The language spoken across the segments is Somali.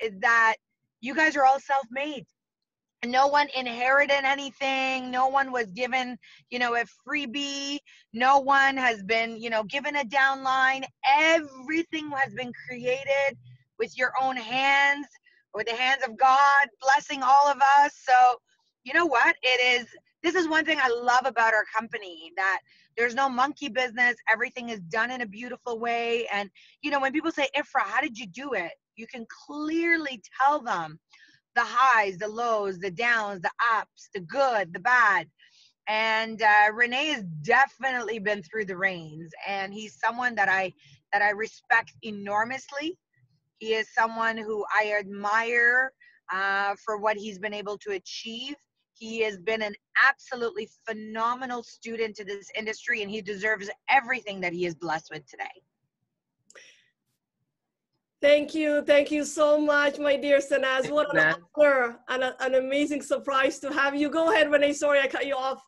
is that you guys are all self-made. No one inherited anything. No one was given, a freebie. No one has been, given a downline. Everything has been created with your own hands, with the hands of God blessing all of us. So, you know what? This is one thing I love about our company, that there's no monkey business. Everything is done in a beautiful way. And, when people say, Ifrah, how did you do it? You can clearly tell them the highs, the lows, the downs, the ups, the good, the bad. And Renee has definitely been through the rains, and he's someone that I respect enormously. He is someone who I admire for what he's been able to achieve. He has been an absolutely phenomenal student to this industry, and he deserves everything that he is blessed with today. Thank you so much, my dear Sanaz. What an honor and an amazing surprise to have you. Go ahead, Renee. Sorry, I cut you off.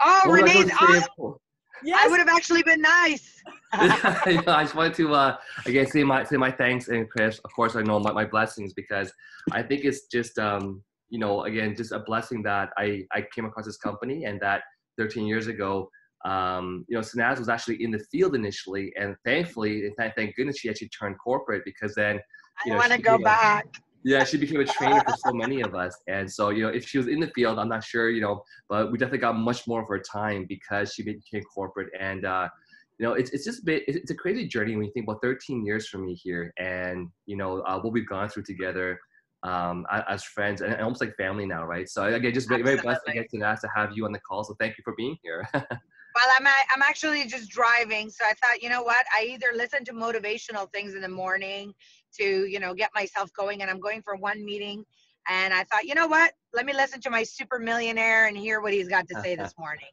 Oh, Renee's awesome. Yes. I would have actually been nice. I just wanted to again say my thanks and Chris. Of course, I know my blessings, because I think it's just again, just a blessing that I came across this company, and that 13 years ago, Sanaz was actually in the field initially, and thankfully, thank goodness, she actually turned corporate, because then I want to go back. Yeah, she became a trainer for so many of us. And so, if she was in the field, I'm not sure, but we definitely got much more of her time because she became corporate. And, it's a crazy journey when you think about 13 years for me here, and, what we've gone through together as friends and almost like family now, right? So again, just very, very blessed again to have you on the call. So thank you for being here. Well, I'm actually just driving, so I thought, you know what? I either listen to motivational things in the morning to, get myself going, and I'm going for one meeting, and I thought, you know what? Let me listen to my super millionaire and hear what he's got to say this morning.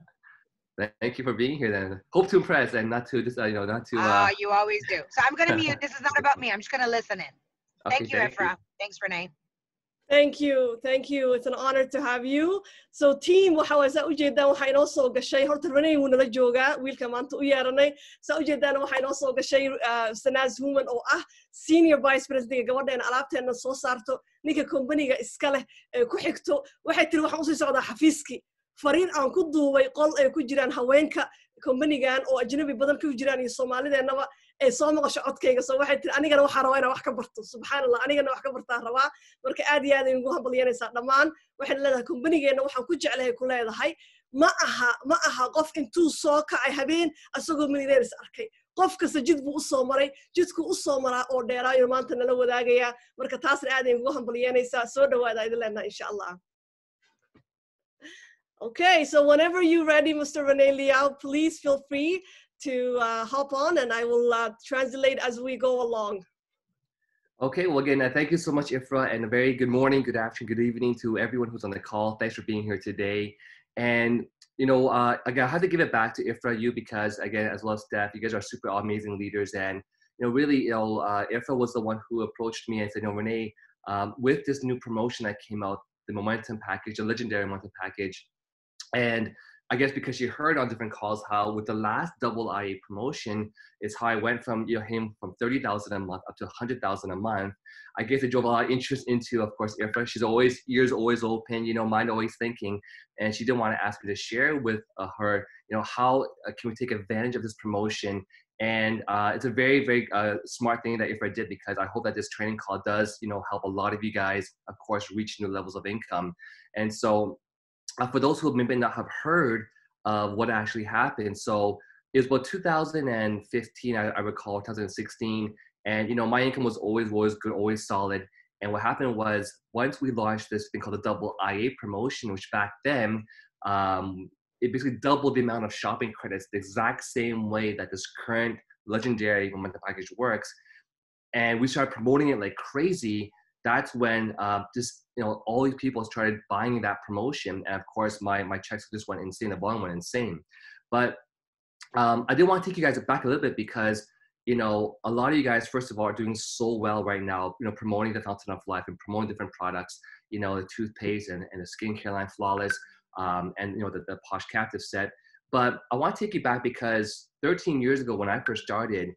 Thank you for being here then. Hope to impress and not to just, not to. You always do. So I'm going to mute. This is not about me. I'm just going to listen in. Okay, thank you, Ifrah. Thanks, Renee. Thank you. It's an honor to have you. So team, waxa way saa u jeedaan waxa inoo soo gashay horta Renee wuu nala joogaa wiilka maanta u yeeranay saa u jeedaan waxa inoo soo gashay Sanaz Human oo ah senior vice president gabadheena alaabteena soo saarto ninka company-ga iska leh ku xigto waxay tiri waxaan u sii socdaa xafiiski fariin aan ku duubay qol ay ku jiraan haweenka company-gan oo ajnabi badan ku jiraan iyo Soomaalideenaba ee soo maqasho codkayga soo waxay tiri anigana waxa rabaa inaan wax ka barto subxaanallah anigana wax ka bartaa rabaa marka aad iyo aad ugu hambalyeynaysaa dhammaan waxaan leedahay company-geena waxaan ku jeclahay ku leedahay ma aha qof intuu soo kacay habeen asagoo millionaires arkay qof kasta jid buu u soo maray jidku u soo maraa oo dheeraayo maanta nala wadaagaya marka taasna aad ugu hambalyeynaysaa soo dhawaada idin leenahay insha Allah. Okay, so whenever you're ready, Mr. Renee Liao, please feel free to hop on, and I will translate as we go along. Okay, well, again, thank you so much, Ifrah, and a very good morning, good afternoon, good evening to everyone who's on the call. Thanks for being here today. And, again, I have to give it back to Ifrah, you, because, again, as well as Steph, you guys are super amazing leaders. And, really, Ifrah was the one who approached me and said, Renee, with this new promotion that came out, the Momentum package, the legendary Momentum package, and I guess because she heard on different calls how with the last double IA promotion is how I went from him from 30,000 a month up to 100,000 a month. I guess it drove a lot of interest into, of course, Ifrah. She's always ears always open, mind always thinking, and she didn't want to ask me to share with her, how can we take advantage of this promotion. And it's a very, very smart thing that Ifrah did, because I hope that this training call does, help a lot of you guys, of course, reach new levels of income. And so, for those who maybe not have heard of what actually happened, so it was about 2015, I recall, 2016, and my income was always good, always solid. And what happened was, once we launched this thing called the double IA promotion, which back then, it basically doubled the amount of shopping credits the exact same way that this current legendary Momentum package works. And we started promoting it like crazy. That's when all these people started buying that promotion. And of course, my checks just went insane. The volume went insane. But I did want to take you guys back a little bit, because, a lot of you guys, first of all, are doing so well right now, promoting the Fountain of Life and promoting different products, the toothpaste and the skincare line Flawless, and, the Posh Captive set. But I want to take you back, because 13 years ago when I first started,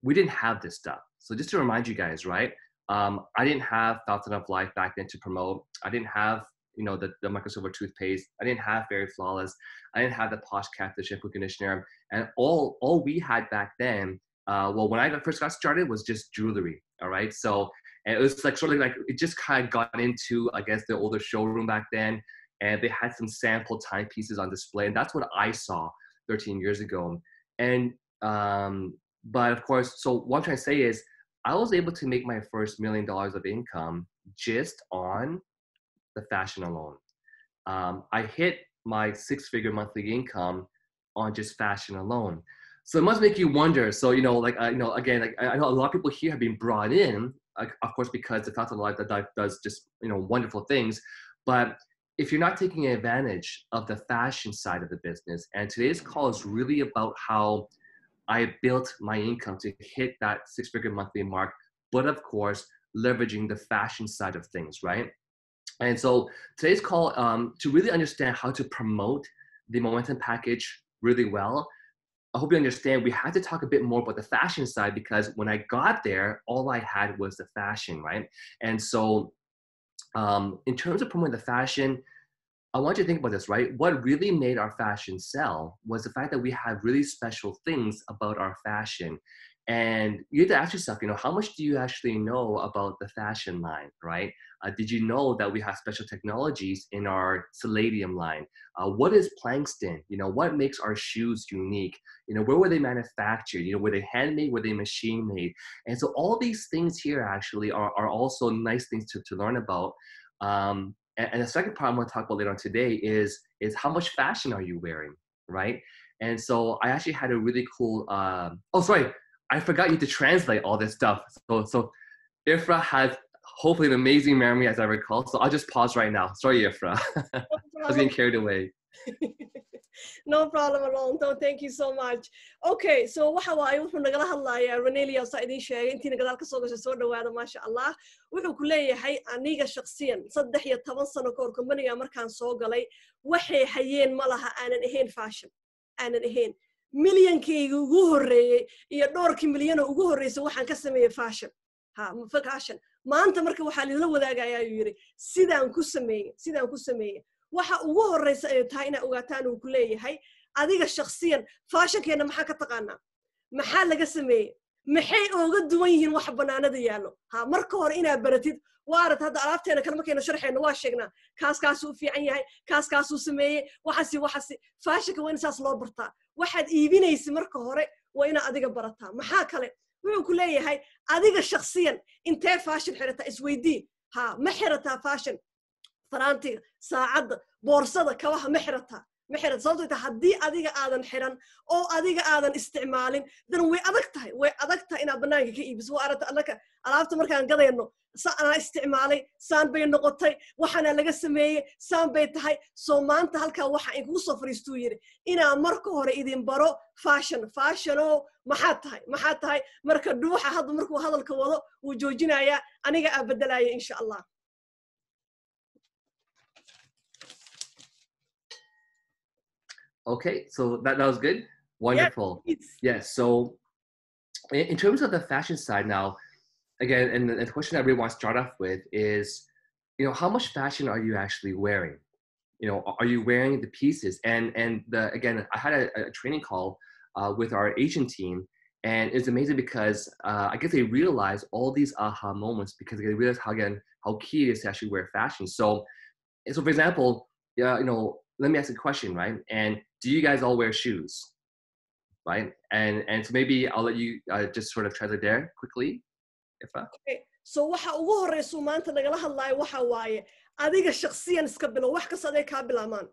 we didn't have this stuff. So just to remind you guys, right? I didn't have Fountain of Life back then to promote. I didn't have, you know, the microsilver toothpaste. I didn't have Very Flawless. I didn't have the Posh Cactus shampoo conditioner. And all we had back then, well, when I first got started, was just jewelry. All right. So, and it was like sort of like, it just kind of got into, I guess, the older showroom back then. And they had some sample timepieces on display. And that's what I saw 13 years ago. And, but of course, so what I'm trying to say is, I was able to make my first $1 million of income just on the fashion alone. I hit my 6-figure monthly income on just fashion alone. So it must make you wonder. So, you know, like, you know, again, like, I know a lot of people here have been brought in, of course, because the Fountain of Life does just, you know, wonderful things. But if you're not taking advantage of the fashion side of the business, and today's call is really about how I built my income to hit that 6-figure monthly mark, but of course, leveraging the fashion side of things, right? And so today's call, to really understand how to promote the Momentum package really well, I hope you understand we had to talk a bit more about the fashion side, because when I got there, all I had was the fashion, right? And so in terms of promoting the fashion, I want you to think about this, right? What really made our fashion sell was the fact that we have really special things about our fashion. And you have to ask yourself, you know, how much do you actually know about the fashion line, right? Did you know that we have special technologies in our Palladium line? What is Plankston? You know, what makes our shoes unique? You know, where were they manufactured? You know, were they handmade? Were they machine made? And so all these things here actually are also nice things to learn about. And the second part I'm going to talk about later on today is how much fashion are you wearing, right? And so I actually had a really cool, oh, sorry, I forgot you to translate all this stuff. So Ifrah has hopefully an amazing memory, as I recall. So I'll just pause right now. Sorry, Ifrah. I was getting carried away. No problem at all. No, thank you so much. Okay, so waxa waaye wuxuu nagala hadlayaa Renelia saa idin sheegay intii gadaal ka soo gashay soo dhawaada maasha Allah. Wuxuu ku leeyahay aniga shakhsiyan 13 sano ka hor company-ga markaan soo galay waxay hayeen ma laha aanan ahayn fashion. Aanan ahayn. Milyankayga ugu horeeyay iyo dhowrkii milyan ugu horeysay waxaan ka sameeyay fashion. Fashion. Maanta marka waxa la wadaagayaa ayuu yiri sidaan ku sameeyay. waxa ugu horeysa ay tahay ina ogaataan uu ku leeyahay adiga shakhsiyan fashion-keena maxaa ka taqaanaa maxaa laga sameeyay maxay ooga duwan yihiin wax banaanada yaalo marka hore ina baratid waarad hadda alaabteena kala markayna sharxeena waa sheegnaa kaas uu fiican yahay kaas uu sameeyay waxasi fashion-ka waa in saas loo bartaa waxaad iibinaysi marka hore waa ina adiga barataa maxaa kale wuxuu ku leeyahay adiga shakhsiyan intee fashion xirata isweydii ma xirataa fashion faraantiga saacada boorsada kabaha ma xirataa sababtoo ah haddii adiga aadan xiran oo adiga aadan isticmaalin dan way adag tahay inaad banaanka ka iibiso waa aragta annaka alaabta markaan gadayno saan isticmaalay saan bay noqotay waxana laga sameeyay saan bay tahay soo maanta halka waxa in kugu soo fariistuu yiri inaa marka hore idin baro fashion oo maxaa tahay marka dhuuxa hadda markuu hadalka wado uu joojinayaa aniga aan bedelayo insha Allah. Okay, so that was good. Wonderful. Yes. So in terms of the fashion side now, again, and the question I really want to start off with is, you know, how much fashion are you actually wearing? You know, are you wearing the pieces? And again, I had a training call with our Asian team, and it's amazing because I guess they realized all these aha moments because they realized how key it is to actually wear fashion. So for example, you know, let me ask a question, right? And do you guys all wear shoes, right? And so maybe I'll let you just sort of translate there quickly, Ifrah. Okay. So waxa ugu horeyso maanta nagala hadlayo waxa waaye adiga shakhsiyan iska bilow wax kasta ay ka bilaamaan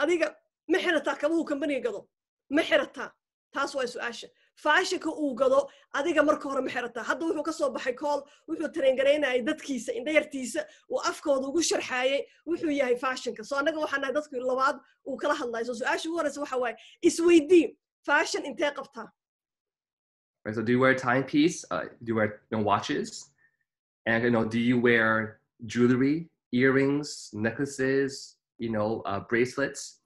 adiga ma xirataa kabuhu company gado ma xirataa taas waa su'aasha fashion-ka uu gado adiga marka hore ma xirataa hadda wuxuu ka soo baxay call wuxuu train gareynay dadkiisa indhayartiisa uu afkooda ugu sharxaayay wuxuu yahay fashion-ka soo anaga waxaan nahay dadkii labaad uu kala hadlayo soo su'aasha ugu horeysa waxa waaye isweydii fashion intee qabtaa. Right, so do you wear a timepiece? Do you wear watches? And do you wear jewelry, earrings, necklaces, bracelets?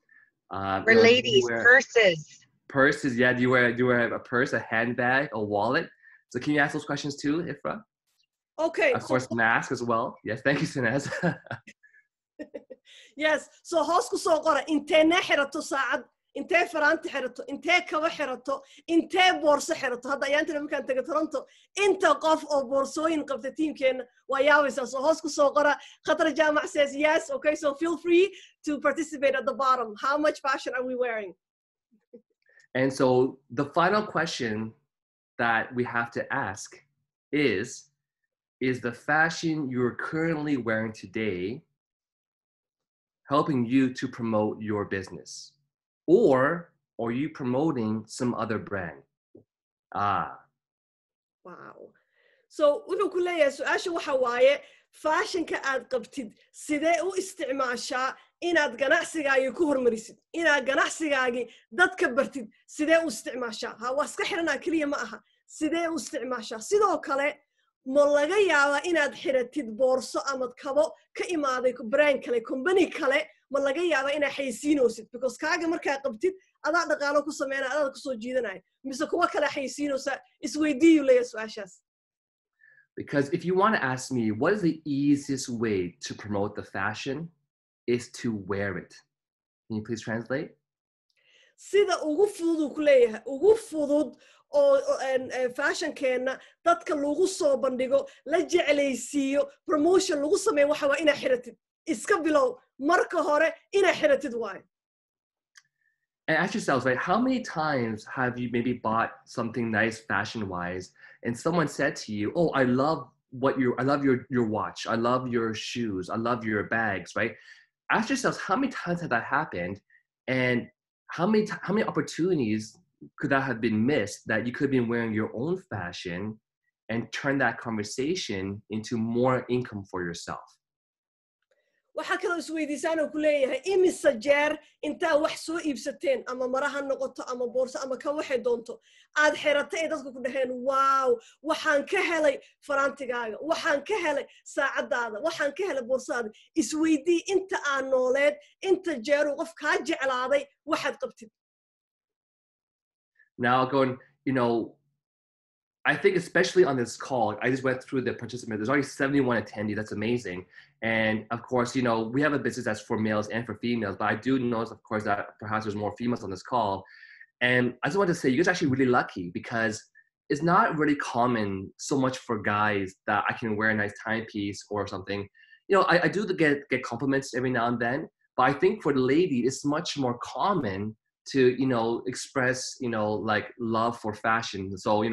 For ladies, purses. Purses, yeah. Do you wear a purse, a handbag, a wallet? So can you ask those questions too, Ifrah? Okay. Of course, mask as well. Yes, thank you, Sinez. Yes. So hoos ku soo qora intee na xirato saacad, intee faraanti xirato, intee kaba xirato, intee boorso xirato. Hadda ayaantina markaan tago Toronto, inta qof oo boorsooyin qabta teamkeena waa yaabaysaa. So hoos ku soo qora. Khatar Jaamac says yes. Okay, so feel free to participate at the bottom. How much fashion are we wearing? And so the final question that we have to ask is the fashion you're currently wearing today helping you to promote your business? Or are you promoting some other brand? Ah. Wow. So wuxuu ku leeyahay su-aasha waxa waaye fashionka aad qabtid sidee u isticmaashaa inaad ganacsigaagii ku hormarisid, inaad ganacsigaagii dadka bartid sidee u isticmaashaa. Ha waa iska xiranaa keliya ma aha, sidee u isticmaashaa. Sidoo kale ma laga yaabaa inaad xiratid boorso ama kabo ka imaaday brand kale, company kale, ma laga yaabaa inaad xaysiinoosid because kaaga markaa qabtid adaa dhaqaalo ku sameynaya, adaa ku soo jiidanaya, mise kuwa kale xaysiinoosa isweydiiyu leeyahay su-aashaas. Because if you want to ask me, what is the easiest way to promote the fashion is to wear it. Can you please translate? Sida ugu fudud ku leeyahay, ugu fudud oo fashionkeena dadka lagu soo bandhigo, la jeclaysiiyo, promotion lagu sameeyo waxa waa inaad xiratid. Iska bilow marka hore inaad xiratid waaye. And ask yourselves, right, how many times have you maybe bought something nice fashion-wise and someone said to you, oh, I love your watch, I love your shoes, I love your bags, right? Ask yourselves, how many times has that happened? And how many opportunities could that have been missed that you could have been wearing your own fashion and turn that conversation into more income for yourself? waxa kale isweydiisaan oo ku leeyahay imisa jeer intaa wax soo iibsateen ama maraha noqoto ama boorso ama ka waxay doonto aad xirata ee dadku ku dhaheen wow waxaan ka helay faraantigaaga, waxaan ka helay saacadaada, waxaan ka helay boorsaada. Isweydii inta aan nooleed, inta jeer uu qof kaa jeclaaday waxaad qabtid. Now going, I think especially on this call, I just went through the participants. There's already 71 attendees. That's amazing. And of course, we have a business that's for males and for females, but I do notice, of course, that perhaps there's more females on this call. And I just want to say, you guys are actually really lucky because it's not really common so much for guys that I can wear a nice timepiece or something. I do get compliments every now and then, but I think for the lady, it's much more common to, express, like love for fashion. So,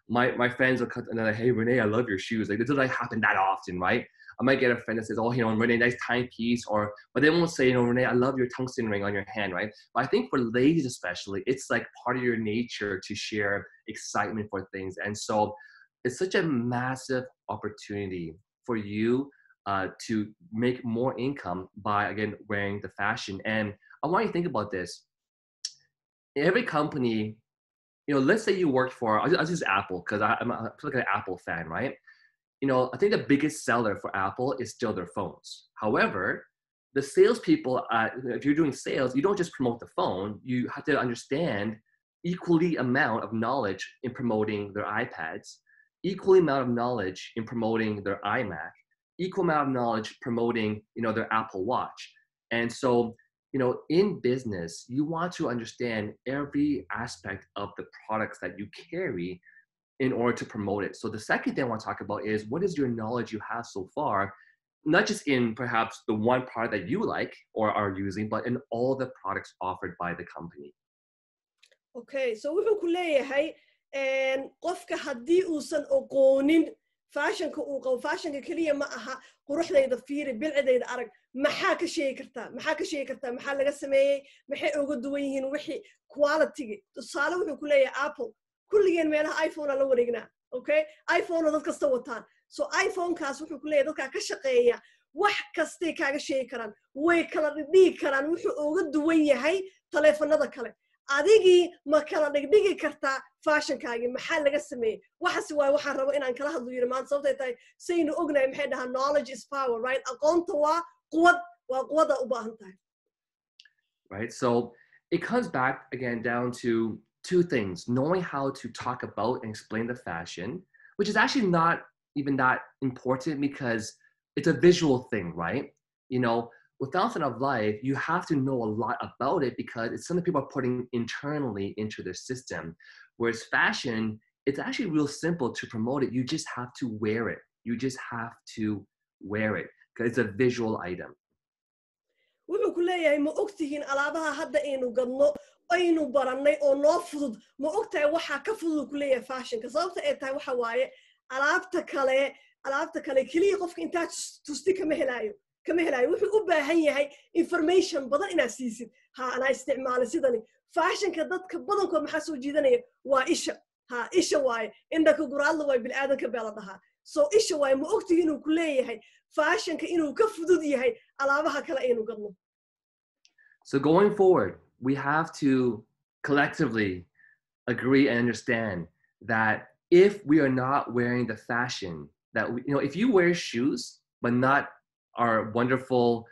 my friends will cut and they're like, hey, Renee, I love your shoes. Like, this doesn't happen that often, right? I might get a friend that says, oh, Renee, nice timepiece, but they won't say, Renee, I love your tungsten ring on your hand, right? But I think for ladies especially, it's like part of your nature to share excitement for things. And so it's such a massive opportunity for you to make more income by, again, wearing the fashion. And I want you to think about this. Every company, let's say you worked for, I'll use Apple because I'm like an Apple fan, right? I think the biggest seller for Apple is still their phones. However, the salespeople, if you're doing sales, you don't just promote the phone. You have to understand equally amount of knowledge in promoting their iPads, equally amount of knowledge in promoting their iMac, equal amount of knowledge promoting, their Apple Watch. And so, in business, you want to understand every aspect of the products that you carry in order to promote it. So the second thing I want to talk about is what is your knowledge you have so far, not just in perhaps the one product that you like or are using, but in all the products offered by the company. Okay, so wuxuu ku leeyahay qofka haddii uusan aqoonin fashionka uu qabo, fashionka kaliya ma aha quruxdayda fiiri, bilcadayda arag, maxaa ka sheegi kartaa, maxaa laga sameeyey, maxay uga duwan yihiin wixii quality. Tusaale wuxuu ku leeyahay Apple kulligeen meelaha iPhone la wareegnaa, okay? iPhone dad kasta wataan. So iPhone kaas wuxuu ku leeyahay dadka ka shaqeeya wax kastay kaaga sheegi karaan, way kala dhigi karaan wuxuu uga duwan yahay taleefanada kale. Adigi ma kala dhigi kartaa fashionkaagi maxaa laga sameeyey. Waxaas waay waxaan rabo inaan kala hadlo yiri maanta sababtay tahay saynu ognahay maxay dhahaan knowledge is power, right? Aqoonta waa quwada u baahan tahay. Right? So it comes back again down to two things: knowing how to talk about and explain the fashion, which is actually not even that important because it's a visual thing, right? You know, with Fountain of Life, you have to know a lot about it because it's something people are putting internally into their system. Whereas fashion, it's actually real simple to promote it. You just have to wear it. You just have to wear it because it's a visual item. wuxuu ku leeyahay ma ogtihiin alaabaha hadda aynu gadno aynu barannay oo noo fudud ma ogtahay waxaa ka fudud ku leeyahay fashionka sababta ay tahay waxa waaye alaabta kale keliya qofka intaa tusti kama helaayo wuxuu u baahan yahay information badan inaad siisid anaa isticmaalay sidani fashionka dadka badankood maxaa soo jiidanaya waa isha waaye indhaka guraadla waay bilaadanka baa la dhahaa so isha waaye ma ogtihiin inuu ku leeyahay fashionka inuu ka fudud yahay alaabaha kale aynu gadno. So going forward, we have to collectively agree and understand that if we are not wearing the fashion that we, if you wear shoes but not our wonderful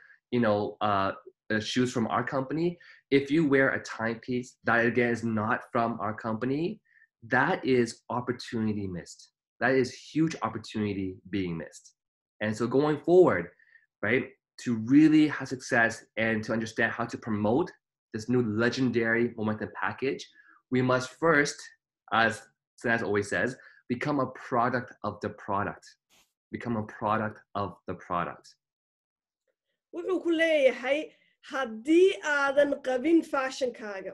shoes from our company, if you wear a timepiece that again is not from our company, that is opportunity missed. That is huge opportunity being missed. And so going forward, right, to really have success and to understand how to promote this new legendary Momentum package, we must first, as Sanaz always says, become a product of the product. Become a product of the product. wuxuu ku leeyahay haddii aadan qabin fashionkaaga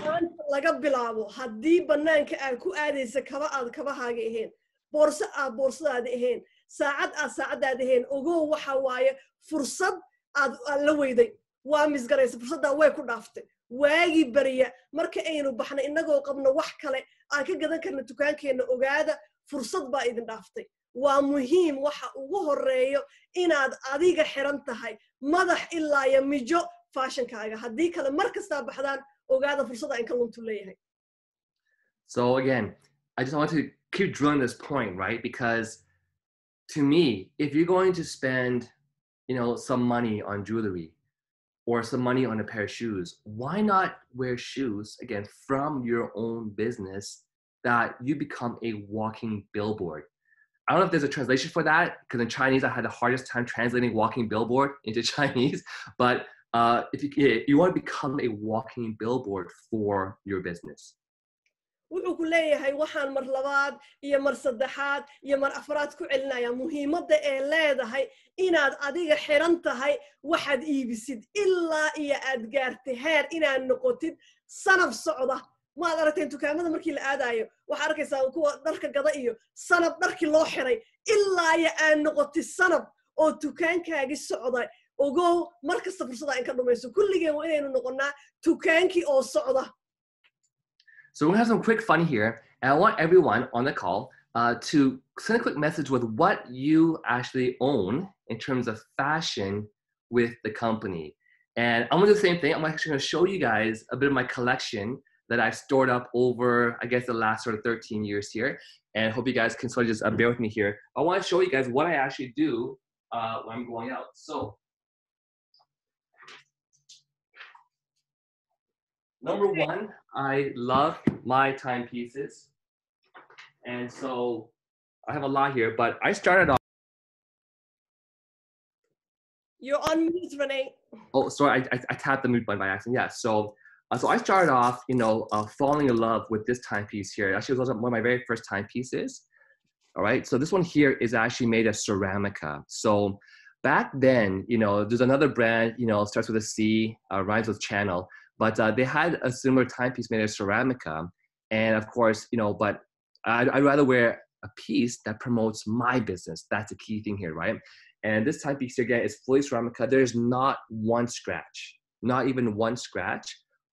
maanta laga bilaabo haddii bannaanka aad ku aadaysa kaba aad kabahaaga ahayn boorso aad boorsadaada ahayn saacad aad saacadaada ahayn ogow waxa waaye fursad aad la weyday waa misgaraysa fursaddaa way ku dhaaftay waagii bariya marka aynu baxna innagoo qabno wax kale aan ka gadan karna dukaankeenna ogaada fursad baa idin dhaaftay waa muhiim waxa ugu horeeyo inaad adiga xiran tahay madax ilaa ya mijo fashionkaaga haddii kale mar kastaa baxdaan ogaada fursadda in ka luntu leeyahay. So again, I just want to keep drilling this point, right? Because to me, if you're going to spend, some money on jewelry or some money on a pair of shoes, why not wear shoes, again, from your own business that you become a walking billboard? I don't know if there's a translation for that, because in Chinese, I had the hardest time translating walking billboard into Chinese. But if you want to become a walking billboard for your business. wuxuu ku leeyahay waxaan mar labaad iyo mar saddexaad iyo mar afraad ku celinaya muhiimadda ee leedahay inaad adiga xiran tahay waxaad iibisid ilaa iyo aad gaartay heer inaad noqotid sanab socda maad aragteen dukaamada markii la aadayo waxaad arkaysaa kuwa dharka gada iyo sanab dharkii loo xiray ilaa iyo aad noqotid sanab oo dukaankaagii socda ogow mar kasta fursadda in ka dhumayso kulligeen waa inaynu noqonnaa dukaankii oo socda. So we're gonna have some quick fun here, and I want everyone on the call to send a quick message with what you actually own in terms of fashion with the company. And I'm gonna do the same thing. I'm actually gonna show you guys a bit of my collection that I've stored up over, I guess, the last sort of 13 years here. And I hope you guys can sort of just bear with me here. I wanna show you guys what I actually do when I'm going out. So, number one, I love my timepieces. And so I have a lot here, but I started off. You're on mute, Renee. Oh, sorry, I tapped the mute button by accident. Yeah, so I started off, falling in love with this timepiece here. Actually, it was one of my very first timepieces. All right, so this one here is actually made of ceramica. So back then, there's another brand, starts with a C, rhymes with channel. But they had a similar timepiece made of ceramica. And of course, but I'd rather wear a piece that promotes my business. That's the key thing here, right? And this timepiece here, again, is fully ceramica. There's not one scratch, not even one scratch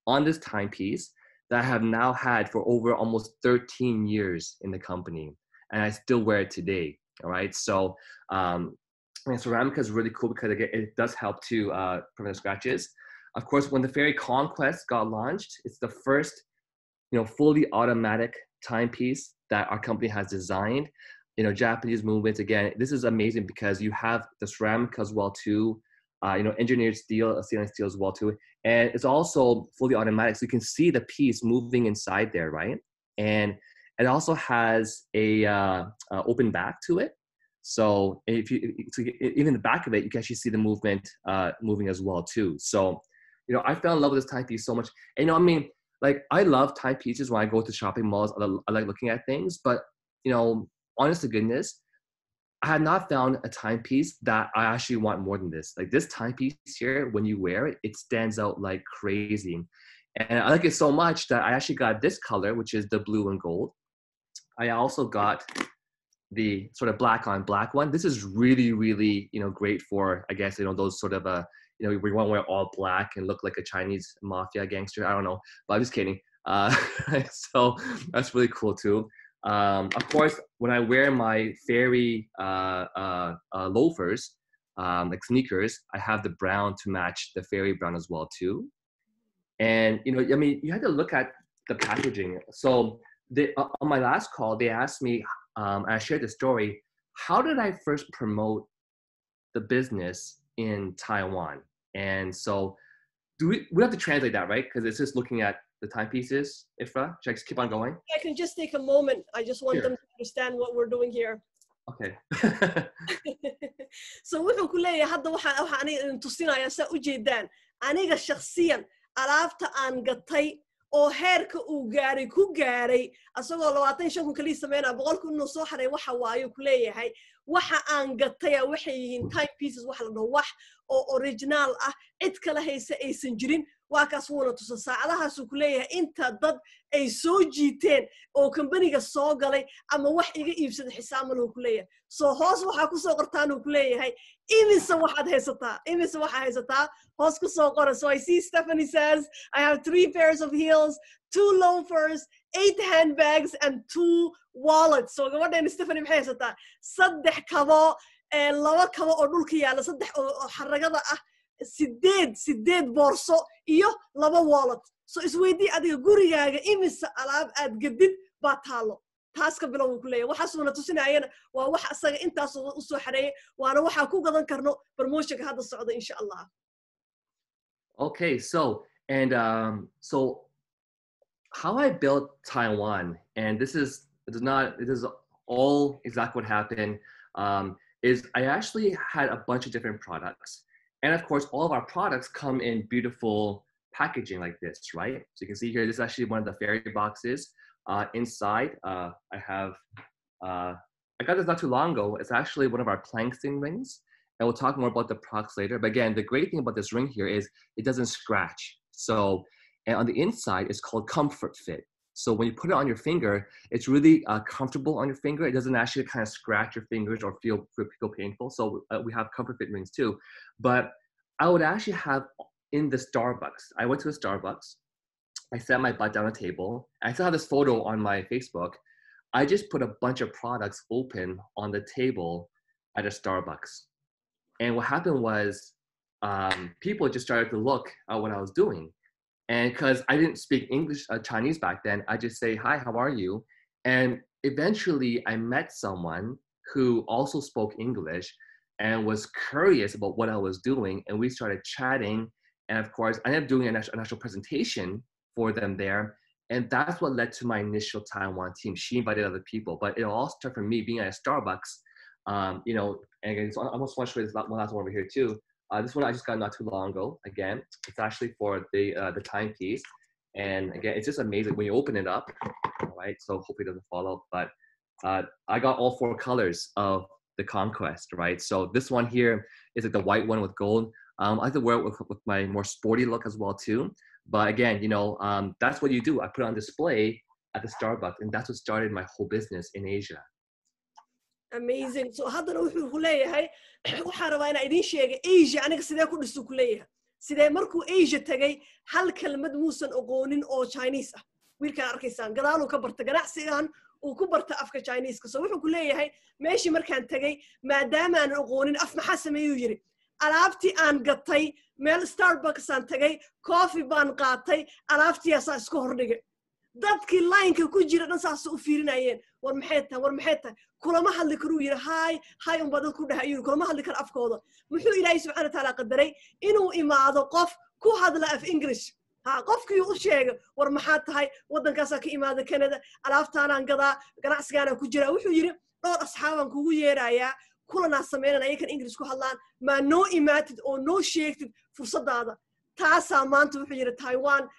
on this timepiece that I have now had for over almost 13 years in the company. And I still wear it today, all right? So ceramica is really cool because it does help to prevent scratches. Of course, when the Fairy Conquest got launched, it's the first, fully automatic timepiece that our company has designed. Japanese movements, again, this is amazing because you have the ceramic as well too, engineered steel, stainless steel as well too. And it's also fully automatic. So you can see the piece moving inside there, right? And It also has a open back to it. So if you, even the back of it, you can actually see the movement moving as well too. So, you know, I fell in love with this timepiece so much. And, you know, I mean, like I love timepieces when I go to shopping malls. I like looking at things, but, you know, honest to goodness, I have not found a timepiece that I actually want more than this. Like this timepiece here, when you wear it, it stands out like crazy. And I like it so much that I actually got this color, which is the blue and gold. I also got the sort of black on black one. This is really, really, you know, great for, I guess, you know, those sort of, you know, we want to wear all black and look like a Chinese mafia gangster. I don't know, but I'm just kidding. So that's really cool too. Of course, when I wear my fairy loafers, like sneakers, I have the brown to match the fairy brown as well too. And, you know, I mean, you had to look at the packaging. So on my last call, they asked me, I shared the story, how did I first promote the business in Taiwan? And so we have to translate that, right? Because it's just looking at the timepieces. Ifra, should I just keep on going? I can just take a moment. I just want them to understand what we're doing here. Okay. So wuxuu ku leeyahay hadda waxa aniga tusinaya sa u jeedaan aniga shakhsiyan alaabta aan gatay oo heerka uu gaaray ku gaaray asagoo 25 kun kaliya sameeyna 100 kun inuu soo xaray waxa waayo ku leeyahay waxa aan gatay waxay yihiin timepieces wax la dhaho wax oo original ah cid kale haysa aysan jirin waa kaas wuuna tusa saacadahaas uu ku leeyahay inta dad ay soo jiiteen oo company-ga soo galay ama wax iga iibsada xisaab ma loo ku leeyahay soo hoos waxa ku soo qortaan uu ku leeyahay iminsa waxaad haysataa hoos ku soo qora. So I see Stephanie says I have 3 pairs of heels, 2 loafers, 8 handbags and 2 wallets. So gabadhan Stephanie maxay haysataa 3 kabo 2 kabo oo dhulka yaala 3 oo xaragada ah 8 boorso iyo 2 wallet. So isweydii adiga gurigaaga imisa alaab aad gadid baa taalo taas ka bilow ku leeyahay waxa soo tusinayana waa wax asaga intaas u soo xareeyay waana waxa ku gadan karno promotion ka hadda socda insha Allah. Okay, so how I built Taiwan, and this is all exactly what happened, is I actually had a bunch of different products. And of course, all of our products come in beautiful packaging like this, right? So you can see here, this is actually one of the fairy boxes. Inside, I got this not too long ago. It's actually one of our Plankton rings. And we'll talk more about the products later. But again, the great thing about this ring here is it doesn't scratch. So, and on the inside, it's called Comfort Fit. So when you put it on your finger, it's really comfortable on your finger. It doesn't actually kind of scratch your fingers or feel painful. So we have Comfort Fit rings too. But I would actually have in the Starbucks. I went to a Starbucks. I sat my butt down on a table. I still have this photo on my Facebook. I just put a bunch of products open on the table at a Starbucks. And what happened was people just started to look at what I was doing. And because I didn't speak English, Chinese back then, I just say, hi, how are you? And eventually I met someone who also spoke English and was curious about what I was doing. And we started chatting. And of course, I ended up doing an actual presentation for them there. And that's what led to my initial Taiwan team. She invited other people, but it all started from me being at a Starbucks. You know, and again, so I almost want to show you this one last one over here too. This one I just got not too long ago. Again, it's actually for the timepiece. And again, it's just amazing when you open it up, all right? So hopefully it doesn't fall out, but I got all 4 colors of the Conquest, right? So this one here is like the white one with gold. I like to wear it with my more sporty look as well too. But again, you know, that's what you do. I put it on display at the Starbucks, and that's what started my whole business in Asia. Amazing. So haddana wuxuu ku leeyahay waxaan rabaa inaan idin sheegay Asia aniga sidee ku dhisu ku leeyahay sidee markuu Asia tagay hal kelmad muusan aqoonin oo Chinese ah wiilkaan arkaysaan gadaaluu ka barta ganacsigan uu ku barta afka Chinese ka so wuxuu ku leeyahay meeshii markaan tagay maadaama aan aqoonin af maxaa sameeyuu yiri alaabtii aan gatay meel Starbucks aan tagay coffee baan qaatay alaabtii asaa isku hordhigay dadkii line-ka ku jira dhan saas u fiirinayeen war maxay tahay kulama hadli karu yiri hay un badan ku dhahay kulama hadli kar afkooda muxuu Ilaahay subhanahu wa ta'ala qadaray inuu imaado qof ku hadla af English ها qofkii u sheegay war maxaa tahay wadankaas ka imaada Canada alaabtaanaan gadaa ganacsigaana ku jira wuxuu yiri dhowr asxaaban kugu yeerayaa kulana sameeyana ayakan English ku hadlaan ma no imaatid oo no sheegtid fursadaada taasa maanta wuxuu yiri Taiwan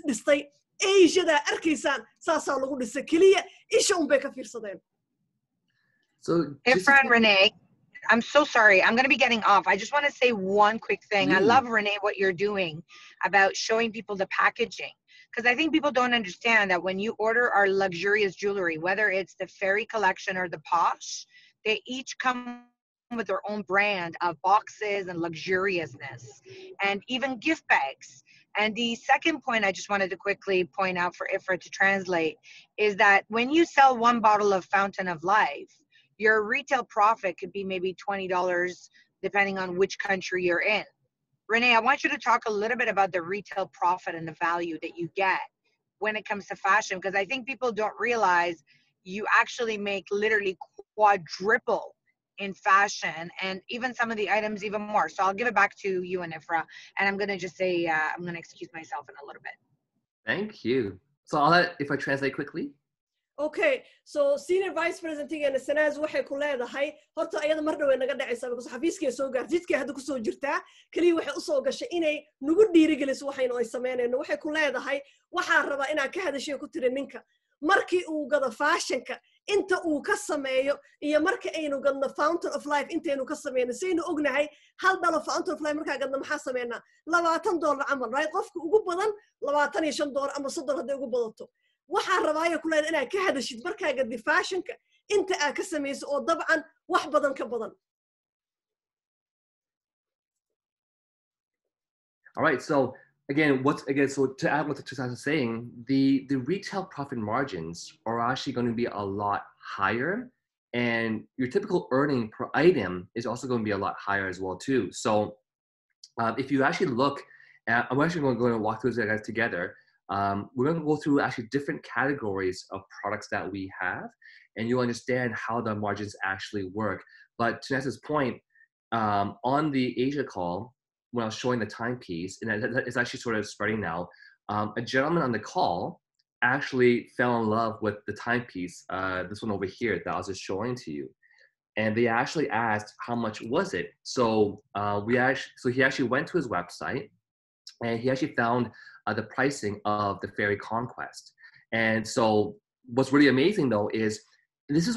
dhistay Asia da arkaysan saasa lagu dhisay kaliya isha un bay ka fiirsadeen. So Ifra and Renee, I'm so sorry. I'm going to be getting off. I just want to say one quick thing. I love, Renee, what you're doing about showing people the packaging. Because I think people don't understand that when you order our luxurious jewelry, whether it's the Fairy Collection or the Posh, they each come with their own brand of boxes and luxuriousness and even gift bags. And the second point I just wanted to quickly point out for Ifra to translate is that when you sell one bottle of Fountain of Life, your retail profit could be maybe $20 depending on which country you're in. Renee, I want you to talk a little bit about the retail profit and the value that you get when it comes to fashion, because I think people don't realize you actually make literally quadruple in fashion and even some of the items even more. So I'll give it back to you and Ifra, and I'm going to just say, I'm going to excuse myself in a little bit. Thank you. So I'll let Ifra translate quickly. Okay, so senior vice president and Sanaz waxay ku leedahay horta ayada mar dhaw naga dhacaysa because xafiiskii soo gaartay hadda ku soo jirtaa kaliya waxay u soo gashay inay nagu dhiirigeliso waxayna ay sameeyeen waxay ku leedahay waxa raba inaan ka hadashay ku tiri ninka markii uu gado fashionka inta uu ka sameeyo iyo markii aynu gadno Fountain of Life intaynu ka sameeyno saynu ognahay hal dalo Fountain of Life marka gadno maxaa sameeynaa $20 amal right qofka ugu badan $25 ama $30 haday ugu badato waxaan rabaa ku leeyahay inaad ka hadashid markaa gadi fashionka inta aad ka sameeyso oo dabcan wax badan ka badan. All right, so so to add what Tristan is saying, the retail profit margins are actually going to be a lot higher, and your typical earning per item is also going to be a lot higher as well too. So if you actually look at, I'm actually going to walk through this guys together. We're going to go through actually different categories of products that we have, and you'll understand how the margins actually work. But to Nessa's point, on the Asia call, when I was showing the timepiece, and it's actually sort of spreading now, a gentleman on the call actually fell in love with the timepiece, this one over here that I was just showing to you. And they actually asked how much was it. So he actually went to his website, and he actually found the pricing of the Fairy Conquest. And so what's really amazing though is this is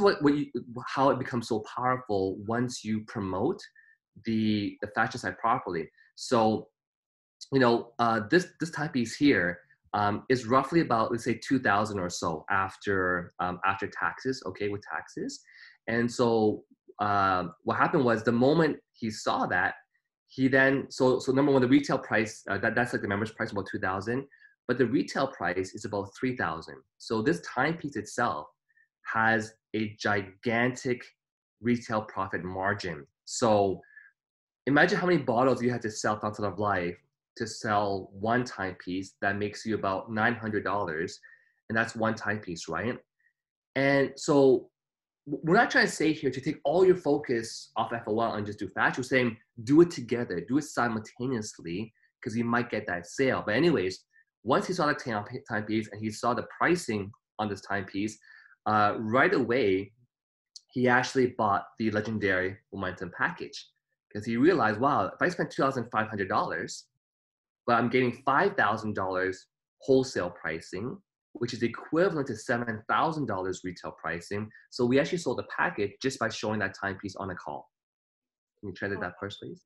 how it becomes so powerful once you promote the fashion side properly. So, you know, this timepiece here is roughly about, let's say, $2,000 or so after taxes, okay, with taxes. And so what happened was the moment he saw that, he then, so number one, the retail price, that's like the member's price, about $2,000, but the retail price is about $3,000. So this timepiece itself has a gigantic retail profit margin. So imagine how many bottles you had to sell Fountain of Life to sell one timepiece that makes you about $900, and that's one timepiece, right? And so we're not trying to say here to take all your focus off FOL and just do fashion. We're saying do it together, do it simultaneously, because you might get that sale. But anyways, once he saw the timepiece and he saw the pricing on this timepiece, right away, he actually bought the legendary Momentum package. Because he realized, wow, if I spend $2,500, but I'm getting $5,000 wholesale pricing, which is equivalent to $7,000 retail pricing. So we actually sold the package just by showing that timepiece on a call. Can you translate that first, please?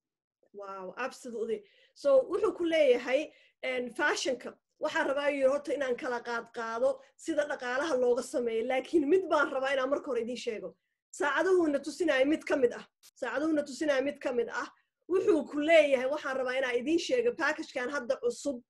Wow, absolutely. So wuxuu ku leeyahay fashionka waxaan rabaa iyo horta inaan kala qaado sida dhaqaalaha looga sameeyo laakiin mid baan rabaa inaan marka hore idin sheego saacaduhuna tusinaya mid ka mid ah wuxuu ku leeyahay waxaan rabaa inaan idin sheego packagekan hadda cusub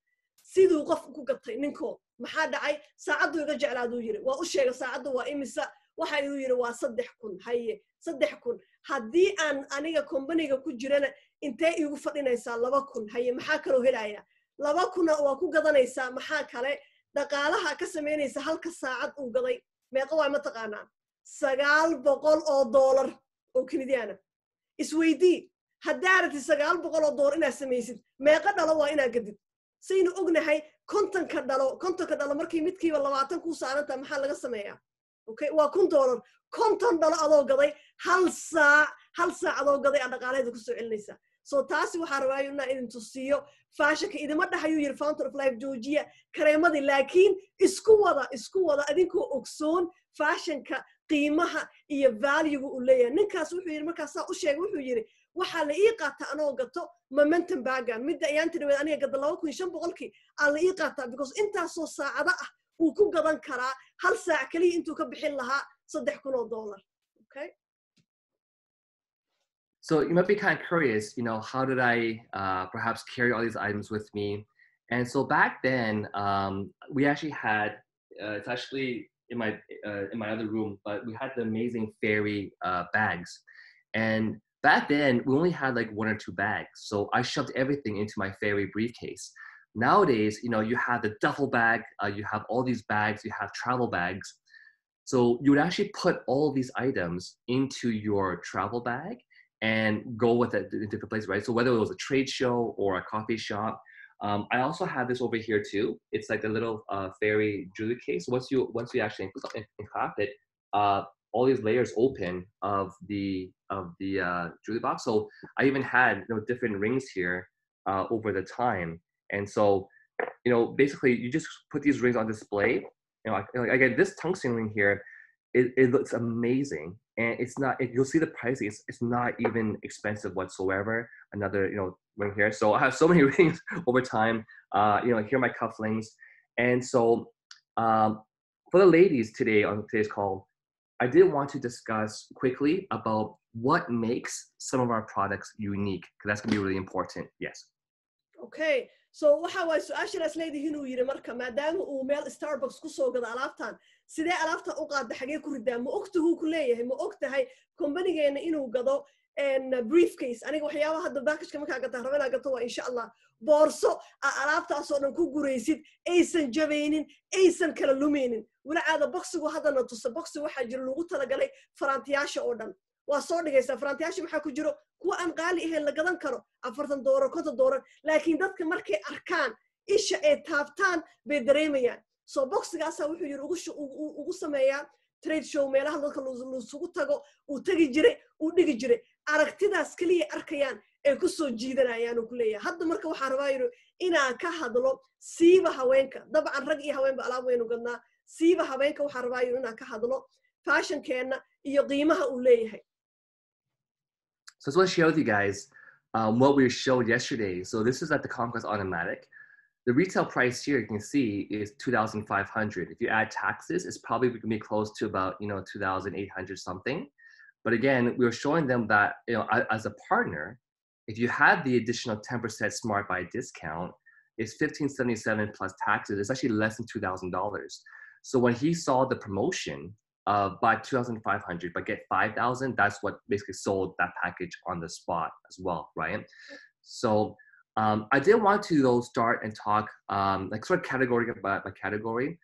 siduu qof ku gatay ninko maxaa dhacay saacadu iga jeclaaduu yiri waa u sheegay saacadu waa imisa waxa uu yiri waa 3,000 haye 3,000 haddii aan aniga company-ga ku jirana intee igu fadhinaysaa 2,000 haye maxaa kale helaya 2,000 waa ku gadanaysaa maxaa kale dhaqaalaha ka sameynaysa halka saacad uu gaday meeqa waa ma taqaanaa $900 oo Canadian isweydii haddaad $900 inaad samaysid meeqa dhalo waa inaad gadid saynu ognahay kontonka dhalo markii midkiiba 20 ku saaranta maxaa laga sameeyaa okay waa $1 konton dhalo adoo gaday hal saac adoo gaday aan dhaqaaleeda ku soo celinaysa so taasi waxa rabaayo inaan idin tusiyo faashanka idima dhahayo yir Fountain of Life Georgia kareemadii laakiin isku wada adinkoo ogsoon faashanka qiimaha iyo value uu leeyahay ninkaas wuxuu yiri markaas u sheegay wuxuu yiri waxa la ii qaata anoo gato momentum bagan midda ayaan tiriyay aniga gada 2500 aan la ii qaata because intaas soo saacada ah uu ku gadan karaa hal saac kaliya intuu ka bixin lahaa $3,000 okay. So you might be kind of curious, you know, how did I perhaps carry all these items with me? And so back then, we actually had, it's actually in my other room, but we had the amazing fairy bags. And back then, we only had like 1 or 2 bags. So I shoved everything into my fairy briefcase. Nowadays, you know, you have the duffel bag, you have all these bags, you have travel bags. So you would actually put all these items into your travel bag and go with it in different places, right? So whether it was a trade show or a coffee shop, I also have this over here too. It's like a little fairy jewelry case. Once you actually unclap it, all these layers open of the jewelry box. So I even had, you know, different rings here over the time. And so, you know, basically you just put these rings on display. You know, again, this tungsten ring here, it looks amazing. And it's not, you'll see the price, it's not even expensive whatsoever. Another, you know, ring here. So I have so many rings over time. You know, here are my cufflinks. And so for the ladies today on today's call, I did want to discuss quickly about what makes some of our products unique, because that's going to be really important. Yes. Okay. So waxa way su'aashaas leedahay inuu yiri marka maadaama uu meel Starbucks ku soo gado alaabtan sidee alaabta u qaad xagee ku ridaa ma ogtahay ku leeyahay ma ogtahay company-geena inuu gado briefcase aniga waxyaabaha hadda package-ka marka gato rabana gato waa insha Allah boorso alaabtaas oo dhan ku gureysid aysan jabeynin aysan kala lumeynin wala caada boxigu hadana tuso boxi waxa jira lagu talagalay farantiyaasha oo dhan waa soo dhigaysa farantiyaasha waxa ku jiro kuwa aan qaali ahayn la gadan karo $40 $50 laakiin dadka markay arkaan isha ay taabtaan bay dareemayaan so boxigaas wuxuu yiri ugu sameeyaa trade show meelaha dadka isugu tago uu tagi jiray uu dhigi jiray aragtidaas kaliya arkayaan ay ku soo jiidanayaan uu ku leeyahay hadda marka waxa rabaa inaan ka hadlo siiba haweenka dabcan rag iyo haweenba alaab weyn u gadnaa siiba haweenka waxa rabaa inaan ka hadlo fashion-keena iyo qiimaha uu leeyahay. So I just want to share with you guys what we showed yesterday. So this is at the Conquest Automatic. The retail price here, you can see, is $2,500. If you add taxes, it's probably going to be close to about, you know, 2,800 something. But again, we were showing them that, you know, as a partner, if you had the additional 10% Smart Buy discount, it's $1,577 plus taxes. It's actually less than $2,000. So when he saw the promotion, buy 2,500 but get 5,000, that's what basically sold that package on the spot as well, right? So I did want to though start and talk like sort of category by category,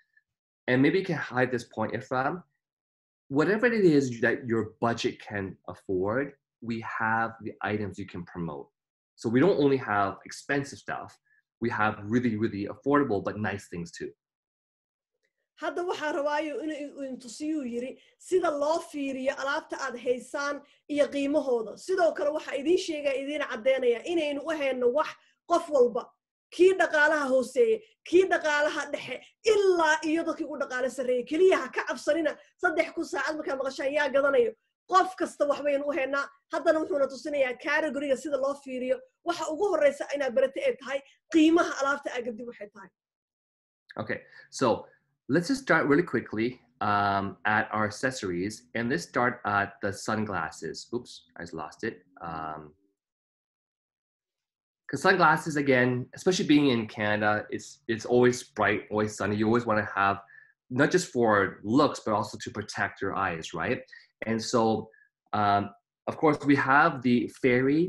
and maybe you can highlight this point, Ifram. Whatever it is that your budget can afford, we have the items you can promote. So we don't only have expensive stuff, we have really, really affordable but nice things too. hadda waxa rabaayo inuu tusiyo yiri sida loo fiiriyo alaabta aad haysaan iyo qiimahooda sidoo kale waxa idin sheegay idin cadeynaya inaynu u hayno wax qof walba kii dhaqaalaha hooseeya kii dhaqaalaha dhexe ilaa iyo dadkii u dhaqaale sareeyay kaliya ha ka cabsanina 3 saacad marka maqashaan yaa gadanayo qof kasta wax baynu u haynaa haddana wuxuuna tusinayaa category-ga sida loo fiiriyo waxa ugu horeysa inaad barata ay tahay qiimaha alaabta aad gadib waxay tahay. Okay, so let's just start really quickly at our accessories, and let's start at the sunglasses. Oops, I just lost it. Because sunglasses, again, especially being in Canada, it's always bright, always sunny. You always want to have, not just for looks, but also to protect your eyes, right? And so, of course, we have the fairy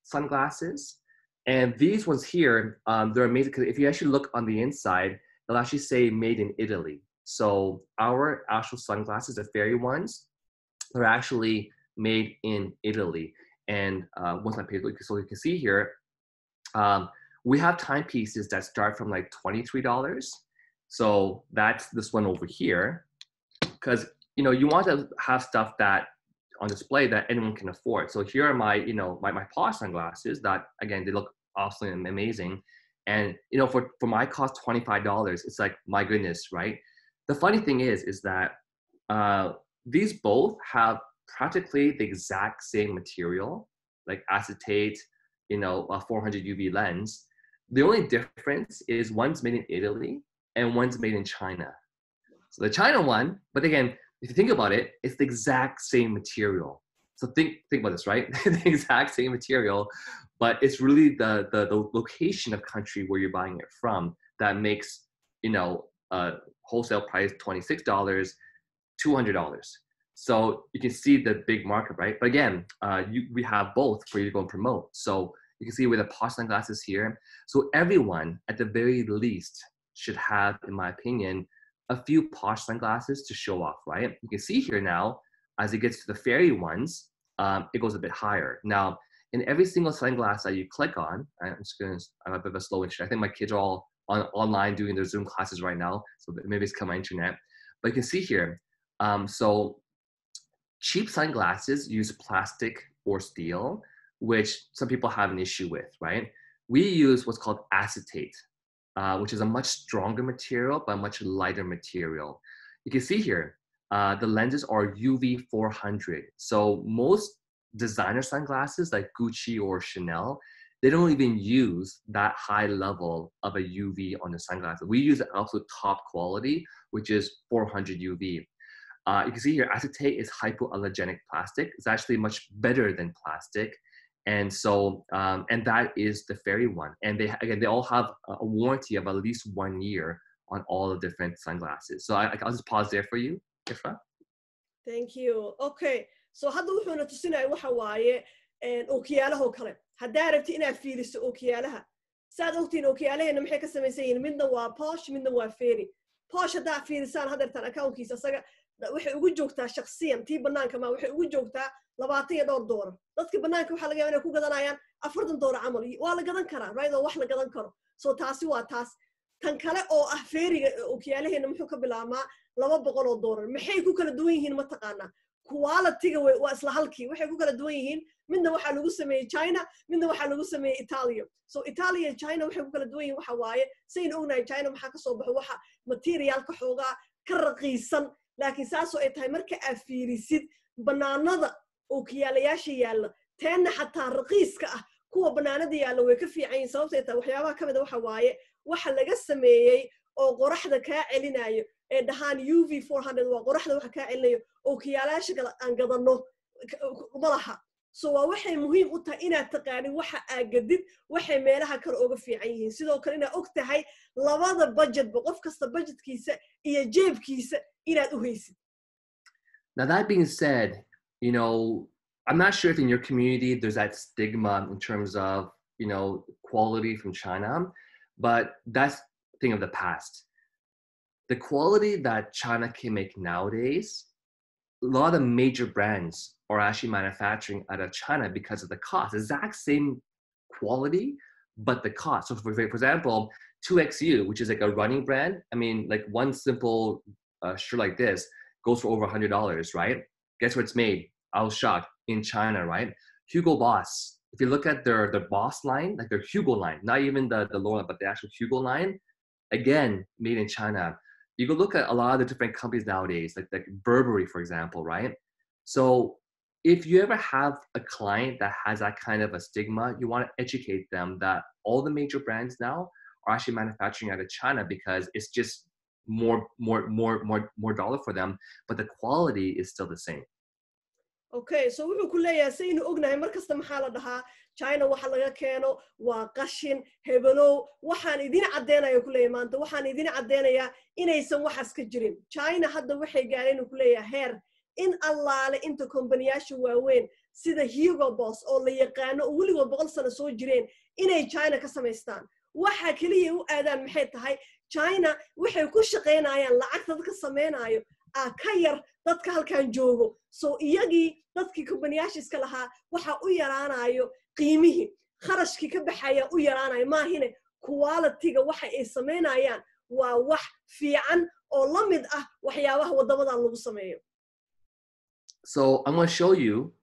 sunglasses, and these ones here, they're amazing because if you actually look on the inside, they'll actually say made in Italy. So our actual sunglasses, the fairy ones, they're actually made in Italy. And once I paid, so you can see here, we have timepieces that start from like $23. So that's this one over here, because you know you want to have stuff that on display that anyone can afford. So here are my my Posh sunglasses that again they look awesome and amazing, and you know for my cost $25, it's like my goodness, right? The funny thing is that these both have practically the exact same material, like acetate, you know, a 400 UV lens. The only difference is one's made in Italy and one's made in China. So the China one, but again, if you think about it, it's the exact same material. So think about this, right? The exact same material, but it's really the location of country where you're buying it from that makes, you know, wholesale price $26, $200. So you can see the big market, right? But again, we have both for you to go and promote. So you can see with the Posh sunglasses here. So everyone, at the very least, should have, in my opinion, a few Posh sunglasses to show off, right? You can see here now, as it gets to the fairy ones, it goes a bit higher. Now, in every single sunglass that you click on, I'm a bit of a slow intro. I think my kids are all online doing their Zoom classes right now, so maybe it's come on internet. But you can see here, so cheap sunglasses use plastic or steel, which some people have an issue with, right? We use what's called acetate, which is a much stronger material, but a much lighter material. You can see here, the lenses are UV 400. So most designer sunglasses like Gucci or Chanel, they don't even use that high level of a UV on the sunglasses. We use the absolute top quality, which is 400 UV. You can see here, acetate is hypoallergenic plastic. It's actually much better than plastic. And so, and that is the fairy one. And they all have a warranty of at least 1 year on all the different sunglasses. So I'll just pause there for you, Ifra. Thank you. Okay. So hadda wuxuuna tusinaya waxa waaye ookiyaalaha oo kale. Haddaa rabti inaad fiiriso ookiyaalaha. Saad ogtiin ookiyaalaheenna maxay ka samaysan yihiin? Midna waa Posh, midna waa fairy. Posh haddaa fiirisaan hadeertaan accountkiisa asaga waxay ugu joogtaa shakhsiyan tii banaanka ma waxay ugu joogtaa $20. dadka banaanka waxa laga yaabaa inay ku gadanayaan $40 camal waa la gadan karaa right oo wax la gadan karo so taasi waa taas tan kale oo ah fairyga ookiyaalaheena muxuu ka bilaabmaa $200 maxay ku kala duwan yihiin ma taqaanaa quality-ga waa isla halkii waxay ku kala duwan yihiin midna waxa lagu sameeyay China midna waxa lagu sameeyay Italy so Italy and China waxay ku kala duwan yihiin waxa waaye sayn ognahay China waxa ka soo baxo waxa materialka xoogaa ka raqiisan laakiin saas oo ay tahay marka aad fiirisid banaanada ookiyaalayaasha yaalla teena xataa raqiiska ah kuwa banaanada yaalla way ka fiican yihiin sababtoo ah waxyaabaha kamid ah waxa waaye waxa laga sameeyay oo qoraxda ka celinayo ee dhahaan UV 400 waa qoraxda waxa ka celinayo ookiyaalayaasha aan gadano malaha so waa waxay muhiim u tahay inaad taqaanin waxa aad gadid waxay meelaha kale uga fiican yihiin sidoo kale inaad og tahay labada budget qof kasta budgetkiisa iyo jeebkiisa inaad u haysid. Now that being said, you know, I'm not sure if in your community there's that stigma in terms of, you know, quality from China, but that's a thing of the past. The quality that China can make nowadays, a lot of major brands are actually manufacturing out of China because of the cost. Exact same quality, but the cost. So for example, 2XU, which is like a running brand, I mean, like one simple shirt like this goes for over $100, right? Guess where it's made? I was shocked. In China, right? Hugo Boss. If you look at their Boss line, like their Hugo line, not even the Laura, but the actual Hugo line, again, made in China. You go look at a lot of the different companies nowadays, like Burberry, for example, right? So if you ever have a client that has that kind of a stigma, you want to educate them that all the major brands now are actually manufacturing out of China because it's just more dollar for them, but the quality is still the same. Okay, so wuxuu ku leeyahay saynu ognahay markasta maxaa la dhahaa China waxa laga keeno waa qashin hebelow waxaan idin cadeynaya ku leeyahay maanta waxaan idin cadeynaya inaysan waxas ka jirin China hadda waxay gaareen ku leeyahay heer in allaale inta kombaniyasha waaweyn sida Hugo Boss oo la yaqaano oo waligood 100 sano soo jireen inay China ka sameystaan waxa kaliya u aadaan maxay tahay China waxay ku shaqeynayaan lacagta dadka sameeynaayo ka yar dadka halkan joogo so iyagii dadkii kombaniyasha iska lahaa waxa u yaraanayo kharashkii ka baxaya u yaraanaya maahine quality-ga waxa ay sameynayaan waa wax fiican oo la mid ah waxyaabaha wadamadan lagu sameeyo. So I'm going to show you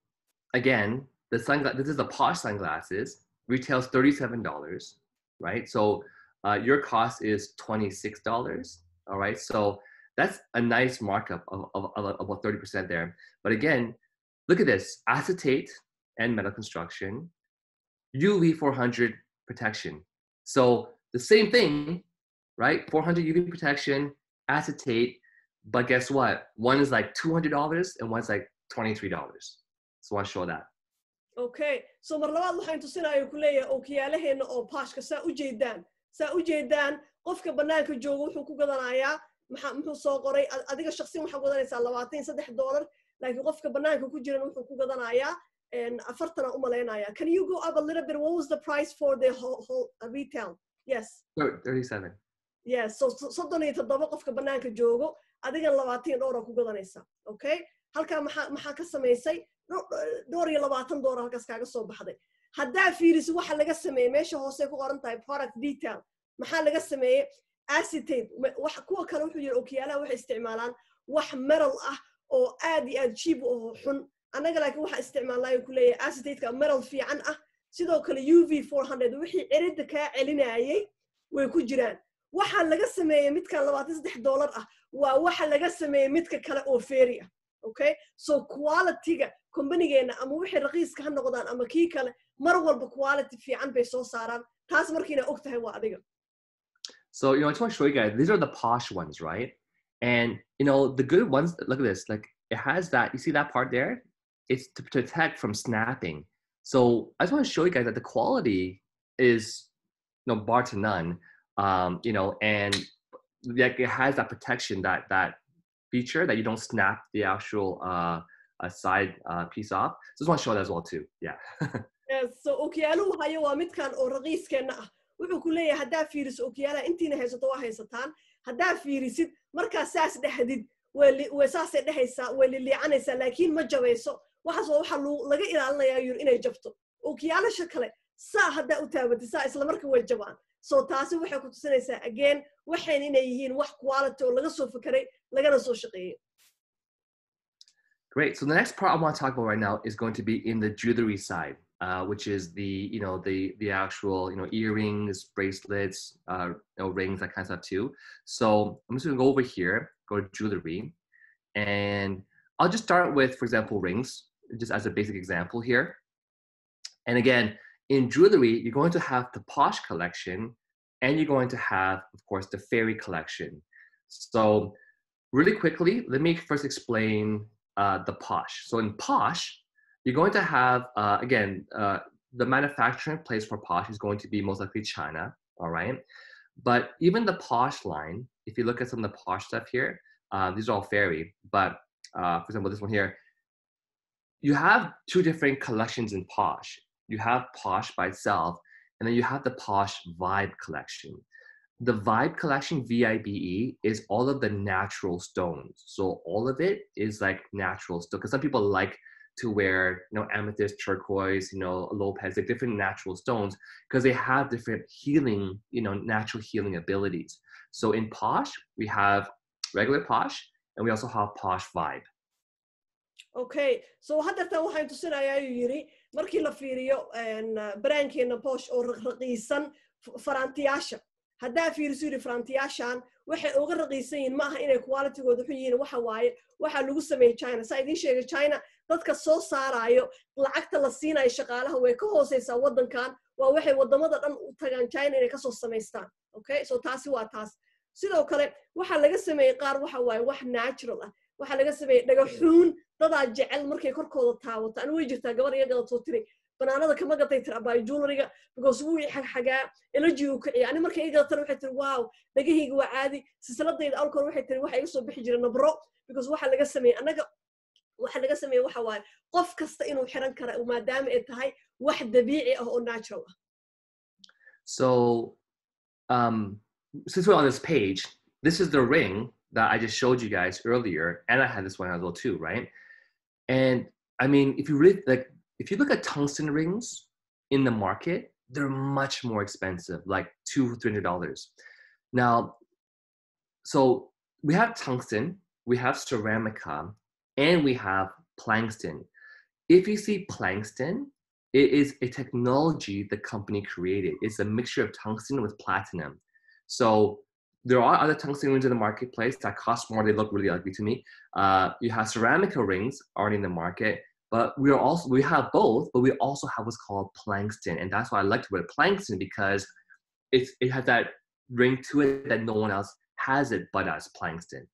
again the sunglasses. This is the Posh sunglasses. Retails $37, right? So your cost is $26. All right, so that's a nice markup of about 30% there. But again, look at this: acetate and metal construction, UV 400 protection. So the same thing, right? 400 UV protection, acetate. But guess what? One is like $200 and one's like $23. So I want to show that. Okay, so mar labaad waxaan tusinayaa ku leeyahay ookiyaalaheena oo Poshka saa u jeedaan qofka banaanka jooga wuxuu ku gadanayaa muxuu soo qoray adiga shakhsiyan waxa gadanaysaa $23 laakiin qofka banaanka ku jiran wuxuu ku gadanayaa 40 u maleynaya. Can you go up a little bit? What was the price for the whole retail? Yes. 37. Yes, so 37 qofka banaanka joogo adiga $20 ku gadanaysaa. Okay? Halka maxaa ka sameysay $20 halkaas kaaga soo baxday. Haddaa fiiriso waxa laga sameeyay meesha hoose ku qoran tahay product detail. maxaa laga sameeyay acetate wax kuwa kale wuxuu yiri ookiyaalaha waxay isticmaalaan wax metal ah oo aad iyo aad cheap oo xun anaga laakiin waxa isticmaalnaa ku leeyahay acetate-ka metal fiican ah sidoo kale UV 400 wixii cirida ka celinayay way ku jiraan waxa laga sameeyay midkan $23 ah waa waxa laga sameeyay midka kale oo fairy ah. Okay, so quality-ga company-geena ama wixii raqiiska ha noqdaan ama kii kale mar walba quality fiican bay soo saaraan taas markiina og tahay waa adiga. So, I just want to show you guys, these are the Posh ones, right? And, the good ones, look at this, like it has that, you see that part there? It's to protect from snapping. So I just want to show you guys that the quality is, bar to none, and like it has that protection, that feature that you don't snap the actual side piece off. So I just want to show that as well too, yeah. Yes, so okiyaaluhu hayo waa midkan oo raqiiskeena ah. wuxuu ku leeyahay haddaa fiiriso ookiyaalaha intiina haysato waa haysataan haddaa fiirisid markaa saas dhexdid way saasay dhehaysaa way liliicanaysaa laakiin ma jabayso waxaas waa waxa laga ilaalinayaa yiri inay jabto ookiyaalasha kale saa haddaa u taabatid saa isla marka way jabaan so taasi waxay ku tusinaysaa again waxayn inay yihiin wax quality oo laga soo fakaray lagana soo shaqeeyay. Great. So the next part I want to talk about right now is going to be in the jewelry side. Which is the actual earrings, bracelets, rings, that kind of stuff too. So I'm just gonna go over here, go to jewelry, and I'll just start with, for example, rings, just as a basic example here. And again, in jewelry, you're going to have the Posh collection, and you're going to have, of course, the Fairy collection. So really quickly, let me first explain the Posh. So in Posh, you're going to have, again, the manufacturing place for Posh is going to be most likely China, all right? But even the Posh line, if you look at some of the Posh stuff here, these are all Fairy, but for example, this one here, you have two different collections in Posh. You have Posh by itself, and then you have the Posh Vibe collection. The Vibe collection, VIBE, is all of the natural stones. So all of it is like natural stone, because some people like to wear, amethyst, turquoise, Lopez, like different natural stones, because they have different healing, natural healing abilities. So in Posh, we have regular Posh, and we also have Posh Vibe. Okay, so haddatan waxaan tusinayaa yiri markii la fiiriyo brandkeena Posh oo raqiisan farantiyaasha haddaa fiiriso yiri farantiyaashan waxay uga raqiisan yihiin maaha inay quality-gooda xun yihiin waxa waaye waxa lagu sameeyay China saa idin sheegay China dadka soo saarayo lacagta la siinayo shaqaalaha way ka hooseysaa wadankan waa waxay wadamada dhan u tagaan China inay ka soo sameystaan. Okay, so taasi waa taas sidoo kale waxa laga sameeyay qaar waxa waaye wax natural ah waxa laga sameeyay dhagaxuun dadaa jecel markay korkooda taawato aan way jirtaa gabar iyaga soo tiray banaanada kama gatay tirabay jewelry-ga because wuu xagaa energy uu kiciyo ani markay iga tan waxay tiri wow dhagahayga waa caadi silsiladayda alkool waxay tiri waxa iga soo bixi jiray nabro because waxa laga sameeyay anaga waxa laga sameeyay waxa waaye qof kasta inuu xiran kara maadaama ay tahay wax dabiici ah oo natural ah. So since we're on this page, this is the ring that I just showed you guys earlier, and I had this one as well too, right? And I mean, if you really if you look at tungsten rings, in the market, they're much more expensive, like $200-$300. Now, so we have tungsten, we have ceramica, and we have Planxton. If you see Planxton, it is a technology the company created. It's a mixture of tungsten with platinum. So there are other tungsten rings in the marketplace that cost more. They look really ugly to me. You have ceramica rings already in the market, but we have both, but we also have what's called Planxton. And that's why I like to wear Planxton, because it has that ring to it that no one else has it but us, Planxton.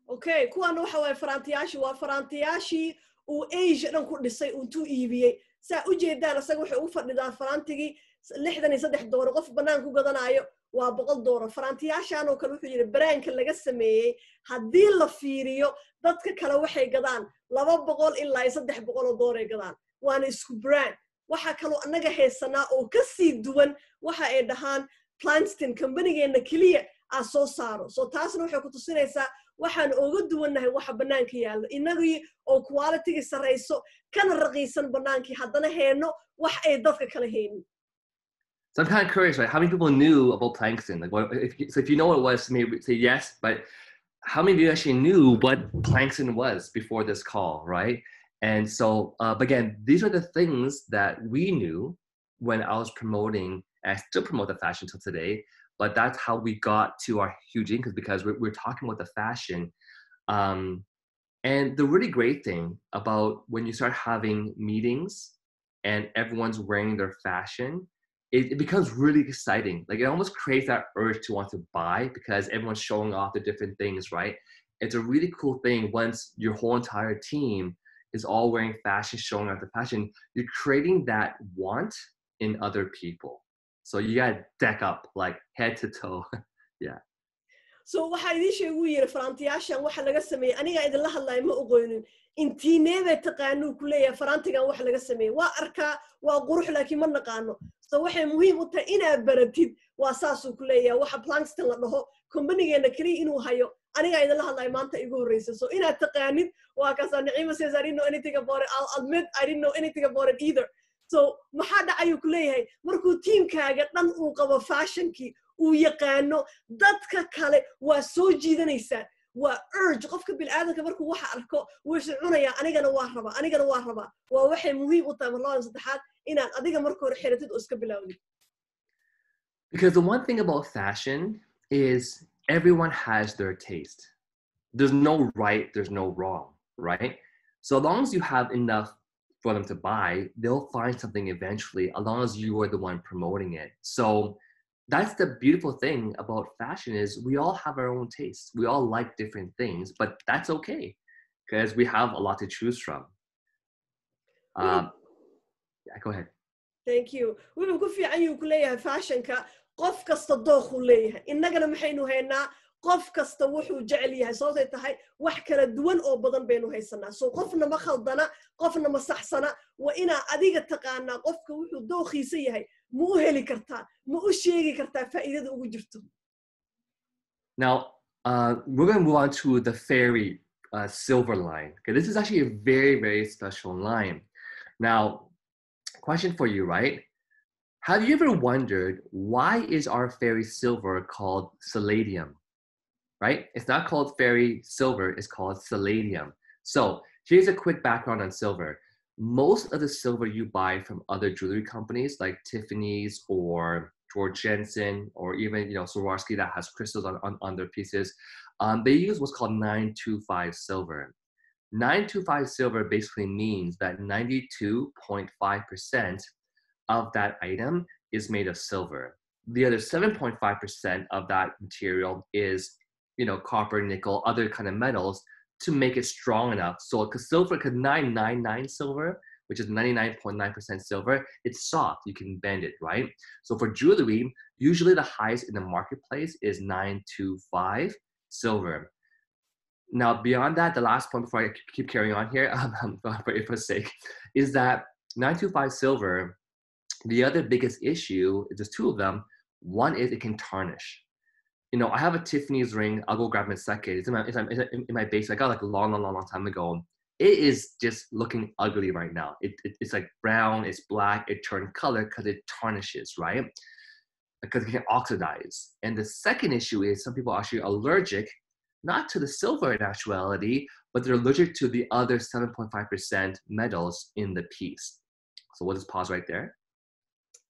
Okay, kuwan waxa way farantiyaashii waa farantiyaashii uu Asia dhan ku dhisay intuu iibiyay. Saa u jeedaan asaga waxa uu fadhidaa farantigii $63 qof banaan ku gadanayo waa $100. Farantiyaashan oo kale wuxuu yiri brandka laga sameeyay hadii la fiiriyo dadka kale waxay gadaan $200 ilaa $300 ay gadaan. Waana isku brand. Waxa kale anaga heesanaa oo ka sii duwan waxa ay dhahaan Planxton company-geena kaliya soo saaro. So taasna waxay ku tusinaysaa waxaan uga duwanahay waxa banaanka yaalo inagii oo quality sareyso kana raqiisan banaankii haddana heeno wax ay dadka kala heenin. So I'm kind of curious, right? How many people knew about Planxton? Like, if you know what it was, maybe say yes, but how many of you actually knew what Planxton was before this call, right? And so, but again, these are the things that we knew when I was promoting, and I still promote the fashion till today, but that's how we got to our huge income, because we're talking about the fashion. And the really great thing about when you start having meetings and everyone's wearing their fashion, it becomes really exciting. Like, it almost creates that urge to want to buy because everyone's showing off the different things, right? It's a really cool thing once your whole entire team is all wearing fashion, showing off the fashion. You're creating that want in other people. So you gotta deck up, like head to toe. Yeah. So waxa idin sheegu yiri farantiyaashan waxa laga sameeyay aniga idin la hadlay ma oqoonin intiineeda taqaano kuleeya farantigan waxa laga sameeyay waa arka waa qurux laakiin ma naqaano. So waxay muhiim u tahay inaad baratid waa saas uu kuleeya waxa Planxton la dhaho company-geena kaliya inuu hayo aniga idin la hadlay maanta igu horeysa. So inaad taqaanid waa kaas Naima says I didn't know anything about it. I'll admit I didn't know anything about it either. So maxaa dhacay ku leeyahay markuu teamkaaga dhan uu qabo fashionki uu yaqaano dadka kale waa soo jiidanaysa waa urge qofka bil aadanka markuu waxa arko wuu cunaya anigana waa raba waa waxay muhiim u tahay marlada saddexaad inaad adiga markii hore xiratid oo iska bilowdid. Because the one thing about fashion is everyone has their taste. There's no right, there's no wrong, right? So as long as you have enough for them to buy, they'll find something eventually, as long as you are the one promoting it. So that's the beautiful thing about fashion is we all have our own tastes. We all like different things, but that's okay because we have a lot to choose from. Yeah, go ahead. Thank you. Wuxuu ku fiican yahay ku leeyahay fashionka qof kasta dooq uu leeyahay. Innagana maxaynu haynaa qof kasta wuxuu jecel yahay sababtay tahay wax kala duwan oo badan baynu haysanaa. So qofna ma khaldana, qofna ma saxsana, waa ina adiga taqaana qofka wuxuu dooqiisa yahay. Ma u heli kartaa, ma u sheegi kartaa faa'iidada ugu jirto. Now, we're going to move on to the Fairy silver line. Okay, this is actually a very, very special line. Now, question for you, right? Have you ever wondered why is our Fairy silver called Palladium? Right? It's not called Fairy silver, it's called Palladium. So here's a quick background on silver. Most of the silver you buy from other jewelry companies like Tiffany's or George Jensen or even Swarovski that has crystals on their pieces, they use what's called 925 silver. 925 silver basically means that 92.5% of that item is made of silver. The other 7.5% of that material is copper, nickel, other kind of metals to make it strong enough. So because 999 silver, which is 99.9% silver, it's soft, you can bend it, right? So for jewelry, usually the highest in the marketplace is 925 silver. Now, beyond that, the last point before I keep carrying on here, for Ifra's sake, is that 925 silver, the other biggest issue, there's two of them. One is it can tarnish. I have a Tiffany's ring. I'll go grab it in a second. It's in my base. I got like a long time ago. it is just looking ugly right now. It's like brown, it's black, it turned color because it tarnishes, right? Because it can oxidize. And the second issue is some people are actually allergic, not to the silver in actuality, but they're allergic to the other 7.5% metals in the piece. So we'll just pause right there.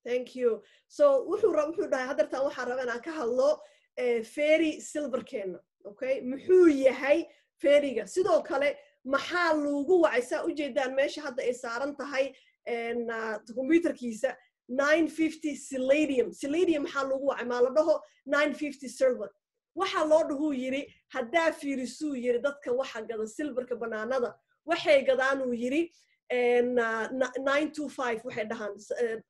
Thank you. So wuxuu dhahay hadartan waxaan rabaa inaan ka hadlo fairy silver keena, okay? Muxuu yahay fairyga? Sidoo kale maxaa loogu wacay saa u jeedaan meesha hadda ay saaran tahay computerkiisa 950 Palladium. Palladium maxaa loogu wacay? Ma la dhaho 950 silver. Waxa loo dhahu yiri haddaa fiirisuu yiri dadka waxa gada silverka banaanada waxay gadaan uu yiri 925 waxay dhahaan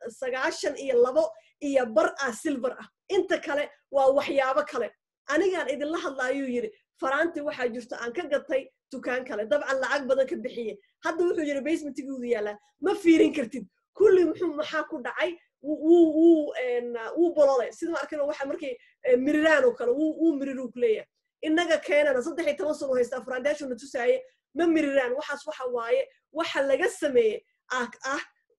92 iyo bar silver ah. Inta kale waa waxyaabo kale. Anigaan idinla hadlaayuu yiri faraanti waxaa jirto aan ka gatay dukaan kale dabcan lacag badan ka bixiyay. Hadda wuxuu yiri basementigu yaala ma fiirin kartid. Kulli maxaa ku dhacay wuu bololay sida ma arkayno waxa markay miriraan oo kale wuu miriru kuleeyahay. Inaga keenana 13 sano haysta foundation na tusaaye ma miriraan waxaas waxa waaye waxa laga sameeyay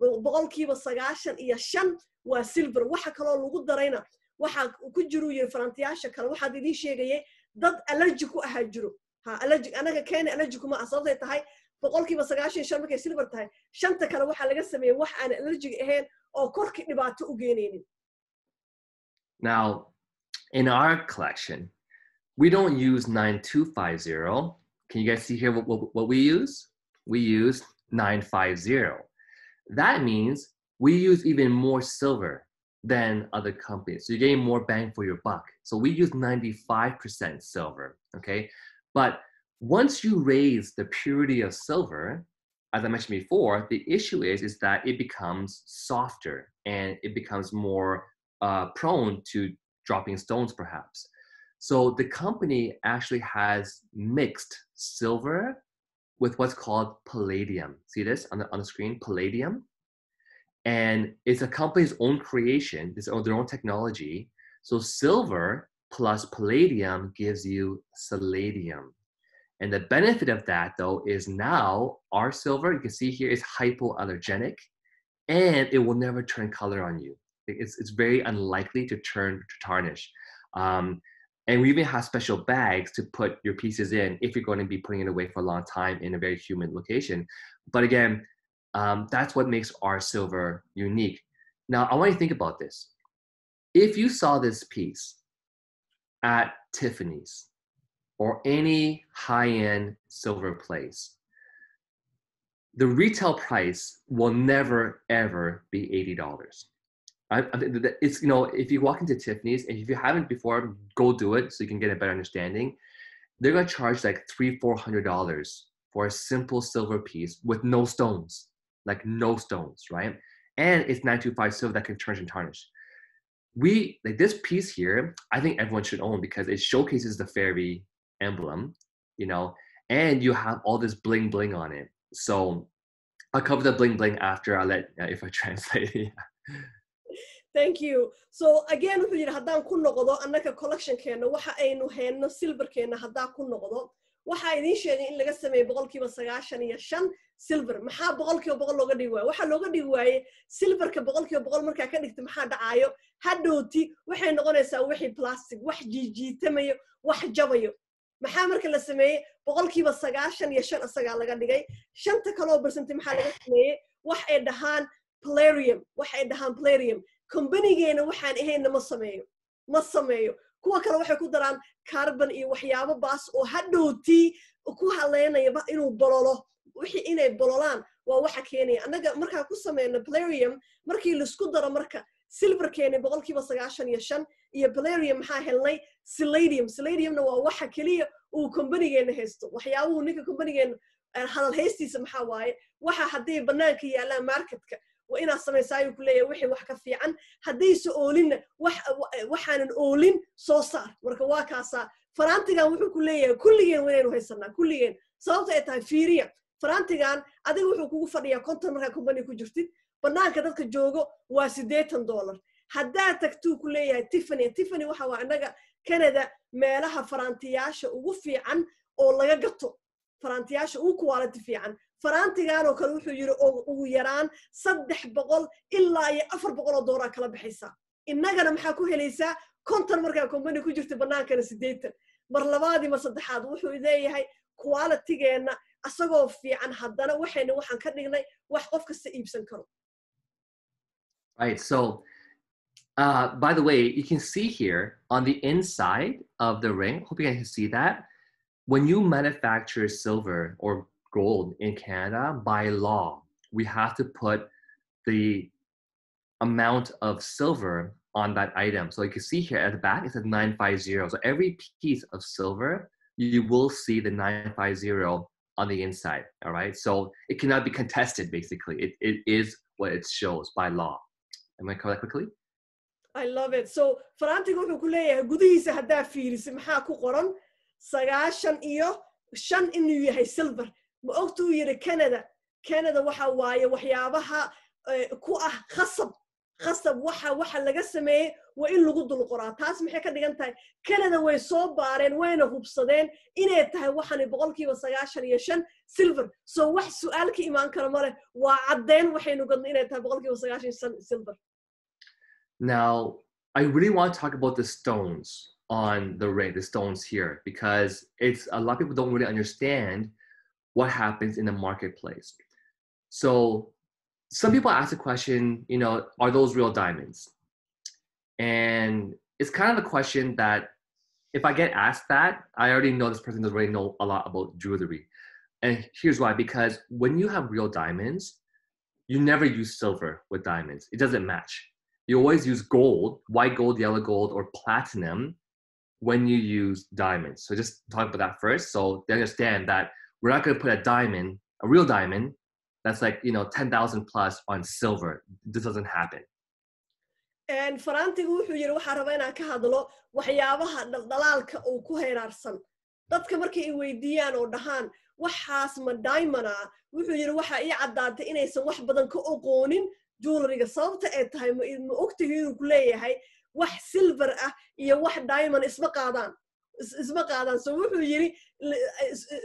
boqolkiiba 95 waa silver. Waxa kale oo lagu darayna waxa ku jiro yiri farantiyaasha kale waxa idin sheegayay dad allergic ku ah jiro. Allergic anaga keena allergic kuma asabtay tahay boqolkiiba 95 markay silver tahay shanta kale waxa laga sameeyay wax aan allergic ahayn oo korki dhibaato u geenaynin. Now, in our collection, we don't use 9250. Can you guys see here what we use? We use 950. That means we use even more silver than other companies. So you're getting more bang for your buck. So we use 95% silver, okay? But once you raise the purity of silver, as I mentioned before, the issue is that it becomes softer and it becomes more prone to dropping stones perhaps. So the company actually has mixed silver with what's called palladium. See this on the screen, palladium? And it's a company's own creation, their own technology. So silver plus palladium gives you palladium. And the benefit of that though is now our silver, you can see here, is hypoallergenic and it will never turn color on you. It's very unlikely to turn to tarnish. And we even have special bags to put your pieces in if you're going to be putting it away for a long time in a very humid location. But again, that's what makes our silver unique. Now, I want you to think about this. If you saw this piece at Tiffany's or any high-end silver place, the retail price will never, ever be $80. It's, you know, if you walk into Tiffany's, and if you haven't before, go do it so you can get a better understanding. They're gonna charge like $300-400 for a simple silver piece with no stones, like no stones, right? And it's 925 silver that can turn and tarnish. Like this piece here, I think everyone should own because it showcases the fairy emblem, you know, and you have all this bling bling on it. So I'll cover the bling bling after. I'll let if I translate it. Thank you. So again, wuxuu yiri hadaan ku noqdo annaka collection keena waxa aynu hayno silver keena hadaa ku noqdo waxa idin sheegay in laga sameeyo boqolkiiba 95 silver. Maxaa boqolkiiba 100 looga dhigi waayo? Waxa looga dhigi waaye silverka boqolkiiba 100 marka ka dhigto maxaa dhacayo? Hadhooti waxay noqonaysaa wixii plastic, wax jiitamayo, wax jabayo. Maxaa marka la sameeyay boqolkiiba 95 asaga laga dhigay. Shanta kale oo percent maxaa laga sameeyay? Wax ay dhahaan palladium, wax ay dhahaan palladium. Company-geena waxaan ahayna ma sameeyo kuwa kale waxay ku daraan carbon iyo waxyaabo baas oo hadhooti ku haleynaya inuu bololo wixii inay bololaan waa waxa keenaya anaga marka ku sameeyno palladium markii la isku daro marka silver keena boqolkiiba 95 iyo palladium maxaa helnay palladiumna waa waxa kaliya uu company-geena haysto waxyaabuhu ninka company-geena hadal haystiisa maxaa waaye waxa hadii banaanka yaalaan marketka وإنا سميسايو كلية وحي وحكا في عن هديس أولين وحان أولين صوصار وركوا كاسا فرانتيغان وحو كلية وين وهيسنا كلية صوت إتها فيريا فرانتيغان أدي وحو كوكو فريا كونتر مركا كومباني كجرتين بنان كدادك جوغو $8 هدا تكتو كلية تيفاني وحا وعناقا كندا ميلها فرانتياشا وغفي عن أو لغا قطو faraantiyaasha ugu quality fiican faraantigaan oo kale wuxuu yiri ugu yaraan 300 ilaa iyo 400 doolar kala bixaysa innagana maxaa ku helaysaa konton markaa company ku jirta banaankana 80 mar labaadii mar saddexaad wuxuu leeyahay qualitygeena asagoo fiican haddana waxaan ka dhignay wax qof kasta iibsan karo. Right, so by the way, you can see here on the inside of the ring, hope you guys can see that, when you manufacture silver or gold in Canada, by law, we have to put the amount of silver on that item. So you can see here at the back, it says 950. So every piece of silver, you will see the 950 on the inside, all right? So it cannot be contested, basically. It is what it shows by law. Am I cover that quickly? I love it. So faraantiga wuxuu ku leeyahay gudihiisa haddaa fiiriso maxaa ku qoran 95 inuu yahay silver. Ma ogtuu yiri Canada waxa waaye waxyaabaha ku ah khasab waxa laga sameeyay waa in lagu dul qoraa taas maxay ka dhigan tahay Canada way soo baareen wayna hubsadeen inay tahay waxan 95% silver. So wax su'aal ka iman kara male waa cadeen waxaynu gadnay inay tahay 95% silver. Now, I really want to talk about the stones on the ring, the stones here, because it's a lot of people don't really understand what happens in the marketplace. So some people ask the question, you know, are those real diamonds? And it's kind of a question that if I get asked that, I already know this person doesn't really know a lot about jewelry. And here's why, because when you have real diamonds, you never use silver with diamonds. It doesn't match. You always use gold, white gold, yellow gold, or platinum when you use diamonds. So just talk about that first. So they understand that we're not going to put a real diamond, that's like, you know, 10,000 plus on silver. This doesn't happen. And faraantigu wuxuu yiri waxa rabaa inaan ka hadlo waxyaabaha daldalaalka oo ku heeraarsan dadka markay ay weydiiyaan oo dhahaan waxaas ma diamond ah wuxuu yiri waxa ay cadaatay inaysan wax badan ka aqoonin jewelry-ga sababta ay tahay ma ogtahay inuu ku leeyahay wax silver ah iyo wax diamond isma qaadaan so wuxuu yiri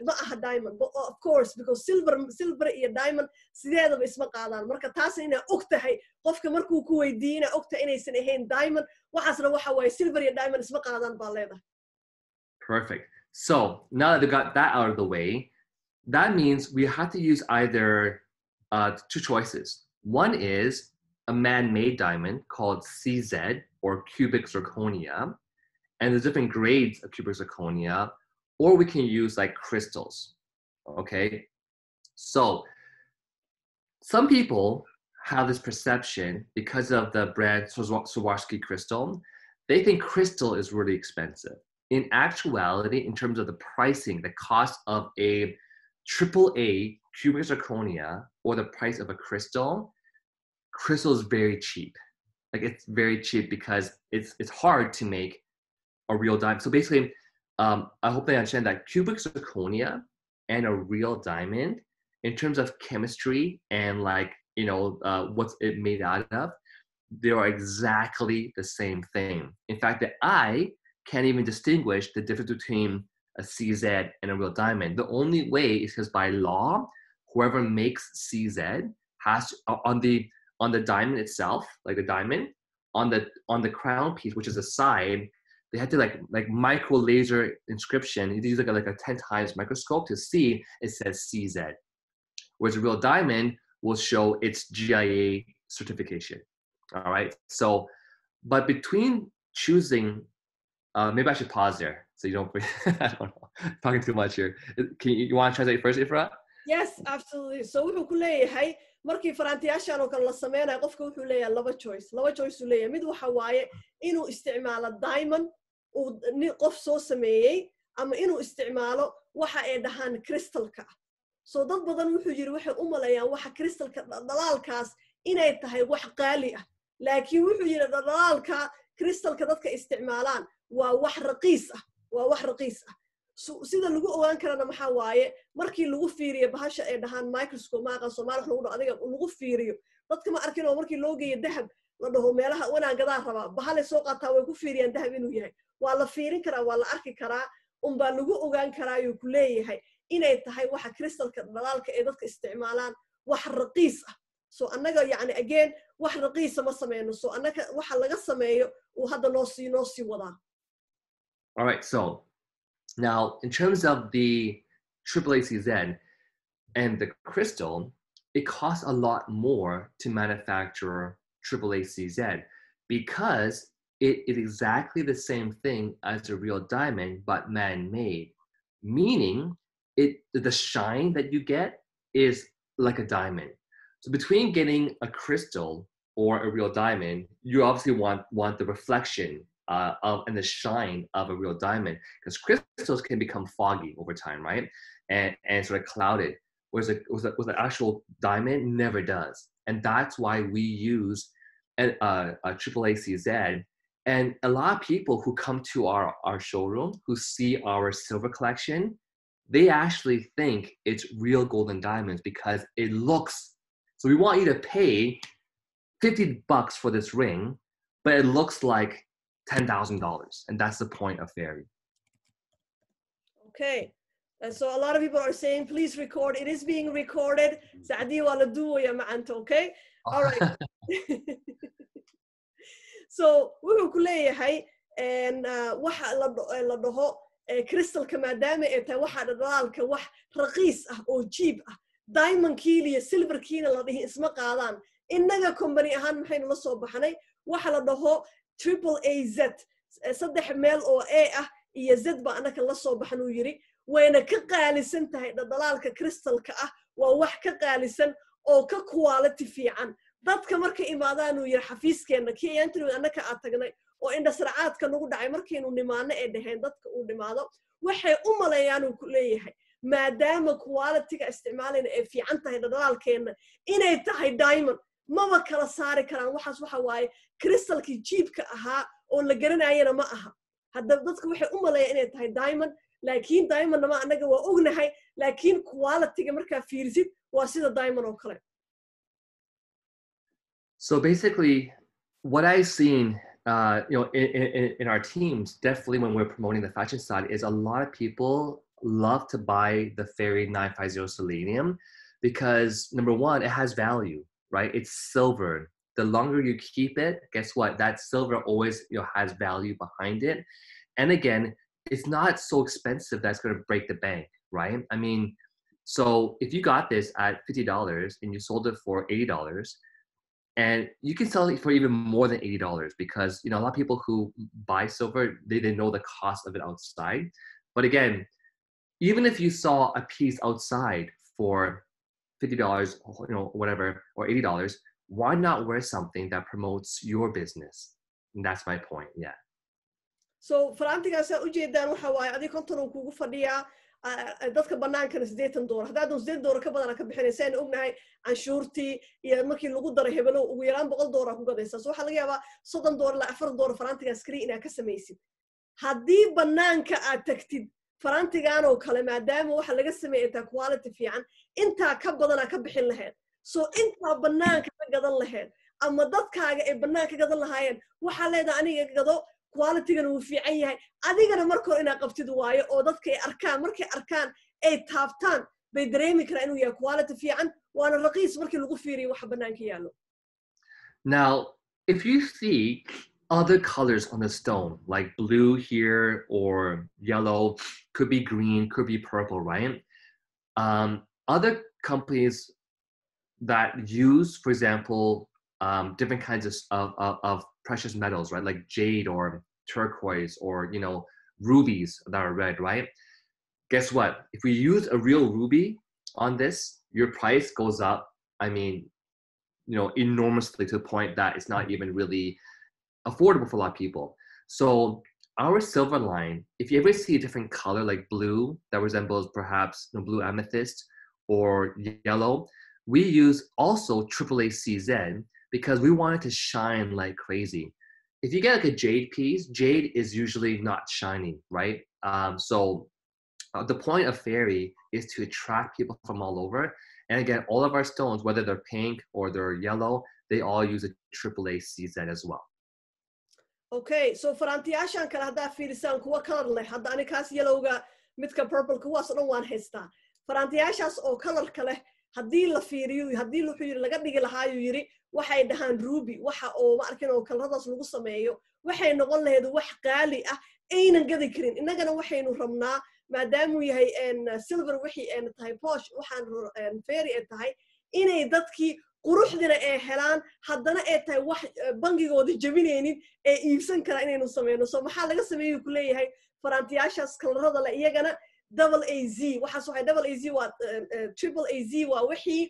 ma aha diamond, but of course because silver iyo diamond sideedaba isma qaadaan marka taas inaa ogtahay qofka markuu ku weydiina ogtahay inaysan ahayn diamond waxaasna waxa way silver iyo diamond isma qaadaan baa leedahay. Perfect. So now that we got that out of the way, that means we have to use either two choices. One is a man-made diamond called CZ or cubic zirconia, and there's different grades of cubic zirconia, or we can use like crystals, okay? So some people have this perception because of the brand Swarovski crystal, they think crystal is really expensive. In actuality, in terms of the pricing, the cost of a AAA cubic zirconia or the price of a crystal is very cheap. Like it's very cheap because it's hard to make a real diamond. So basically, I hope they understand that cubic zirconia and a real diamond, in terms of chemistry and like, you know, what's it made out of, they are exactly the same thing. In fact, the eye can't even distinguish the difference between a CZ and a real diamond. The only way is because by law, whoever makes CZ has to, on the diamond itself, like the diamond, on the crown piece, which is the side, they had to like micro laser inscription. You use like a 10 times microscope to see it says CZ. Whereas a real diamond will show its GIA certification. All right. So, but between choosing, maybe I should pause there so you don't. I don't know. Talking too much here. You want to translate first, Ifra? Yes, absolutely. So wuxuu ku leeyahay markii faraantiyaashan oo kale la sameeyo qofka wuxuu leeyahay laba choice uu leeyahay mid waxa waaye inuu isticmaalo diamond oo qof soo sameeyay ama inuu isticmaalo waxa ay dhahaan crystalka. So dad badan wuxuu yiri waxay u maleeyaan waxa crystalka dalaalkaas inay tahay wax qaali ah laakiin wuxuu yiri dalaalka crystalka dadka isticmaalaan waa wax raqiis ah sida lagu ogaan karana maxaa waaye markii lagu fiiriyo bahasha ay dhahaan microscope maaqa Soomaaliya lagu dhaho adiga lagu fiiriyo dadka ma arkin oo markii loo geeyo dahab la dhaho meelaha wanaagada raba bahale soo qaataa way ku fiiriyaan dahab inuu yahay waa la fiirin karaa waa la arki karaa baa lagu ogaan karaa ayuu ku leeyahay inay tahay waxa crystalka dhalaalka ee dadka isticmaalaan wax raqiis ah so annaga yani again wax raqiisa ma sameeyno so annaga waxa laga sameeyo uu hadda noo sii wadaa. All right, so now in terms of the AAACZ and the crystal, it costs a lot more to manufacture AAACZ because it is exactly the same thing as a real diamond but man-made, meaning the shine that you get is like a diamond. So between getting a crystal or a real diamond, you obviously want the reflection and the shine of a real diamond, because crystals can become foggy over time, right? And sort of clouded, whereas with an actual diamond never does. And that's why we use a AAACZ. And a lot of people who come to our showroom, who see our silver collection, they actually think it's real golden diamonds because it looks, so we want you to pay $50 for this ring, but it looks like $10,000. And that's the point of Fairy. Okay. And so a lot of people are saying, please record. It is being recorded. Saadi wala duwaya maanta, okay? All right. So wuxuu ku leeyahay waxa la dhaho crystalka maadaama ay tahay waxa dhalaalka wax raqiis ah oo jiib ah diamond kiil iyo silver kiina la dhihi isma qaadaan innaga company ahaan maxaynu la soo baxnay waxa la dhaho AAAZ saddex meel oo A ah iyo Z ba annaka la soo baxan uu yiri wayna ka qaalisan tahay dhalaalka crystalka ah waa wax ka qaalisan oo ka quality fiican dadka markay imaadaan uu yiri xafiiskeena kii interview annaka aad tagnay oo indhasracaadka nagu dhacay markiinu nimaano ee dhaheen dadka uu dhimaado waxay u maleeyaan uu ku leeyahay maadaama quality-ga isticmaalayna ay fiican tahay dhalaalkeena inay tahay diamond maba kala saari karaan waxaas waxa waaye crystalkii jiibka ahaa oo la garanayana ma aha hadda dadku waxay u maleeyaan inay tahay diamond laakiin diamond ma annaga waa ognahay laakiin quality-ga markaa fiirsid waa sida diamond oo kale. So basically, what I've seen, in our teams, definitely when we're promoting the fashion side, is a lot of people love to buy the Fairy 950 Selenium because number one, it has value, right? It's silver. The longer you keep it, guess what? That silver always has value behind it. And again, it's not so expensive that's going to break the bank, right? I mean, so if you got this at $50 and you sold it for $80, and you can sell it for even more than $80 because a lot of people who buy silver, they know the cost of it outside. But again, even if you saw a piece outside for $50, whatever, or $80, why not wear something that promotes your business? And that's my point. Yeah. So farantigaas u jeedaan waxa waaye adiga konton uu kugu fadhiyaa dadka banaankana $8 haddaad $8 ka badan ka bixinaysaan ognahay canshuurtii iyo markii lagu daray hebelo ugu yaraan $100 ku gadaysaa so waxa laga yaabaa $30 ilaa $40 farantigaas kaliya inaad ka samaysid haddii banaanka aad tagtid farantigaan oo kale maadaama waxa laga sameeyay taa quality fiican intaa ka badan ka bixin lahayd so intaa banaanka ka gadan lahayd ama dadkaaga ay banaanka gadan lahaayeen waxa leedahay aniga gado quality-gan uu fiican yahay adigana markoo inaad qabtid waayo oo dadka ay arkaan markay arkaan ay taabtaan bay dareemi karaan inuu yahay quality fiican waana raqiis markii lagu fiiriyo waxa banaanka yaallo. Now, if you see other colors on the stone, like blue here or yellow, could be green, could be purple, right? Other companies that use, for example, different kinds of precious metals, right? Like jade or turquoise or, rubies that are red, right? Guess what? If we use a real ruby on this, your price goes up, enormously to the point that it's not even really affordable for a lot of people. So our silver line, if you ever see a different color like blue that resembles perhaps blue amethyst or yellow, we use also AAACZ because we want it to shine like crazy. If you get like a jade piece, jade is usually not shiny, right? So the point of Fairy is to attract people from all over. And again, all of our stones, whether they're pink or they're yellow, they all use a AAACZ as well. Okay, so farantiyaashan kale haddaa fiirisaan kuwa color leh hadda ani kaas yellowga midka purple kuwaas dhan waan haystaa faraantiyaashaas oo colorka leh haddii la fiiriyo haddii wuxuu yiri laga dhigi lahaayuu yiri waxay dhahaan ruby waxa oo ma arkin oo coloradaas lagu sameeyo waxay noqon lahayd wax qaali ah aynan gadi karin innagana waxaynu rabnaa maadaamuu yahay silver wixii tahay posh waxaan fairy tahay inay dadkii quruxdina ay helaan haddana ay tahay wax bangigooda jabinaynin ee iibsan kara inaynu sameyno so maxaa laga sameeyay ku leeyahay faraantiyaashaas colorada la iyagana double AZ waxaas waxay double AZ waa triple AZ waa wixii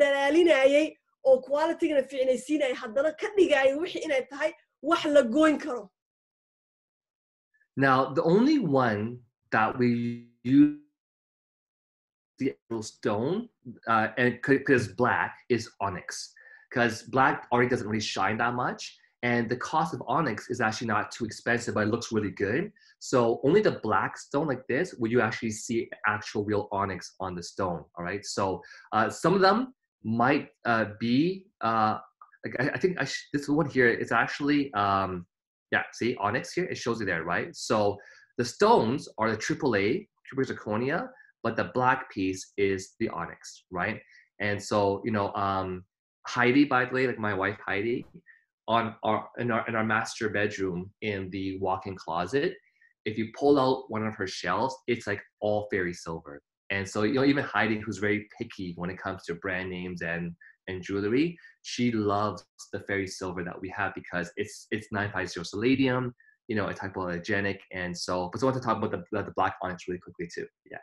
dalaalinayay oo quality-gana fiicnaysiinay haddana ka dhigay wixii inay tahay wax la gooyn karo. Now the only one that we use the stone and because black is onyx, because black already doesn't really shine that much, and the cost of onyx is actually not too expensive, but it looks really good. So only the black stone like this would you actually see actual real onyx on the stone. All right, so some of them might be like I think this one here is actually yeah, see onyx here, it shows you there, right? So the stones are the AAA zirconia, but the black piece is the onyx, right? And so you know Heidi, by the way, like my wife Heidi, in our master bedroom in the walk-in closet, if you pull out one of her shelves, it's like all fairy silver. And so you know even Heidi, who's very picky when it comes to brand names and jewelry, she loves the fairy silver that we have because it's 950 palladium, you know, it's hypoallergenic, and so. But I want to talk about the black onyx really quickly too. Yeah.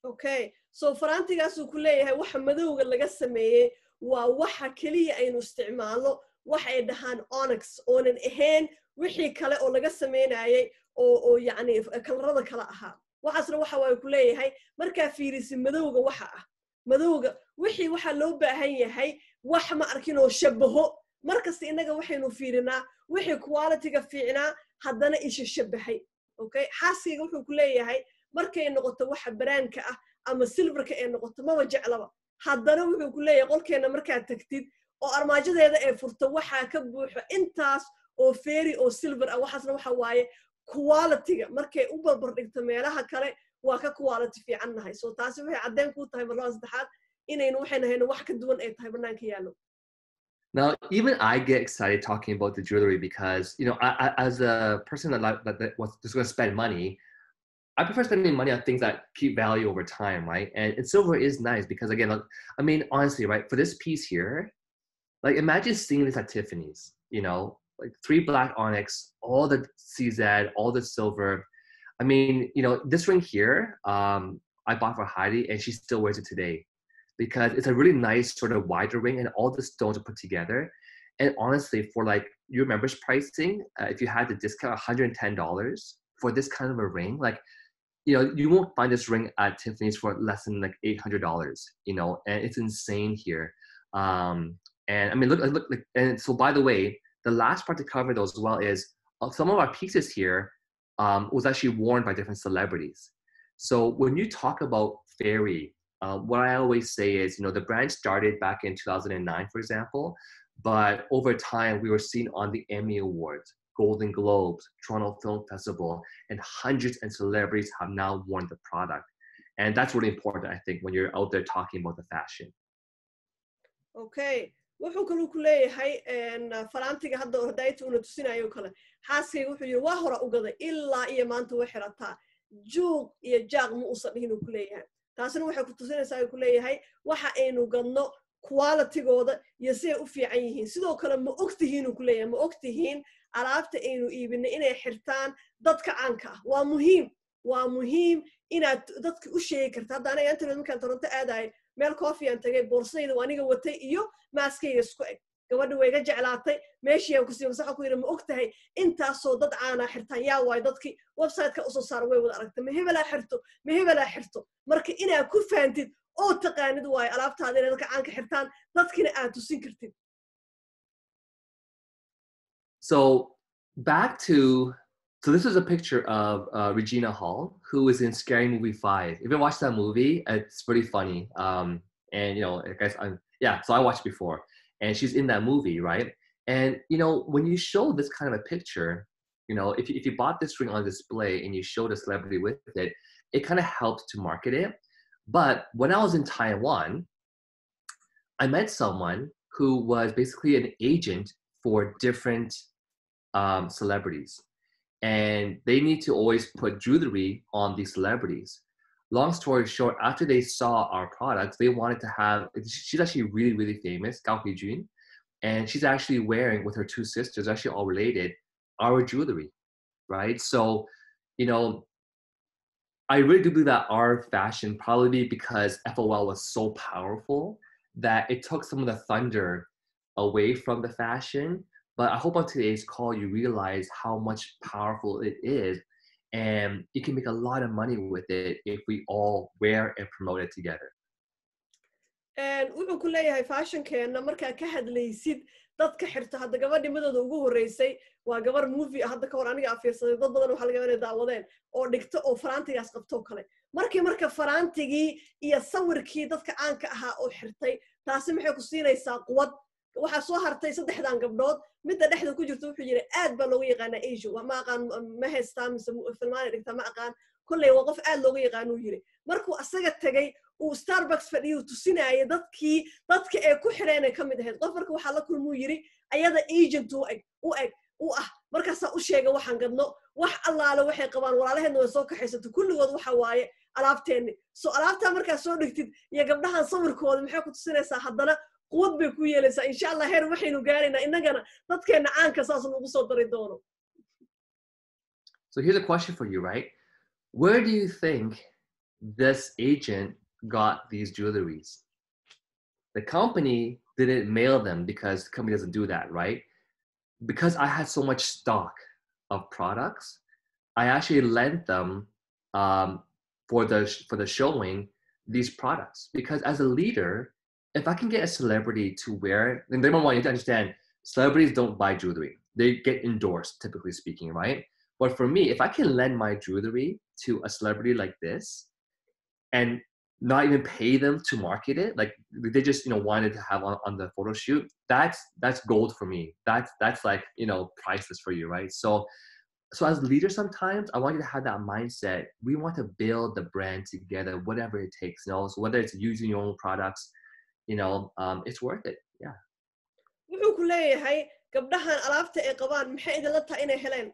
Okay, so farantigaasuu ku leeyahay waxa madowga laga sameeyay waa waxa kaliya aynu isticmaalo waxay dhahaan onyx oonan ahayn wixii kale oo laga sameynayay oo yacni kalarada kala ahaa waxaasna waxa way ku leeyahay markaa fiirisi madowga waxa ah madowga wixii waxa loo baahan yahay wax ma arkin oo shabaho markasta inaga waxaynu fiirinaa wixii quality-ga fiicnaa haddana isha shabahay okay xaasiga wuxuu ku leeyahay markay noqoto waxa baraanka ah ama silverka ay noqoto ma wajeclaba haddana wuxuu ku leeyahay qolkeena markaad tagtid oo armaajadeeda ay furto waxa ka buuxo intaas oo fairy oo silver ah waxaasna waxa waaye quality-ga markay u barbar dhigto meelaha kale waa ka quality fiican nahay so taasi waxay cadeen ku tahay marlaa saddexaad inaynu waxayna hayno wax ka duwan ay tahay banaanka yaalo. Now, even I get excited talking about the jewelry because, you know, I as a person that was just going to spend money, I prefer spending money on things that keep value over time, right? And silver is nice because, again, like, I mean, honestly, right, for this piece here, like imagine seeing this at Tiffany's, you know, like 3 black onyx, all the CZ, all the silver. I mean, you know, this ring here, I bought for Heidi and she still wears it today because it's a really nice sort of wider ring and all the stones are put together. And honestly, for like your members pricing, if you had the discount, $110 for this kind of a ring, like, you know, you won't find this ring at Tiffany's for less than like $800, you know, and it's insane here. And I mean, look, like, and so by the way, the last part to cover though as well is some of our pieces here was actually worn by different celebrities. So when you talk about fairy, what I always say is, you know, the brand started back in 2009, for example, but over time we were seen on the Emmy Awards, Golden Globes, Toronto Film Festival, and hundreds of celebrities have now worn the product. And that's really important, I think, when you're out there talking about the fashion. Okay. wuxuu kaloo ku leeyahay faraantiga hadda hordayta una tusinayo kale xaaskayga wuxuu yiri waa hore u gaday ilaa iyo maanta way xirataa juuq iyo jaaq ma uusan dhihin ku leeyahay taasina waxay ku tusinaysaa ku leeyahay waxa aynu gadno quality-gooda iyo si ay u fiican yihiin sidoo kale ma ogtihiin ku leeyahay ma ogtihiin alaabta aynu iibinay inay xirtaan dadka caanka ah waa muhiim inaad dadka u sheegi karto hadda aniga inta markaan Toronto aadaay meel coffee aan tagay boorsayda aniga watay iyo maaskayga isku eg gabadha way iga jeclaatay meeshii aan ku sii masaxa ku yiri ma ogtahay intaasoo dad caana xirtaan yaa waay dadkii website-ka u soo saar way wada aragtay ma hebela xirto marka inaad ku faantid oo taqaanid waay alaabtaada inay dadka caanka xirtaan dadkina aad tusin kartid. So back to So this is a picture of Regina Hall, who is in Scary Movie 5. If you watched that movie, it's pretty funny. And you know, guys, so I watched before, and she's in that movie, right? And you know, when you show this kind of a picture, you know, if you bought this ring on display and you showed a celebrity with it, it kind of helps to market it. But when I was in Taiwan, I met someone who was basically an agent for different celebrities. And they need to always put jewelry on these celebrities. Long story short, after they saw our products, they wanted to have, she's actually really, really famous, Gao Huijun, and she's actually wearing, with her two sisters, actually all related, our jewelry, right? So, you know, I really do believe that our fashion, probably because FOL was so powerful, that it took some of the thunder away from the fashion. But I hope on today's call, you realize how much powerful it is. And you can make a lot of money with it if we all wear and promote it together. And wuxuu ku leeyahay fashion-keena markaa ka hadlaysid dadka xirta hadda gabadhi madooda ugu horeysay waa gabar movie hadda ka hor aniga afiirsaday dad badan waxa laga yaabaa daawadeen oo dhigto oo faraantigaas qabto kale marka faraantigii iyo sawirkii dadka aanka ahaa oo xirtay taasi maxay ku siinaysaa quwad waxa soo hartay saddexdan gabdhood midda dhexda ku jirto wuxuu yiri aad baa loogu yaqaanaa Asia ma aqaan ma haystaan mise filmaan dhigta ma aqaan kullay waa qof aad loogu yaqaan uu yiri markuu asaga tagay uu Starbucks fadhiyo tusinaya dadka ee ku xireen ka mid ahayd qof marka waxa la kulmuu yiri ayada agent u eg markaas u sheegay waxaan gadno wax allaale waxay qabaan walaalaheedna way soo kaxaysato kulligood waxa waaye alaabteeni soo alaabta markaas soo dhigtid iyo gabdhahan sawirkooda maxay ku tusinaysaa haddana quwad bay ku yeelaysaa insha Allah heer waxaynu gaarina innagana dadkeena caanka saas ugu soo dari doono. So here's a question for you, right? Where do you think this agent got these jewelries? The company didn't mail them because the company doesn't do that, right? Because I had so much stock of products, I actually lent them for the showing these products. Because as a leader, if I can get a celebrity to wear it, then number one, you have to understand, celebrities don't buy jewelry. They get endorsed, typically speaking, right? But for me, if I can lend my jewelry to a celebrity like this and not even pay them to market it, like they just, you know, wanted to have on the photo shoot, that's gold for me. That's like, you know, priceless for you, right? So as leaders, sometimes I want you to have that mindset. We want to build the brand together, whatever it takes, you know? So whether it's using your own products, you know, it's worth it. Yeah. wuxuu ku leeyahay gabdhahan alaabta ay qabaan maxay idin la tahay inay heleen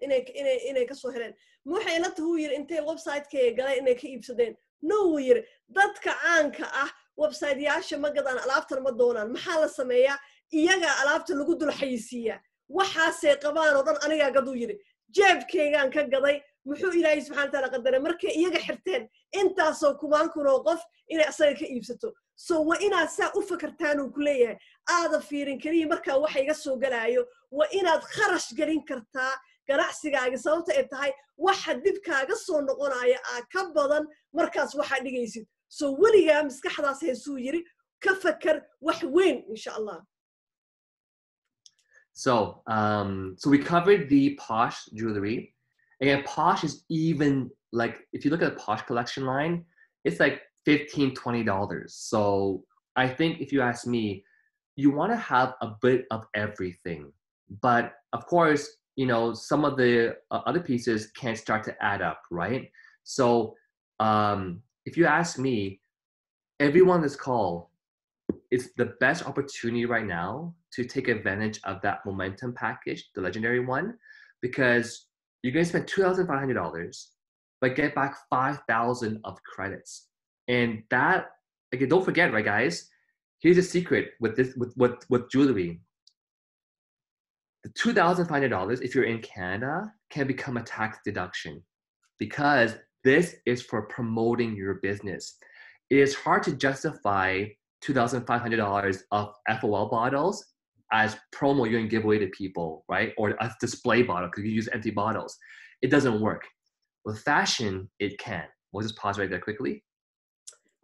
inay ka soo heleen waxay la tahay uu yiri intay website-ka galay inay ka iibsadeen no uu yiri dadka caanka ah website-yaasha ma gadaan alaabtan ma doonaan maxaa la sameeyaa iyaga alaabta lagu dul xayisiiyaa waxaasay qabaan oo dhan aniga gad uu yiri jeebkaygaan ka gaday muxuu ilaahay subxaanahu wa ta'aala qadaray markay iyaga xirteen intaasoo kumaan kun oo qof inay asaga ka iibsato so waa inaad saa u fakartaan uu ku leeyahay aada fiirin kaliya markaa waxa iga soo galaayo waa inaad kharash gelin kartaa ganacsigaaga sababta ay tahay waxa dibkaaga soo noqonaya ka badan markaas waxa dhigaysid so weligaa maskaxdaas heesuu yiri ka fakar wax weyn insha Allah. So we covered the Posh jewelry. Again, Posh is even like, if you look at the Posh collection line, it's like $15, $20. So I think if you ask me, you want to have a bit of everything. But of course, you know, some of the other pieces can start to add up, right? So if you ask me, everyone on this call, it's the best opportunity right now to take advantage of that momentum package, the legendary one, because you're going to spend $2,500, but get back 5,000 of credits. And that, again, don't forget, right, guys? Here's a secret with this, with jewelry. The $2,500, if you're in Canada, can become a tax deduction because this is for promoting your business. It is hard to justify $2,500 of FOL bottles as promo you're going to give away to people, right? Or a display bottle because you use empty bottles. It doesn't work. With fashion, it can. We'll just pause right there quickly.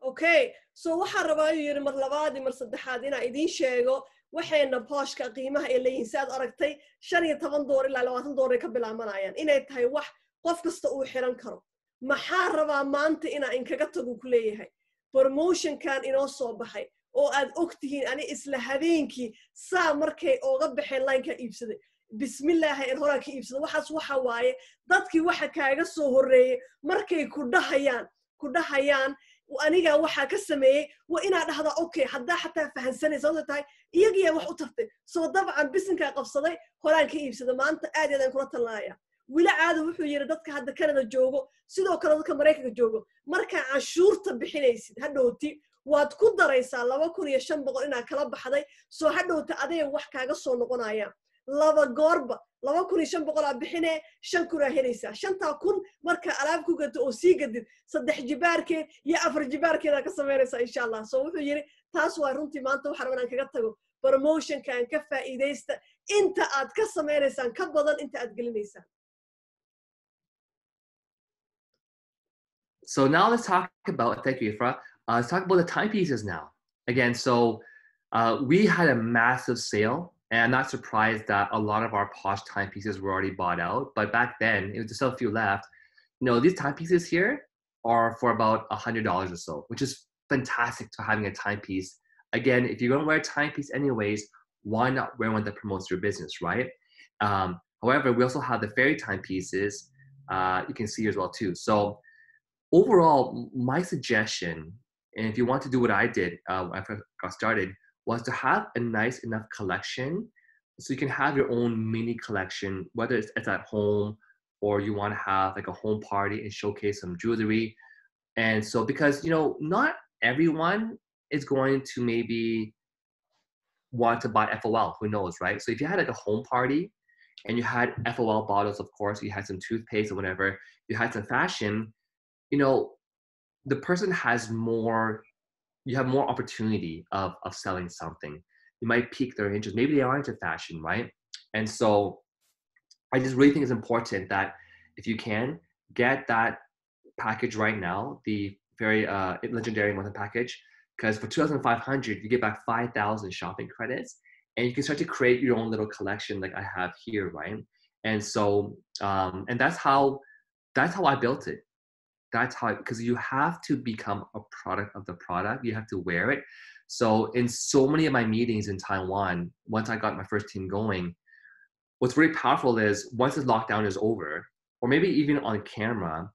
Okay, so waxaan rabaa yiri mar labaad mar saddexaad inaan idin sheego waxayna Poshka qiimaha ay leeyihiin saad aragtay $15 ilaa $20 ka bilaabanayaan inay tahay wax qof kasta uu xiran karo maxaa rabaa maanta inaan inkaga tago ku leeyahay promotion kan inoo soo baxay oo aad ogtihiin ani isla habeenkii saa markay ooga baxeen line ka iibsaday bismillaahi in horaan ka iibsado waxaas waxa waaye dadkii waxa kaaga soo horeeyay markay ku dhahayaan aniga waxa ka sameeyay waa inaad dhahdaa okay haddaa xataa fahansanaysa oo tahay iyagiya wax u tartay soo dabcan bisinka qabsaday horaan ka iibsado maanta aad iyo aad kula talnaaya wila caado wuxuu yiri dadka hadda Canada joogo sidoo kale dadka Mareykanka joogo marka cashuurta bixinaysid hadhowti waad ku daraysaa 2500 inaad kala baxday soo hadhowta adee wax kaaga soo noqonaya laba goorba 2500 aad bixinay 5,000 aad helaysaa 5,000 marka alaab ku gato oo sii gadid 3 jibaarkeed iyo 4 jibaarkeed ka sameynaysaa insha Allah soo wuxuu yiri taas waa runtii maanta waxa rabaan kaga tago promotion kan ka faa'iideysta inta aad ka sameynaysan ka badan inta aad gelinaysan. So now let's talk about, thank you, Ifra. Let's talk about the timepieces now. Again, so we had a massive sale, and I'm not surprised that a lot of our Posh timepieces were already bought out. But back then, it was just a few left. You know, these timepieces here are for about $100 or so, which is fantastic to having a timepiece. Again, if you're going to wear a timepiece anyways, why not wear one that promotes your business, right? However, we also have the fairy timepieces. You can see as well too. So overall, my suggestion, and if you want to do what I did when I first got started, was to have a nice enough collection so you can have your own mini collection, whether it's at home or you want to have like a home party and showcase some jewelry. And so, because, you know, not everyone is going to maybe want to buy FOL, who knows, right? So if you had like a home party and you had FOL bottles, of course, you had some toothpaste or whatever, you had some fashion, you know, the person has more, you have more opportunity of selling something. You might pique their interest. Maybe they are into fashion, right? And so I just really think it's important that if you can, get that package right now, the very legendary monthly package, because for $2,500, you get back 5,000 shopping credits, and you can start to create your own little collection like I have here, right? And so, and that's how I built it. That's how, because you have to become a product of the product. You have to wear it. So in so many of my meetings in Taiwan, once I got my first team going, what's really powerful is once the lockdown is over, or maybe even on camera,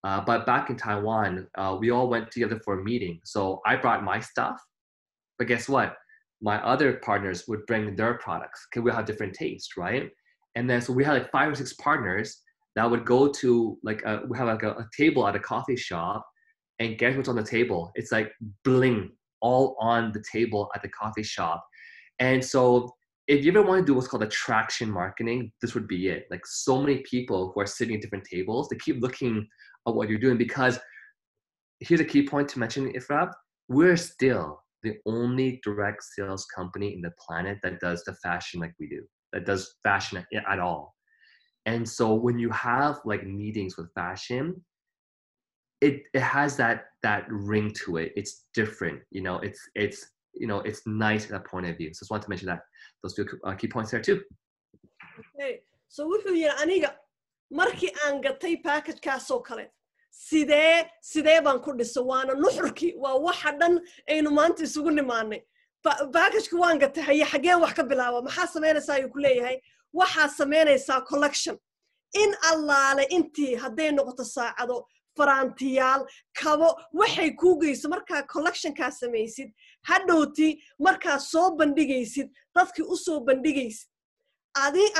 but back in Taiwan, we all went together for a meeting. So I brought my stuff, but guess what? My other partners would bring their products because we have different tastes, right? And then so we had like 5 or 6 partners that would go to like we have like a table at a coffee shop, and guess what's on the table? It's like bling all on the table at the coffee shop. And so if you ever want to do what's called attraction marketing, this would be it. Like so many people who are sitting at different tables, they keep looking at what you're doing, because here's a key point to mention, Ifra, we're still the only direct sales company in the planet that does the fashion like we do, that does fashion at all. And so when you have like meetings with fashion, it has that ring to it. It's different, you know, it's you know, it's nice at that point of view. So I just wanted to mention that, those few key points there too. Okay, so wuxuu yiri aniga markii aan gatay package kaasoo kale sidee baan ku dhisay waana nuxurkii waa waxa dhan aynu maanta isugu nimaanay package-ku waan gatay haye xagee wax ka bilaabo maxaa sameynaysaa ayuu ku leeyahay waxaa sameynaysaa collection in allaale intii hadday noqoto saacado faraantiyaal kabo waxay kuu geyso markaa collection kaa samaysid hadhowti markaa soo bandhigaysid dadkii u soo bandhigaysid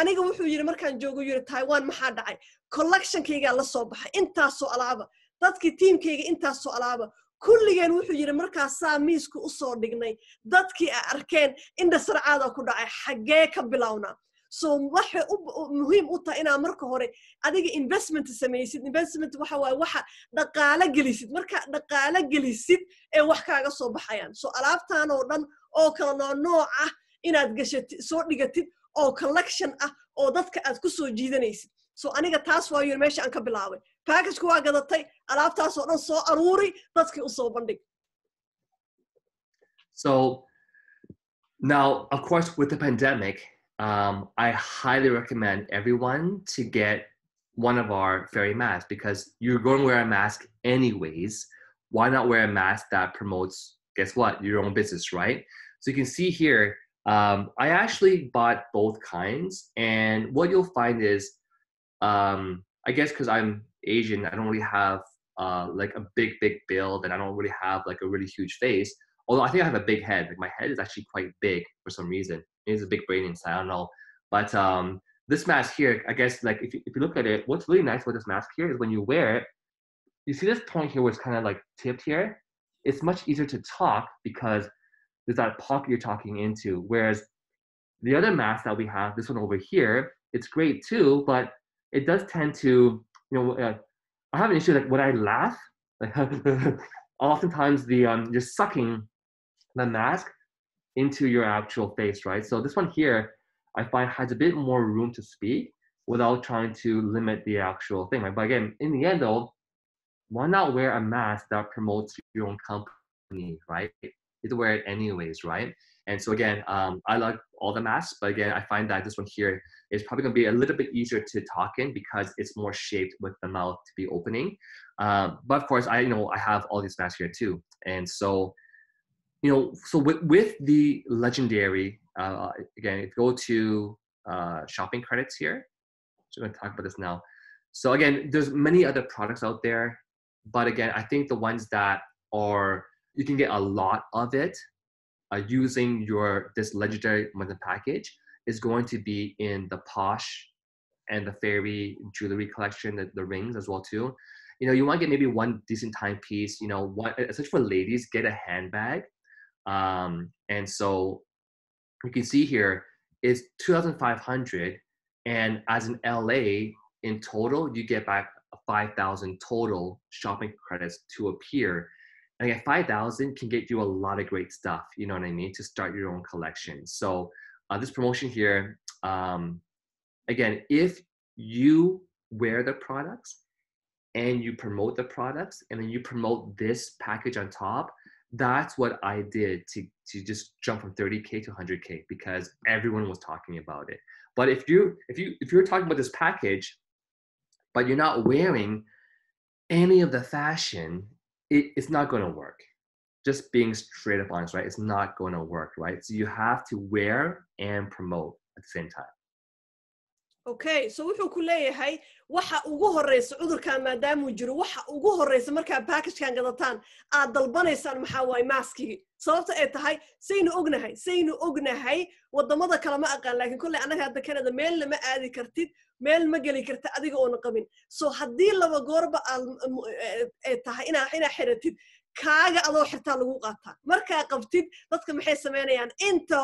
aniga wuxuu yiri markaan joogo yiri Taiwan maxaa dhacay collection-kayga la soo baxay intaasoo alaaba dadkii teamkayga intaasoo alaaba kulligeen wuxuu yiri markaa saamiisku u soo dhignay dadkii arkeen inda sarcaada ku dhacay xagee ka bilowna so waxa muhiim u tahay inaa marka hore adiga investment samaysid investment waxa waa waxa dhaqaale gelisid marka dhaqaale gelisid ee wax kaaga soo baxayaan so alaabtaan oo dhan oo kala nooc ah inaad gashatid soo dhigatid oo collection ah oo dadka aad ku soo jiidanaysid so aniga taas waa yiri meesha aan ka bilaabay package-ku waa gadatay alaabtaas oo dhan soo aruuri dadkii u soo bandhig. So now, of course, with the pandemic, I highly recommend everyone to get one of our fairy masks, because you're going to wear a mask anyways. Why not wear a mask that promotes, guess what, your own business, right? So you can see here, I actually bought both kinds, and what you'll find is, I guess because I'm Asian, I don't really have like a big build, and I don't really have like a really huge face. Although I think I have a big head. Like my head is actually quite big for some reason. It's a big brain inside. I don't know, but this mask here, I guess, like if you look at it, what's really nice with this mask here is when you wear it, you see this point here where it's kind of like tipped here. It's much easier to talk because there's that pocket you're talking into. Whereas the other mask that we have, this one over here, it's great too, but it does tend to, I have an issue like when I laugh, like oftentimes you're sucking the mask into your actual face, right? So this one here, I find has a bit more room to speak without trying to limit the actual thing. But again, in the end though, why not wear a mask that promotes your own company, right? You wear it anyways, right? And so again, I like all the masks, but again, I find that this one here is probably gonna be a little bit easier to talk in because it's more shaped with the mouth to be opening. But of course, I have all these masks here too. And so, so with the Legendary, again, if you go to shopping credits here, so I'm gonna talk about this now. So again, there's many other products out there, but again, I think the ones that you can get a lot of it using this Legendary monthly package is going to be in the Posh and the Fairy jewelry collection, the rings as well too. You want to get maybe one decent timepiece, especially for ladies, get a handbag. And so you can see here it's 2,500, and as an LA in total, you get back 5,000 total shopping credits to appear. And again, 5,000 can get you a lot of great stuff, you know what I mean, to start your own collection. So this promotion here, again, if you wear the products and you promote the products and then you promote this package on top, that's what I did to just jump from 30K to 100K because everyone was talking about it. But if you're talking about this package, but you're not wearing any of the fashion, it's not going to work. Just being straight up honest, right? It's not going to work, right? So you have to wear and promote at the same time. Okay, so wuxuu ku leeyahay waxa ugu horeysa cudurkan maadaama uu jiro waxa ugu horeysa markaa package-kan gadataan aad dalbanaysaan maxaa waay maskigi sababta ay tahay saynu ognahay wadamada kale ma aqaan laakiin kulli anaga hadda Canada meel lama aadi kartid meel ma gali karta adiga oo qabin so haddii laba goorba ay tahay ina xiratid kaaga adoo xirtaa lagu qaataa markaa qabtid dadka maxay sameynayaan inta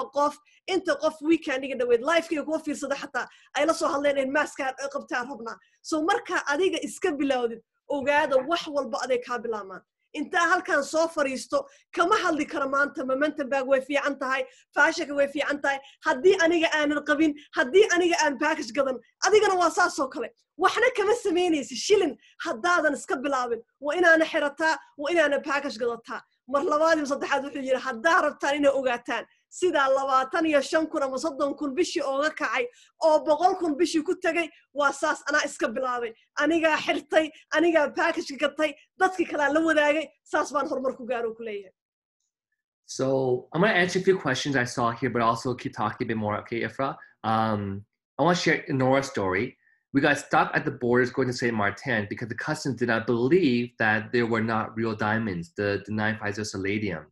qof weekendiga dhaweed live-kiga kuwa fiirsada xataa ay la soo hadleen in maska qabtaa rabnaa so markaa adiga iska bilowdid ogaada wax walba aday ka bilaamaan inta halkan soo fariisto kama hadli kara maanta momentum bag way fiican tahay faashaka way fiican tahay haddii aniga aanan qabin haddii aniga aan package gadan adigana waa saas oo kale waxna kama sameynaysid shilin haddaadan iska bilaabin waa inaana xirataa waa inaana package gadataa mar labaad iyo saddexaad wuxuu yiri haddaa rabtaan inay ogaataan sida 25,000 ama 30,000 bishii ooga kacay oo 100,000 bishii ku tagay waa saas anaa iska bilaabay aniga xirtay aniga package gatay dadkii kala la wadaagay saas baan horumar ku gaaro ku leeyahay. So I'm going to answer a few questions I saw here, but also keep talking a bit more. Okay, Ifra. I want to share Nora's story. We got stuck at the borders going to St. Martin because the customs did not believe that there were not real diamonds, the 950 Palladium.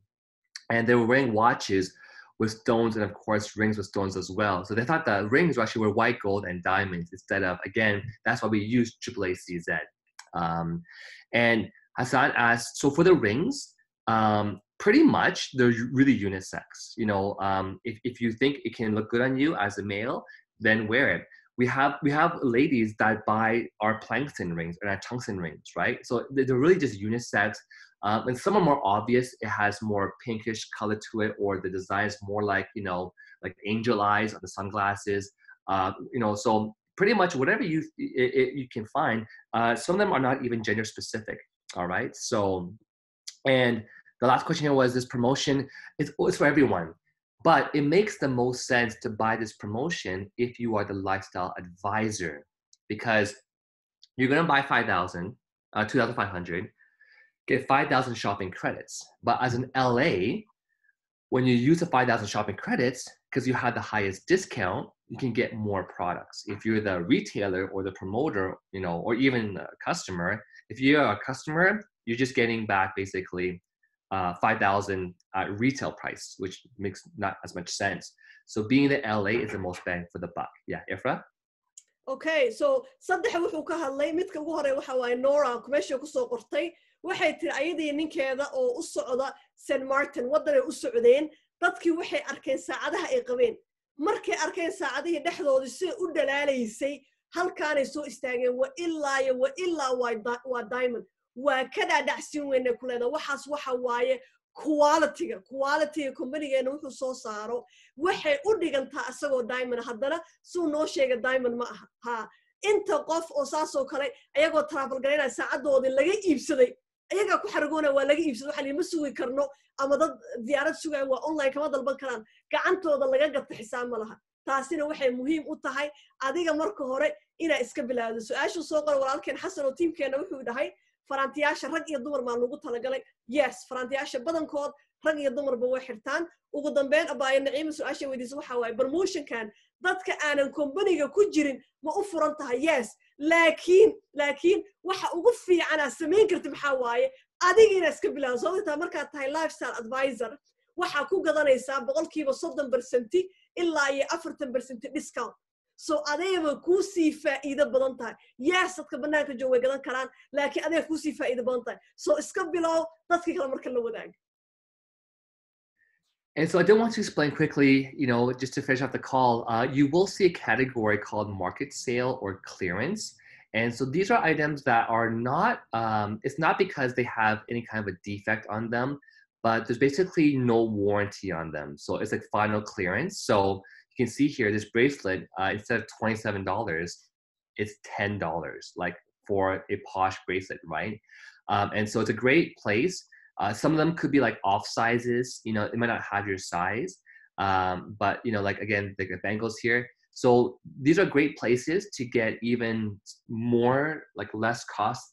And they were wearing watches with stones and, of course, rings with stones as well. So they thought that rings actually were white gold and diamonds instead of, again, that's why we use AAACZ. And Hassan asked, so for the rings, pretty much they're really unisex. If you think it can look good on you as a male, then wear it. We have ladies that buy our plankton rings and our tungsten rings, right? So they're really just unisex. And some are more obvious. It has more pinkish color to it, or the design is more like, like angel eyes on the sunglasses. So pretty much whatever you can find. Some of them are not even gender specific. All right. So, and the last question here was this promotion. It's for everyone. But it makes the most sense to buy this promotion if you are the lifestyle advisor, because you're going to buy 2,500, get 5,000 shopping credits. But as an LA, when you use the 5,000 shopping credits, because you have the highest discount, you can get more products. If you're the retailer or the promoter, you know, or even a customer, if you're a customer, you're just getting back basically 5,000 retail price, which makes not as much sense. So being in LA is the most bang for the buck. Yeah, Ifra? Okay, so saddex wuxuu ka hadlay midka ugu hore waxa waaye Nora meesha ku soo qortay waxay tiri ayadii ninkeeda oo u socda St Martin wadan ay u socdeen dadkii waxay arkeen saacadaha ay qabeen markay arkeen saacadihii dhexdoodii si u dhalaalaysay halkaanay soo istaageen wa illaa waa diamond waa ka dhaadhacsiin weyne ku leedahay waxaas waxa waaye quality company-geena wuxuu soo saaro waxay u dhigantaa asagoo diamond haddana suu noo sheega diamond ma aha ha inta qof oo saasoo kale ayagoo travel garaynaya saacadoodii laga iibsaday ayagaa ku xaragoona waa laga iibsaday waxaa lima sugi karno ama dad diyaarad sugaya waa online kama dalban karaan gacantooda laga gata xisaab ma laha taasina waxay muhiim u tahay adiga marka hore inaa iska bilaawdo su-aashu soo qora walaalkeen xasan oo tiimkeena wuxuu dhahay farantiyaasha rag iyo dumar maa lagu talagalay yes farantiyaasha badankood rag iyo dumarba way xirtaan ugu dambeyn abaayo naciima su-aasha weydiisa waxa waaye promotionkan dadka aanan company-ga ku jirin ma u furan tahay yes laakiin waxa ugu fiicanaa samayn karti maxaa waaye adiga inaa iska bilaawdo sababtaa markaad tahay lifestyle advisor waxaa ku gadanaysaa 30% ilaa iyo 40% discount so adeeba ku sii faa'iido badan tahay yes dadka banaanka jooga way gadan karaan laakiin adeeba ku sii faa'iido badan tahay so iska bilow dadka kale marka la wadaag. And so I did want to explain quickly, you know, just to finish off the call, you will see a category called market sale or clearance. And so these are items that are not, it's not because they have any kind of a defect on them, but there's basically no warranty on them. So it's like final clearance. So you can see here, this bracelet, instead of $27, it's $10, like for a posh bracelet, right? And so it's a great place. Some of them could be like off sizes, you know, it might not have your size, but you know, like again, like the bangles here. So these are great places to get even more, like less cost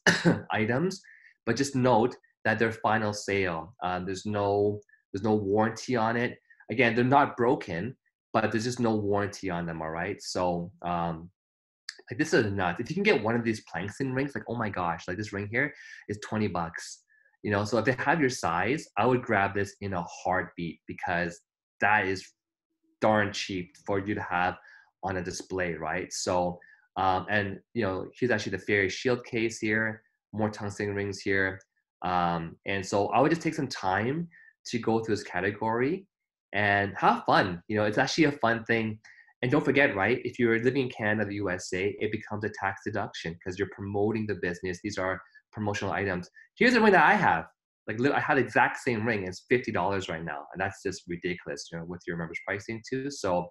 items, but just note that they're final sale. There's no warranty on it. Again, they're not broken, but there's just no warranty on them. All right. So like this is nuts. If you can get one of these Planxton rings, like, oh my gosh, like this ring here is $20. You know, so if they have your size, I would grab this in a heartbeat because that is darn cheap for you to have on a display, right? So, and you know, here's actually the Fairy Shield case here, more tungsten rings here. And so I would just take some time to go through this category and have fun. You know, it's actually a fun thing. And don't forget, right, if you're living in Canada, the USA, it becomes a tax deduction because you're promoting the business. These are promotional items. Here's the ring that I have. Like I had the exact same ring. It's $50 right now. And that's just ridiculous, you know, with your members pricing too. So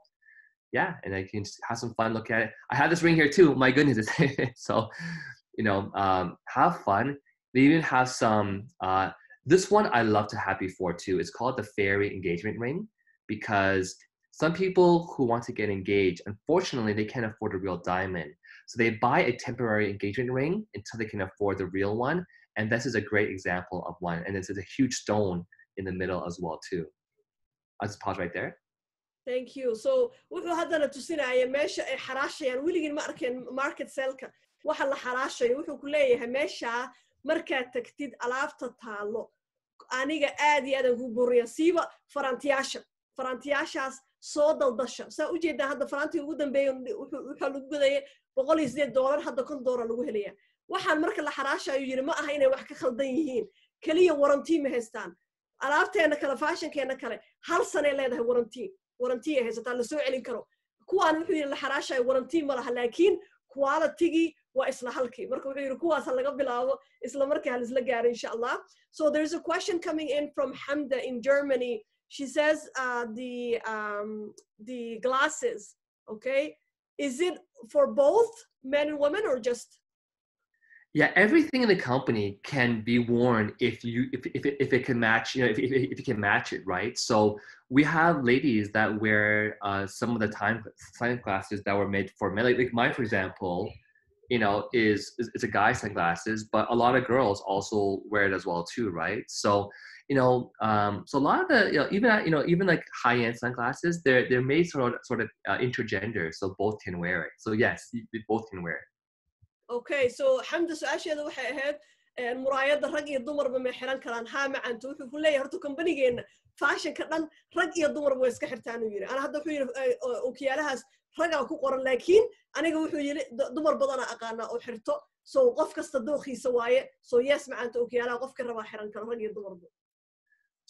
yeah, and I can just have some fun, look at it. I have this ring here too. My goodness. So, you know, have fun. They even have some, this one I love to have before too. It's called the Fairy Engagement Ring because some people who want to get engaged, unfortunately, they can't afford a real diamond. So they buy a temporary engagement ring until they can afford the real one. And this is a great example of one. And this is a huge stone in the middle as well too. I'll just pause right there. Thank you. So wuxuu haddana tusinaya meesha ay xaraashayaan weligeen ma arkeen market sale-ka waxa la xaraashayo wuxuu ku leeyahay meesha markaad tagtid alaabta taalo aniga aad iyo aad ugu buriya siiba farantiyaashaas soo daldasha saa u jeedaa hadda farantiga ugu dambeeyo wuxuu lagu gadayay $108 hadda $10 lagu helaya waxaan marka la xaraashayo yiri ma aha inay wax ka khaldan yihiin kaliya warranty ma haystaan alaabteena kala fashionkeena kale hal sano ay leedahay warranty ay haysataa la soo celin karo kuwaan wuxuu yiri la xaraashayo warranty ma laha laakiin quality waa isla halkii marka wuxuu yiri kuwaas laga bilaabo isla markaa hal isla gaaro insha Allah. So there's a question coming in from Hamda in Germany. She says the glasses, okay, is it for both men and women or just? Yeah, everything in the company can be worn if it can match, you know, if you can match it, right? So we have ladies that wear some of the time glasses that were made for men, like mine, for example, you know, is a guy sunglasses, but a lot of girls also wear it as well too, right? So, you know, so a lot of the, you know, even like high-end sunglasses, they're made sort of intergender, so both can wear it. So yes, they both can wear it. Okay, so حمد سؤاشيدا waxay ahayd muraayada rag iyo dumarba ma xiran karaan haa macantu wuxuu ku leeyahay horta company-geena fashion-ka dhan rag iyo dumarba way iska xirtaan uu yiri ana hadda wuxuu yiri ookiyaalahaas ragaa ku qoran laakiin aniga wuxuu yiri dumar badan aqaana oo xirto so qof kasta dooqiisa waaye so yes macantu ookiyaalaha qofka raba xiran karo rag iyo dumarba.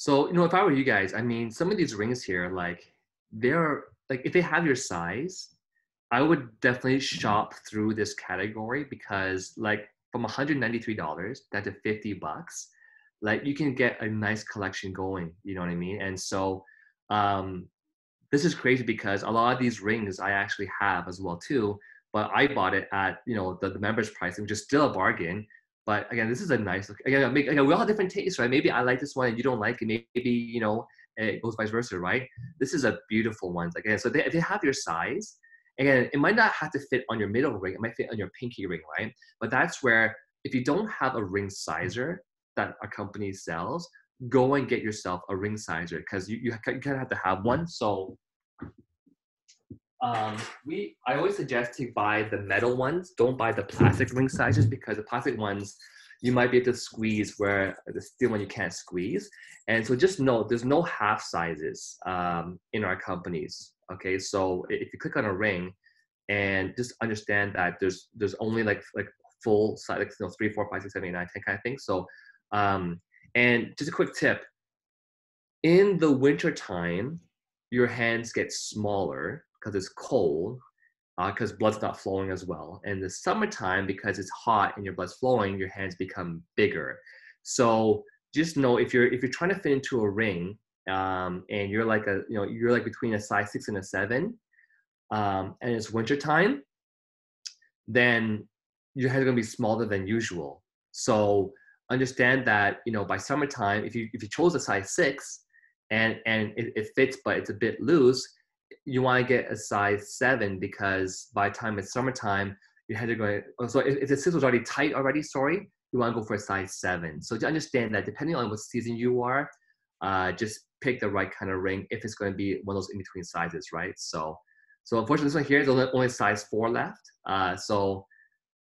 So, you know, if I were you guys, I mean, some of these rings here, like they're like if they have your size, I would definitely shop through this category because like from $193 down to $50, like you can get a nice collection going, you know what I mean? And so this is crazy because a lot of these rings I actually have as well too, but I bought it at, you know, the members price, which is still a bargain. But again, this is a nice look. Again, we all have different tastes, right? Maybe I like this one and you don't like it. Maybe, you know, it goes vice versa, right? This is a beautiful one. Again, so if they have your size, again, it might not have to fit on your middle ring. It might fit on your pinky ring, right? But that's where if you don't have a ring sizer that a company sells, go and get yourself a ring sizer because you kind of have to have one. So I always suggest to buy the metal ones. Don't buy the plastic ring sizers because the plastic ones you might be able to squeeze where the steel one you can't squeeze. And so just know there's no half sizes in our companies. Okay, so if you click on a ring and just understand that there's only like full size, like, you know, 3, 4, 5, 6, 7, 8, 9, 10 kind of thing. So and just a quick tip, in the winter time your hands get smaller because it's cold, because blood's not flowing as well. And the summertime, because it's hot and your blood's flowing, your hands become bigger. So just know if you're trying to fit into a ring, and you're like you're like between a size 6 and a 7, and it's winter time, then your hands are gonna be smaller than usual. So understand that, you know, by summertime, if you chose a size 6 and it fits but it's a bit loose, you want to get a size 7 because by the time it's summertime, your hands are going. So if the 6 was already tight already, you want to go for a size 7. So to understand that, depending on what season you are, just pick the right kind of ring if it's going to be one of those in between sizes, right? So unfortunately, this one here is only size 4 left. So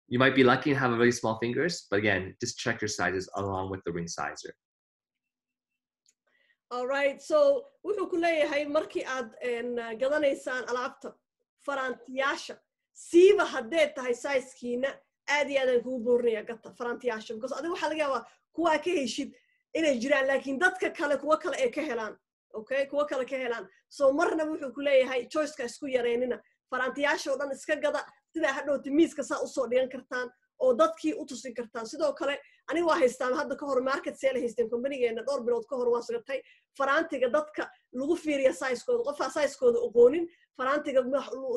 you might be lucky and have a really small fingers, but again, just check your sizes along with the ring sizer. All right, so wuxuu ku leeyahay markii aad gadanaysaan alaabta farantiyaasha siiba haddee tahay size-kiina aad iyo aadaan kugu boorinaya gata farantiyaasha because adiga waxaa laga yaabaa kuwaa ka heshid inay jiraan laakiin dadka kale kuwa kale ay ka helaan. Okay, kuwa kale ka helaan. So marna wuxuu ku leeyahay choice-ka isku yareynina farantiyaasha oo dhan iska gada sidaa hadhowti miiska saa usoo dhigan kartaan oo dadkii u tusin kartaan. Sidoo kale aniga waa haystaan hadda ka hor market sale haysteen company-geena dhowr bilood ka hor waan sagatay farantiga dadka lagu fiiriyo size-kooda qofaa size-kooda aqoonin farantiga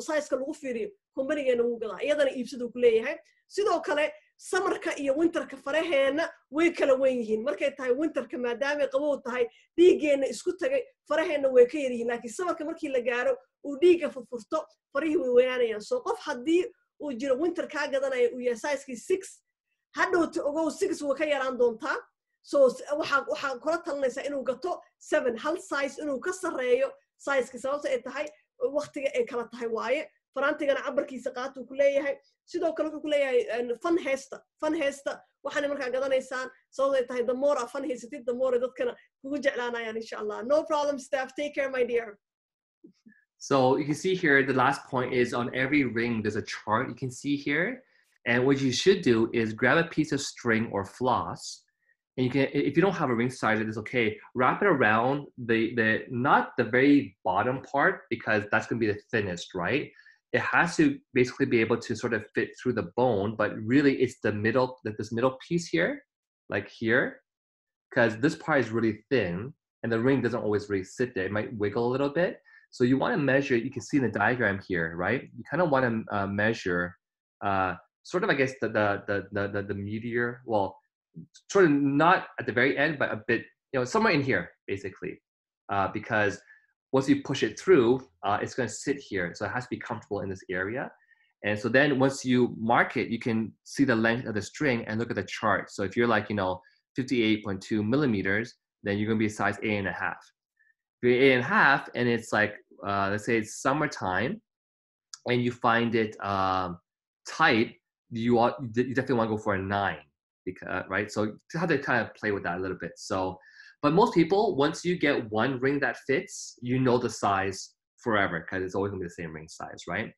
size-ka lagu fiiriyo company-geena wuu gadaa iyadana iibsaduu ku leeyahay. Sidoo kale samarka iyo winterka faraheena way kala weyn yihiin markay tahay winterka maadaama qabow tahay dhiigeena isku tagay faraheena way ka yaryihiin laakiin samarka markii la gaaro uu dhiiga furfurto farihii way weynaanayaan. So qof haddii uu jiro winter kaa gadanaya uu yahay size-kii 6 hadhowta ogow 6 wuu ka yaraan doontaa. So waxaan kula talinaysaa inuu gato 7 hal size inuu ka sareeyo size-kii sababta ay tahay waqtiga ay kala tahay waaye farantigana cabarkiisa qaatuu ku leeyahay. sidoo kale wuxuu ku leeyahay fan haysta waxaana markaa gadanaysaan sababta ay tahay the more fan haysatid the more dadkana kugu jeclaanayaan insha Allah. No problem, Steph. Take care, my dear. So you can see here, the last point is on every ring, there's a chart you can see here. And what you should do is grab a piece of string or floss. And you can, if you don't have a ring sizer, it's okay. Wrap it around not the very bottom part because that's going to be the thinnest, right? It has to basically be able to sort of fit through the bone, but really it's the middle, this middle piece here, like here, because this part is really thin and the ring doesn't always really sit there. It might wiggle a little bit. So you want to measure, you can see in the diagram here, right? You kind of want to measure sort of, I guess, the meteor, well, sort of not at the very end, but a bit, you know, somewhere in here, basically, because once you push it through, it's going to sit here. So it has to be comfortable in this area. And so then once you mark it, you can see the length of the string and look at the chart. So if you're like, 58.2 millimeters, then you're gonna be a size 8.5. If you're 8.5 and it's like, let's say it's summertime and you find it tight, you definitely wanna go for a 9, because, right? So you have to kind of play with that a little bit. So, but most people, once you get one ring that fits, you know the size forever, because it's always gonna be the same ring size, right?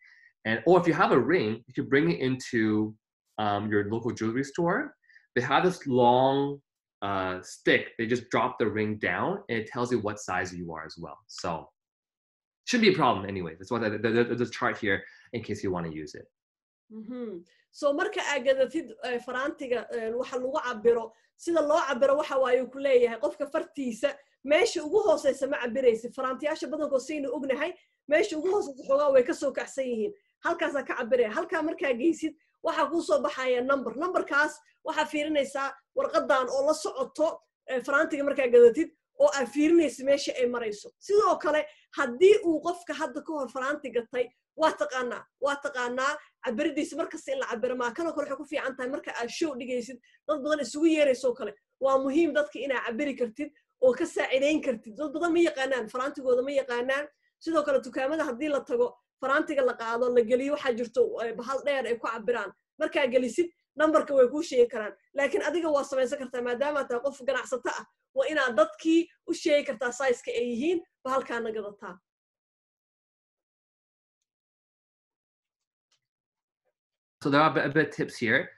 And or if you have a ring, you can bring it into your local jewelry store. They have this long stick. They just drop the ring down, and it tells you what size you are as well. So shouldn't be a problem anyway. That's why there's a chart here in case you want to use it. So marka aad gadatid faraantiga waxa lagu cabiro sida loo cabiro waxa waaye ku leeyahay qofka fartiisa meesha ugu hooseysa ma cabiraysid faraantiyaasha badankood saynu ognahay meesha ugu hooseysa xogaa way ka soo kacsan yihiin halkaas ka cabiraya halka marka geysid waxa ku soo baxaya numberkaas waxa fiirinaysa warqadan oo la socoto faraantiga marka gadatid oo aad fiirinaysid meesha ay marayso sidoo kale haddii uu qofka hadda ka hor faraantiga gatay waa taqaanaa cabiridiisa markasta in la cabiro ma kana kale waxa ku fiican tahay marka aad show dhigaysid dad badan isugu yeerayso kale waa muhiim dadka inaad cabiri kartid oo ka saacideyn kartid dad badan ma yaqaanaan faraantigooda ma yaqaanaan sidoo kale dukaamada haddii la tago faraantiga la qaado la geliyo waxa jirto bahal dheer ay ku cabiraan marka gelisid numberka way ku sheegi karaan laakiin adiga waa samaysan kartaa maadaama aad qof ganacsato ah waa inaad dadkii u sheegi kartaa size-ka ay yihiin bahalkaana gadataa. So there are a bit of tips here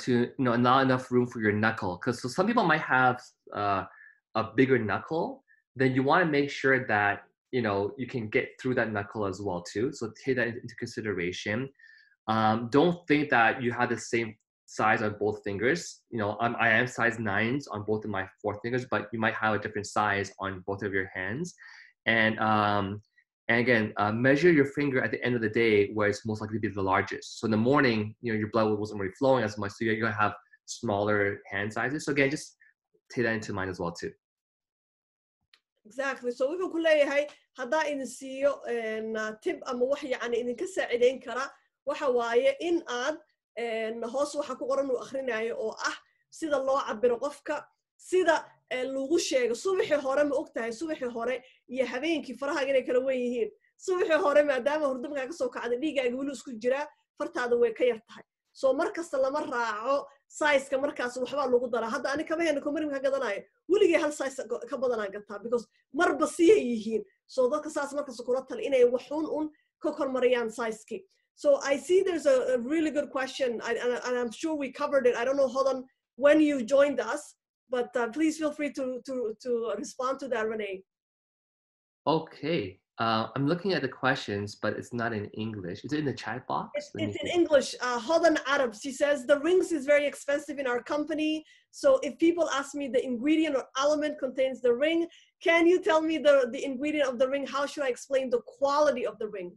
to not enough room for your knuckle, because so some people might have a bigger knuckle. Then you want to make sure that you can get through that knuckle as well too. So take that into consideration. Don't think that you have the same size on both fingers. I am size 9s on both of my 4 fingers, but you might have a different size on both of your hands. And again, measure your finger at the end of the day where it's most likely to be the largest. So in the morning, your blood wasn't really flowing as much, so you're gonna have smaller hand sizes. So again, just take that into mind as well too. Exactly. So wuxuu ku leeyahay hadaa in siiyo tip ama wax idinka saacideyn kara waxa waaye in aad hoos waxa ku qoran uu akhrinayo oo ah sida loo cabiro qofka sida lagu sheego subaxii hore ma ogtahay subaxii hore iyo habeenkii faraha inay kala weyn yihiin subaxii hore maadaama hurdamka ka soo kacday dhiigaaga wali isku jira fartaada way ka yar tahay soo markasta lama raaco size-ka markaas waxba lagu dara hadda ani kama heen commercial ka gadanayo waliga hal size ka badan aan gataa because marba si ay yihiin soo dadka saas markaas kula tal inay waxun ka kormariyaan size-ki. So I see there's a really good question and I'm sure we covered it. I don't know Holden when you joined us, but please feel free to respond to that, Renee. Okay. I'm looking at the questions, but it's not in English. Is it in the chat box? It's in English. Holden Arab, she says, the rings is very expensive in our company. So if people ask me the ingredient or element contains the ring, can you tell me the ingredient of the ring? How should I explain the quality of the ring?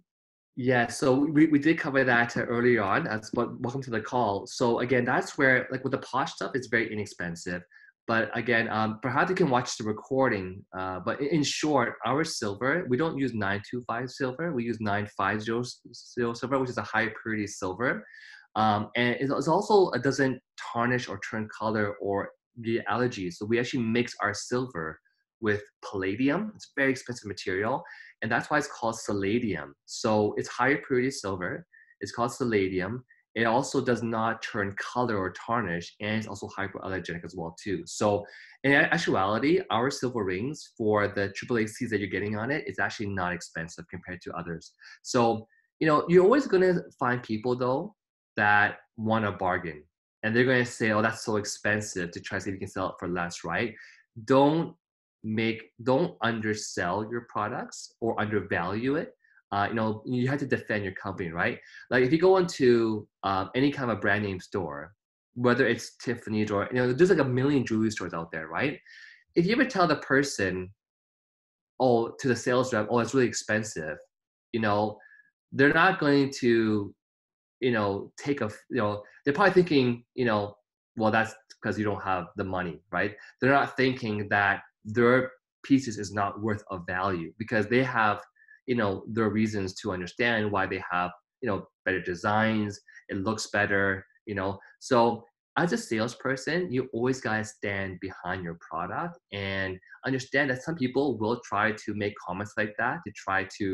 Yeah, so we did cover that earlier on. But welcome to the call. So again, that's where, like with the posh stuff, it's very inexpensive. But again, perhaps you can watch the recording. But in short, our silver, we don't use 925 silver. We use 950 silver, which is a high purity silver. And it's also, it doesn't tarnish or turn color or get allergies. So we actually mix our silver with palladium. It's a very expensive material. And that's why it's called palladium. So it's higher purity silver. It's called palladium. It also does not turn color or tarnish, and it's also hypoallergenic as well too. So in actuality, our silver rings for the AAACs that you're getting on it is actually not expensive compared to others. So, you're always gonna find people though that want a bargain. And they're gonna say, oh, that's so expensive, to try to see if you can sell it for less, right? Don't undersell your products or undervalue it. You have to defend your company, right? Like if you go into any kind of a brand name store, whether it's Tiffany's or there's like a million jewelry stores out there, right? If you ever tell the person, to the sales rep, oh, it's really expensive, they're not going to, take they're probably thinking, well, that's because you don't have the money, right? They're not thinking that their pieces is not worth of value because they have their reasons to understand why they have better designs, it looks better, So as a salesperson, you always gotta stand behind your product and understand that some people will try to make comments like that to try to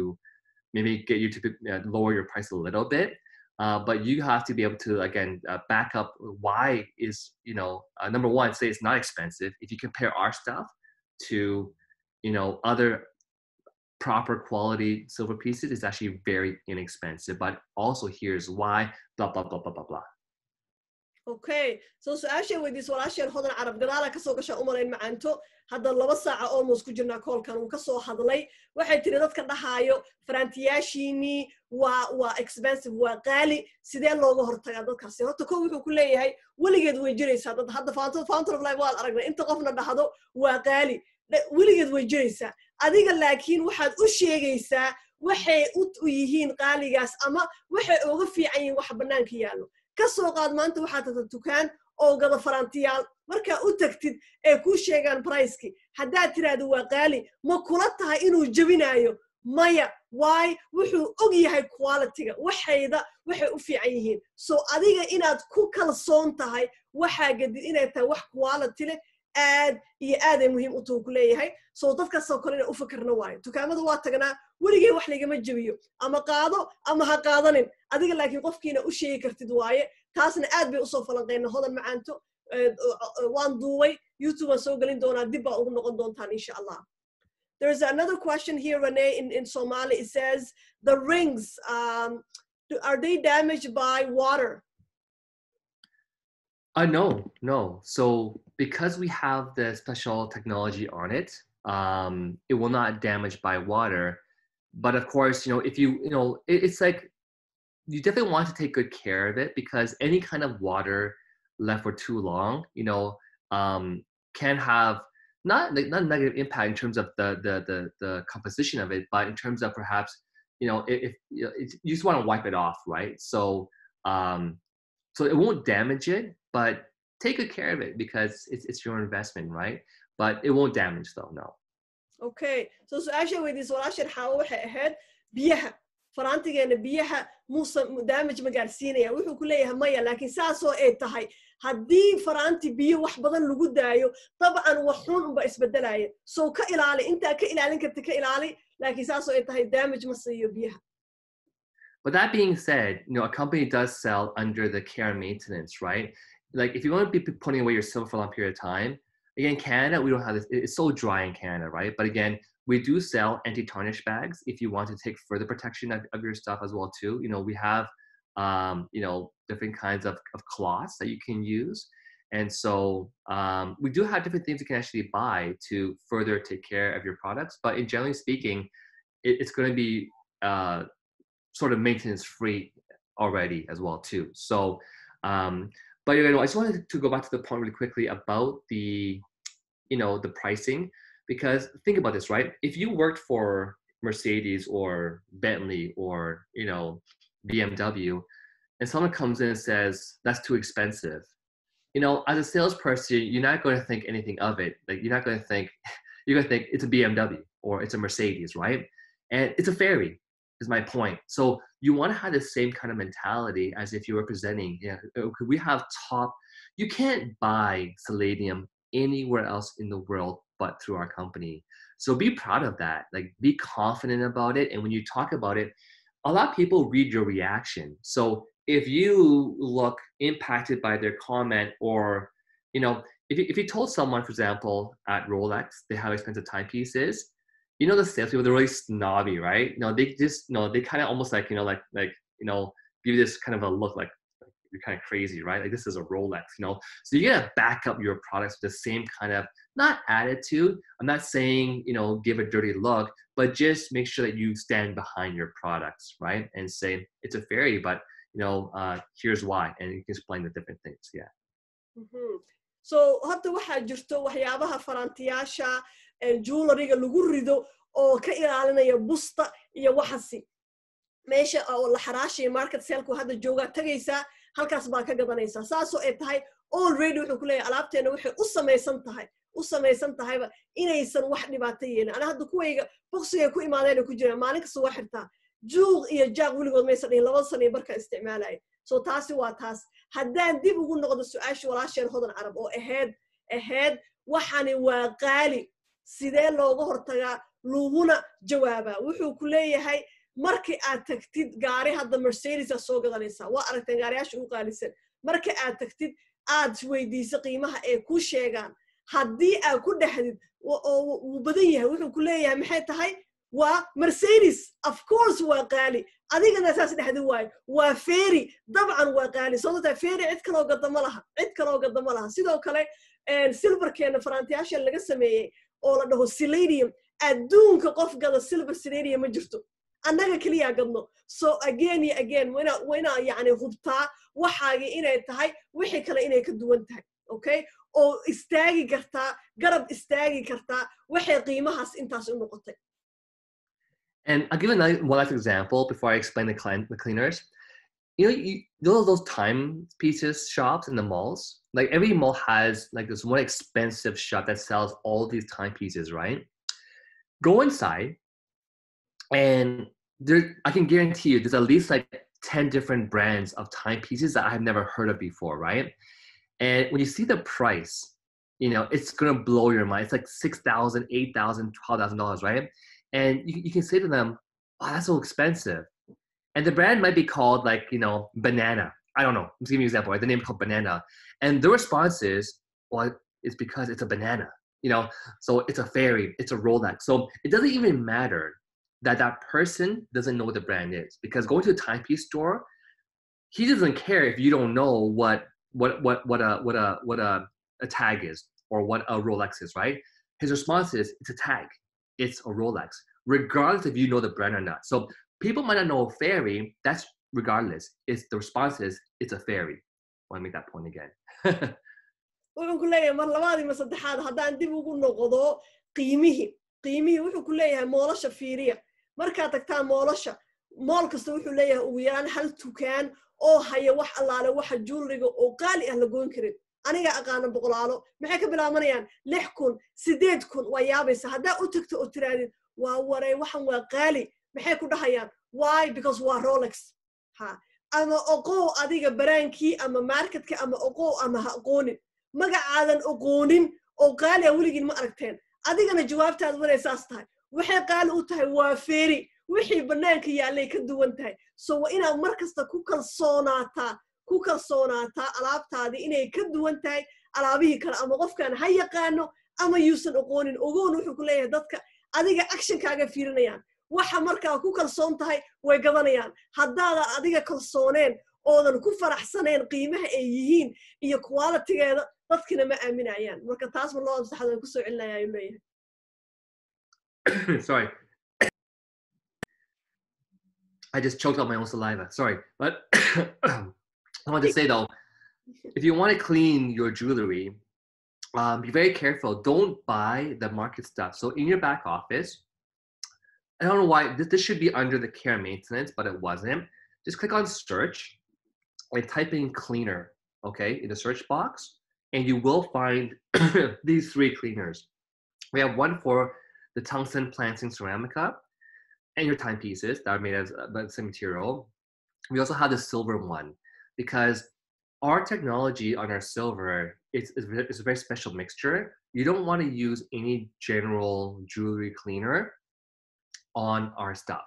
maybe get you to lower your price a little bit. But you have to be able to, again, back up why is, number one, say it's not expensive. If you compare our stuff to, other proper quality silver pieces, it's actually very inexpensive. But also here's why, blah, blah, blah, blah, blah, blah. Okay, so su-aashay weydiis walaasheen hodan carab gadaala kasoo gasha umalayn macaanto hadda 2 saaca almost ku jirnaa koolkan uu kasoo hadlay waxay tiri dadka dhahaayo farantiyaashiini waa expensive waa qaali sidee looga hortagaa dadkaasi horta koo wuxuu ku leeyahay weligeed way jiraysaa dad hadda fountain of life waa aragnay inta qofna dhahdo waa qaali weligeed way jiraysaa adiga laakiin waxaad u sheegaysaa waxay u yihiin qaaligaas ama waxay uga fiican yihiin wax banaanka yaalo kasoo qaad maanta waxaad tagtay dukaan oo gada farantiyaal marka u tagtid ee ku sheegaan price-ki haddaad tiraahdo waa qaali ma kula tahay inuu jabinayo maya why wuxuu og yahay quality-ga waxay u fiican yihiin so adiga inaad ku kalsoon tahay waxaa gadid inay tahay wax quality leh aad iyo aad ay muhiim u tahay ku leeyahay so dadka soo kale u fakarna waayo dukaamada waa tagnaa weligay wax laga ma jabiyo ama qaado ama ha qaadanin adiga laakiin qofkiina u sheegi kartid waaye taasna aad bay u soo falanqeeyna hodan macaanto waan duubay YouTube aan soo galin doonaa dib baa ugu noqon doontaan insha Allah. There's another question here, Renee, in Somali. It says the rings, are they damaged by water? No. So because we have the special technology on it, it will not damage by water. But of course, if it's like, you definitely want to take good care of it because any kind of water left for too long, can have not negative impact in terms of the composition of it, but in terms of perhaps, if you just want to wipe it off, right? So it won't damage it, but take good care of it because it's your investment, right? But it won't damage though, no. Okay, so actually with this walaashan xawo waxay ahayd biyaha farantigeena biyaha muusan damage ma gaarsiinaya wuxuu ku leeyahay maya laakiin saasoo ay tahay haddii faranti biyo wax badan lagu daayo dabcan wax xun unba isbedelaya so ka ilaali intaa ka ilaalin karta ka ilaali laakiin saasoo ay tahay damage ma siiyo biyaha. But that being said, a company does sell under the care and maintenance, right? Like if you want to be putting away your silver for a long period of time, again, Canada, we don't have this, it's so dry in Canada, right? But again, we do sell anti-tarnish bags if you want to take further protection of your stuff as well too. We have, different kinds of cloths that you can use. And so we do have different things you can actually buy to further take care of your products. But in generally speaking, it's going to be sort of maintenance free already as well too. So, but I just wanted to go back to the point really quickly about the pricing, because think about this, right? If you worked for Mercedes or Bentley or, BMW, and someone comes in and says, that's too expensive, as a salesperson, you're not going to think anything of it. Like you're going to think it's a BMW or it's a Mercedes, right? And it's a ferry. Is my point. So you want to have the same kind of mentality as if you were presenting. We have you can't buy Selenium anywhere else in the world but through our company. So be proud of that. Like be confident about it. And when you talk about it, a lot of people read your reaction. So if you look impacted by their comment, or, if you told someone, for example, at Rolex, they have expensive timepieces, the salespeople, they're really snobby, right? They just, they kind of almost like, give you this kind of a look like you're kind of crazy, right? Like this is a Rolex, So you gotta back up your products with the same kind of, not attitude. I'm not saying, give a dirty look, but just make sure that you stand behind your products, right? And say, it's a fairy, but, here's why. And you can explain the different things, yeah. Mm-hmm. So hadda waxaa jirto waxyaabaha farantiyaasha jewelry-ga lagu rido oo ka ilaalinaya busta iyo waxasi meesha oo la xaraashay market sale-ku hadda jooga tagaysa halkaas baa ka gadanaysa saasoo ay tahay already wuxuu ku leeyahay alaabteena waxay u samaysan tahayba inaysan wax dhibaato yeelin ana hadda kuwayga boxigay ku imaadeen ku jiraan maalin kasta waa xirtaa juuq iyo jaaq weligood maysan dhihin 2 sano barka isticmaalay so taasi waa taas haddaan dib ugu noqdo su'aasha walaasheen hodan carab oo ahayd waxani waa qaali sidee looga hortagaa luguna jawaaba wuxuu ku leeyahay markii aad tagtid gaari hadda Mercedes soo gadanaysa waa aragteen gaariyaasha ugu qaalisan markii aad tagtid aad weydiiso qiimaha ee ku sheegaan haddii aad ku dhaxdid oo badan yahay wuxuu ku leeyahay maxay tahay waa Mercedes of course waa qaali adigana saas dhaxdid waa ferry dabcan waa qaali sababta ferry cid kale oo gadama laha sidoo kale silver keena farantiyaasha laga sameeyay oo la dhaho selenium adduunka qof gada silver selenium ma jirto annaga kaliya gadno so again wayna yani hubtaa waxaagi inay tahay wixii kale inay ka duwan tahay okay oo istaagi kartaa garab istaagi kartaa waxay qiimahaas intaas u noqotay. And I'll give one last example before I explain the cleaners. You know those timepieces shops in the malls? Like every mall has like this one expensive shop that sells all these timepieces, right? Go inside and I can guarantee you there's at least like 10 different brands of timepieces that I've never heard of before, right? And when you see the price, it's gonna blow your mind. It's like $6,000, $8,000, $12,000, right? And you can say to them, "Oh, that's so expensive." And the brand might be called like, Banana. I don't know. I'm just giving you an example, right? The name is called Banana. And the response is, well, it's because it's a banana, so it's a fairy, it's a Rolex. So it doesn't even matter that person doesn't know what the brand is, because going to a timepiece store, he doesn't care if you don't know what a tag is or what a Rolex is, right? His response is, it's a tag. It's a Rolex, regardless if you know the brand or not. So people might not know a fairy. That's regardless. The response is, it's a fairy. I want to make that point again. wuxuu ku leeyahay mar labaadii ma saddexaad haddaan dib ugu noqdo qiimihii wuxuu ku leeyahay moolasha fiiriya markaad tagtaan moolasha mool kasta wuxuu leeyahay ugu yaraan hal tukaan oo haya wax allaale waxa jewelryga oo qaali ah la goyn karin aniga aqaana boqolaalo maxay ka bilaabanayaan 6,000 8,000 waa yaabaysa haddaa u tagto oo tiraadid waa waray waxan waa qaali maxay ku dhahayaan why because waa Rolex ama oqow adiga baraankii ama marketka ama oqow ama ha aqoonin magacaadan aqoonin oo qaali ah weligiin ma aragteen adigana jawaabtaad waraysaas tahay waxay qaali u tahay waa ferry wixii banaanka yaalay ka duwan tahay so waa inaad mar kasta ku kalsoonaataa alaabtaadii inay ka duwan tahay alaabihii kale ama qofkan ha yaqaano ama yuusan aqoonin ogoon wuxuu ku leeyahay dadka adiga actionkaaga fiirinayaan waxa markaa ku kalsoon tahay way gadanayaan haddaada adiga kalsooneen oodan ku faraxsaneen qiimaha ay yihiin iyo qualitygeeda dadkina ma aaminayaan marka taas ma loo ansaxdo ku soo celinaya ayuu leeyahay. Sorry. I just choked on my own saliva. Sorry. But I want to say though, if you want to clean your jewelry, be very careful. Don't buy the market stuff. So in your back office, I don't know why this should be under the care maintenance, but it wasn't. Just click on search and type in cleaner, okay, in the search box, and you will find these 3 cleaners. We have one for the tungsten planting ceramica and your timepieces that are made of the same material. We also have the silver one, because our technology on our silver is a very special mixture. You don't want to use any general jewelry cleaner on our stuff.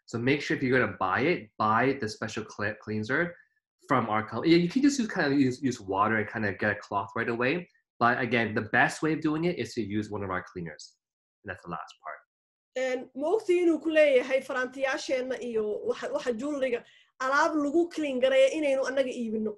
So make sure if you're going to buy the special cleanser from our company. Yeah, you can just use water and kind of get a cloth right away. But again, the best way of doing it is to use one of our cleaners. And that's the last part. moogtii inuu ku leeyahay farantiyaasheenna iyo waxa jewelryga alaab lagu clean gareeya inaynu annaga iibino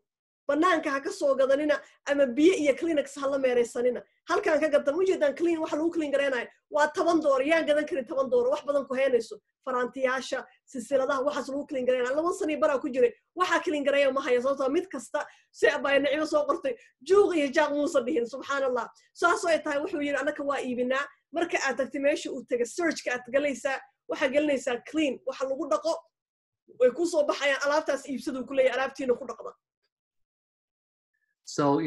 banaanka ha ka soo gadanina ama biyo iyo Kleenex ha la meeraysanina halkaan ka gadan ujeedaan clean waxa lagu clean gareenayo waa $10 yaan gadan karin $10 wax badan ku heynayso farantiyaasha silsiladaha waxaas lagu clean gareenayo 2 sano bara ku jiray waxa clean gareeyo ma hayo sababtoo mid kasta si abay nicimo soo qortay juuq iyo jaaq muusa dhihin subxaanallah saasoo ay tahay wuxuu yiri anaka waa iibinaa marka aad tagtay meesha uu taga searchka aad galaysaa waxa gelinaysaa clean waxa lagu dhaqo way ku soo baxayaan alaabtaas iibsadu ku leeyahay alaabtiina ku dhaqda. So,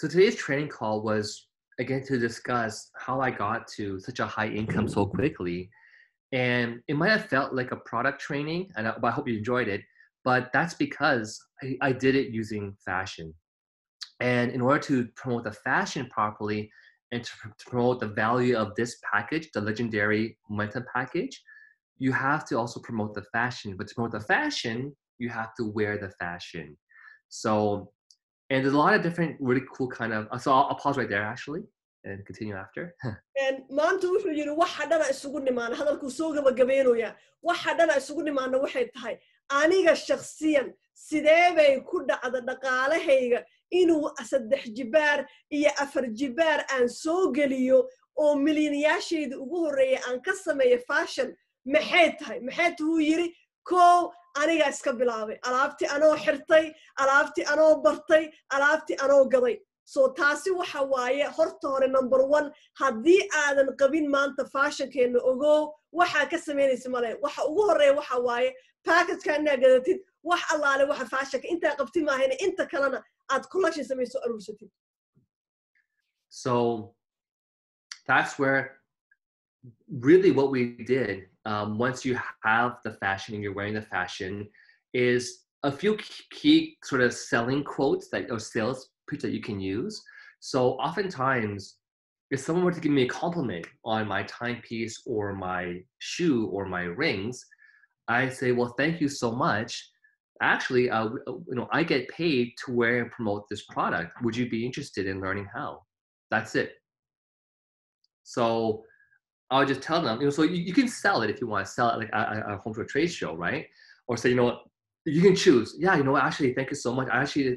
so today's training call was, again, to discuss how I got to such a high income so quickly. And it might have felt like a product training, but I hope you enjoyed it. But that's because I did it using fashion. And in order to promote the fashion properly and to promote the value of this package, the legendary Momentum package, you have to also promote the fashion. But to promote the fashion, you have to wear the fashion. So, and there's a lot of different really cool kind of, so I'll pause right there actually and continue after. And maanta wuxuu yiri waxa dhana isugu nimaan hadalku soo gabagabeynaya waxa dhana isugu nimaana waxay tahay aniga shakhsiyan sidee bay ku dhacda dhaqaalahayga inuu 3 jibaar iyo 4 jibaar aan soo geliyo oo milyaneyaashayda ugu horeeyay aan ka sameeyo fashion maxay tahay uu yiri ko aniga iska bilaabay alaabti anoo xirtay alaabti anoo bartay alaabti anoo gaday so taasi waxa waaye horta hore number 1 hadii aadan qabin maanta fashion-keena ogo waxa ka sameynaysa male waxa ugu horeeya waxa waaye package-kana gadatid wax allaale waxa fashion-ka inta qabti maahayna inta kalena aad collection samayso aruursatid. So that's where really what we did once you have the fashion and you're wearing the fashion is a few key sort of selling quotes that or sales pitch that you can use. So oftentimes if someone were to give me a compliment on my timepiece or my shoe or my rings, I say, well, thank you so much. Actually, I get paid to wear and promote this product. Would you be interested in learning how? That's it. So I'll just tell them, so you can sell it if you want to sell it like at a home show trade show, right? Or say, you can choose. Yeah, actually, thank you so much. I actually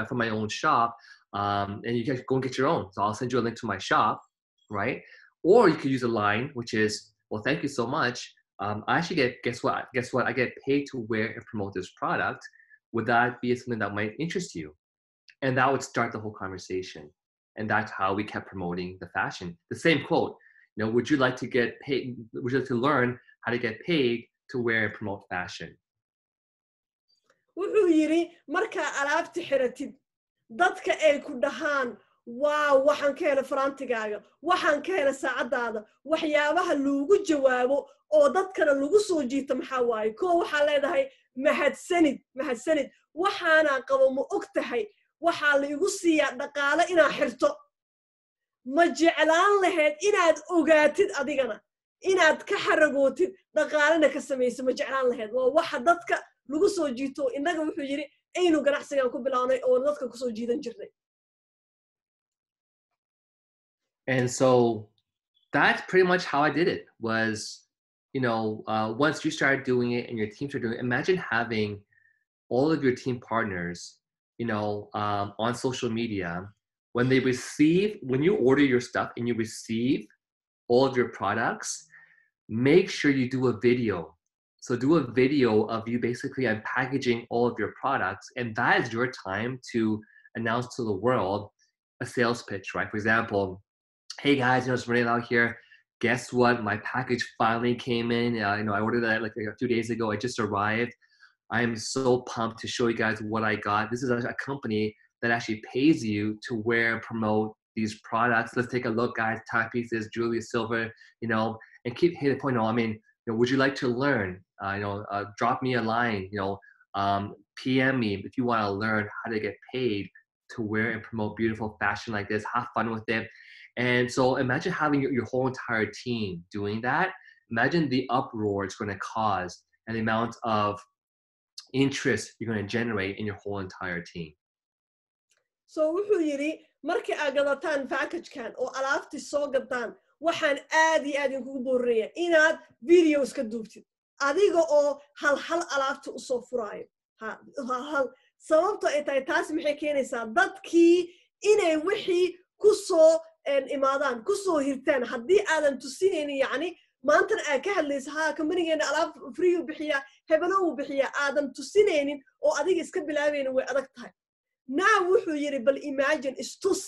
from my own shop, and you guys go and get your own. So I'll send you a link to my shop, right? Or you could use a line, which is, well, thank you so much. I actually guess what? I get paid to wear and promote this product. Would that be something that might interest you? And that would start the whole conversation. And that's how we kept promoting the fashion. The same quote, would you like to get paid? Would you like to learn how to get paid to wear and promote fashion? wuxuu yiri marka alaabti xiratid dadka ay ku dhahaan waaw waxaan ka helay farantigaaga waxaan ka helay saacadaada waxyaabaha lagu jawaabo oo dadkana lagu soo jiito maxaa waaye ko waxa leedahay mahadsanid waxaana qabo ma ogtahay waxa la igu siiyaa dhaqaale inaan xirto ma jeclaan lahayd inaad ogaatid adigana inaad ka xaragootid dhaqaalena ka samayso ma jeclaan lahayd waa waxa dadka lagu soo jiito inaga wuxuu yiri aynu ganacsigan ku bilawnay oo dadka ku soo jiidan jirnay. And so that's pretty much how I did it was, once you started doing it and your team started doing it, imagine having all of your team partners, on social media, when you order your stuff and you receive all of your products, make sure you do a video. So do a video of you basically unpackaging all of your products, and that is your time to announce to the world a sales pitch, right? For example, hey guys, it's Renee out here. Guess what? My package finally came in. I ordered that like a few days ago. It just arrived. I am so pumped to show you guys what I got. This is a company that actually pays you to wear and promote these products. Let's take a look, guys. Timepieces, jewelry, silver, and keep hitting the point. Would you like to learn? Drop me a line. PM me if you want to learn how to get paid to wear and promote beautiful fashion like this. Have fun with it. And so imagine having your whole entire team doing that. Imagine the uproar it's going to cause and the amount of interest you're going to generate in your whole entire team. So wuxuu yiri markii aad gadataan package-kan oo alaabti soo gadaan waxaan aad iyo aad idinku boorreeyaa inaad videos ka duubtid adiga oo hal alaabta u soo furaayo hal sababtoo ay tahay taas maxay keenaysaa dadkii inay wixii ku soo imaadaan ku soo hirtaan haddii aadan tusinaynin yacni maantana aad ka hadlaysa company-geena alaab free u bixiyaa hebelo uu bixiyaa aadan tusinaynin oo adiga iska bilaabaynin way adag tahay now wuxuu yiri bal imagine istus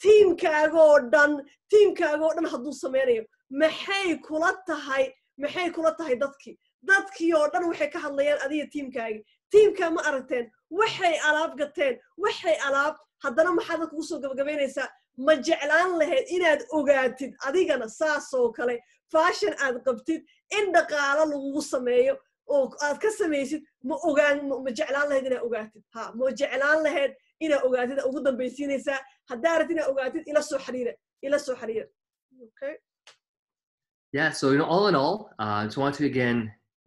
teamkaaga oo dhan hadduu sameynayo maxay kula tahay dadkii oo dhan waxay ka hadlayaan adiga tiimka ma aragteen waxay alaab gateen waxay alaab haddana maxaad kugu soo gabagabaynaysaa ma jeclaan lahayd inaad ogaatid adigana saasoo kale fashion aad qabtid in dhaqaalo lagugu sameeyo oo aad ka samaysid ma jeclaan lahayd inaad ogaatid ma jeclaan lahayd inaad ogaatid ugu dambaysiinaysaa haddaa rabtid inaad ogaatid ila soo xiriira okay. Yeah, so all in all, I just want to again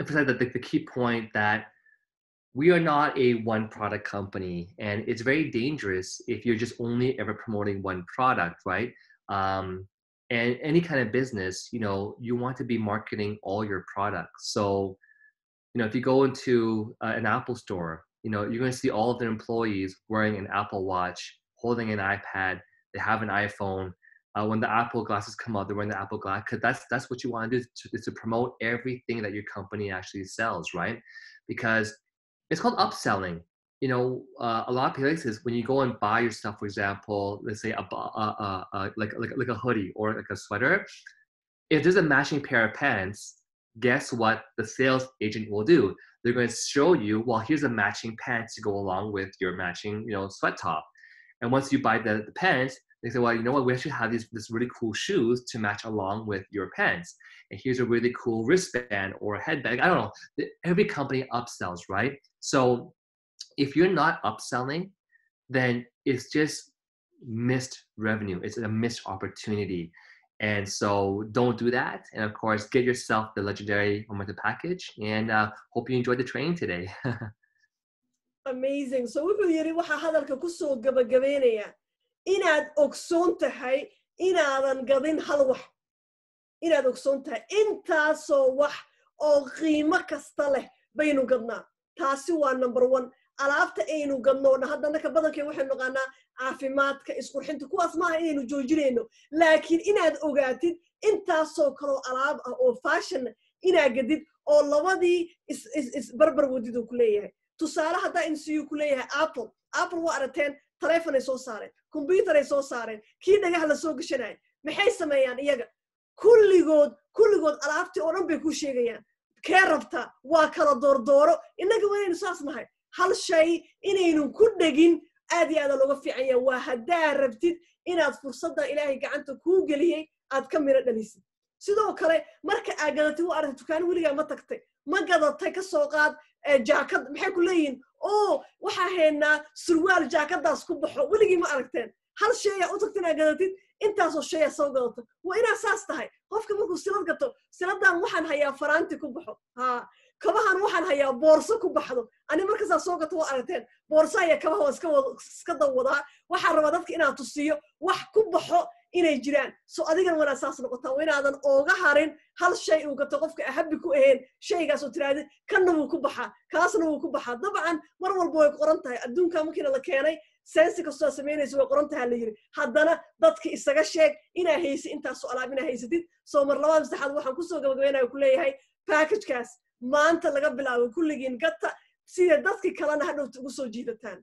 emphasize that the key point that we are not a one product company, and it's very dangerous if you're just only ever promoting one product, right? And any kind of business, you want to be marketing all your products. So, if you go into an Apple store, you're going to see all of their employees wearing an Apple Watch, holding an iPad, they have an iPhone. When the Apple glasses come out, they're wearing the Apple glass, because that's what you want to do, is to promote everything that your company actually sells, right? Because it's called upselling. A lot of places, when you go and buy your stuff, for example, let's say like a hoodie or like a sweater, if there's a matching pair of pants, guess what the sales agent will do? They're going to show you, well, here's a matching pants to go along with your matching, sweat top. And once you buy the pants, they say, well, you know what? We actually have this really cool shoes to match along with your pants. And here's a really cool wristband or a headband. I don't know. Every company upsells, right? So if you're not upselling, then it's just missed revenue. It's a missed opportunity. And so don't do that. And of course, get yourself the legendary Momentum package. And hope you enjoyed the training today. Amazing. So wuxuu yiri waxa hadalka ku soo gabagabeynaya inaad ogsoon tahay inaadan gadin hal wax inaad ogsoon tahay intaasoo wax oo qiimo kasta leh baynu gadnaa taasi waa number 1 alaabta aynu gadno haddana ka badankay waxaynu naqaanaa caafimaadka isqurxinta kuwaas maaha inaynu joojinayno laakiin inaad ogaatid intaasoo kale alaab ah oo fashion inaad gadid oo labadii is barbar wadidu ku leeyahay tusaale hadda insiyu ku leeyahay Apple waa arateen telephone ay soo saareen computer ay soo saareen kii dhagaha la soo gashanay maxay sameeyaan iyaga kulligood alaabtii oo dhan bay ku sheegayaan kee rabta waa kala doordooro inaga waynu saas nahay hal shay inaynu ku dhagin aad iyo aad looga fiican yahay waa haddaa rabtid inaad fursadda ilaahay gacanta kuu geliyay aad ka miro dhalisid sidoo kale marka aad gadatay waa aragtay dukaan weligaa ma tagtay ma gadatay ka soo qaad jaakad maxay ku leeyihiin waxaa haynaa surwaal jaakadaas ku baxo weligii ma aragteen hal shay aad u tagtay inaad gadatid intaasoo shay aad soo gadato waa inaad saas tahay qofka markuu silad gato siladan waxaan hayaa faraanti ku baxo kabahan waxaan hayaa boorso ku baxdo ani markaas soo gato waa aragteen boorso ayaa kabaha iska dawadaa waxaan rabaa dadka inaad tusiyo wax ku baxo inay jiraan soo adigana wana saas noqotaa waa inaadan ooga harin hal shay uu gato qofka ahabbi ku ahayn shaygaas oo tiraahdo kanna wuu ku baxaa kaasna wuu ku baxaa dabcan mar walba way qoran tahay adduunka markii la keenay sensi kastoo sameynayso way qoran tahay la yiri haddana dadka isaga sheeg inaa haysi intaas oo alaab inaa haysatid soo mar labaad saddexaad waxaan ku soo gabagabeynaa ku leeyahay package-kaas maanta laga bilaabo kulligiin gata sida dadkii kalena hadhowta ugu soo jiidataan.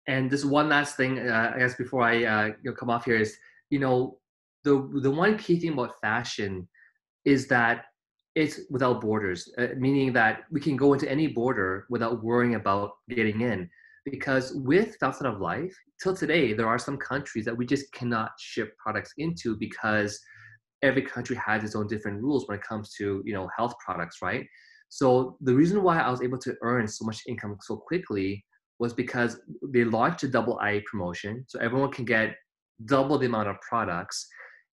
And just one last thing, I guess before I come off here is, the one key thing about fashion is that it's without borders, meaning that we can go into any border without worrying about getting in. Because with Fountain of Life, till today, there are some countries that we just cannot ship products into because every country has its own different rules when it comes to, health products, right? So the reason why I was able to earn so much income so quickly was because they launched a double IA promotion, so everyone can get double the amount of products,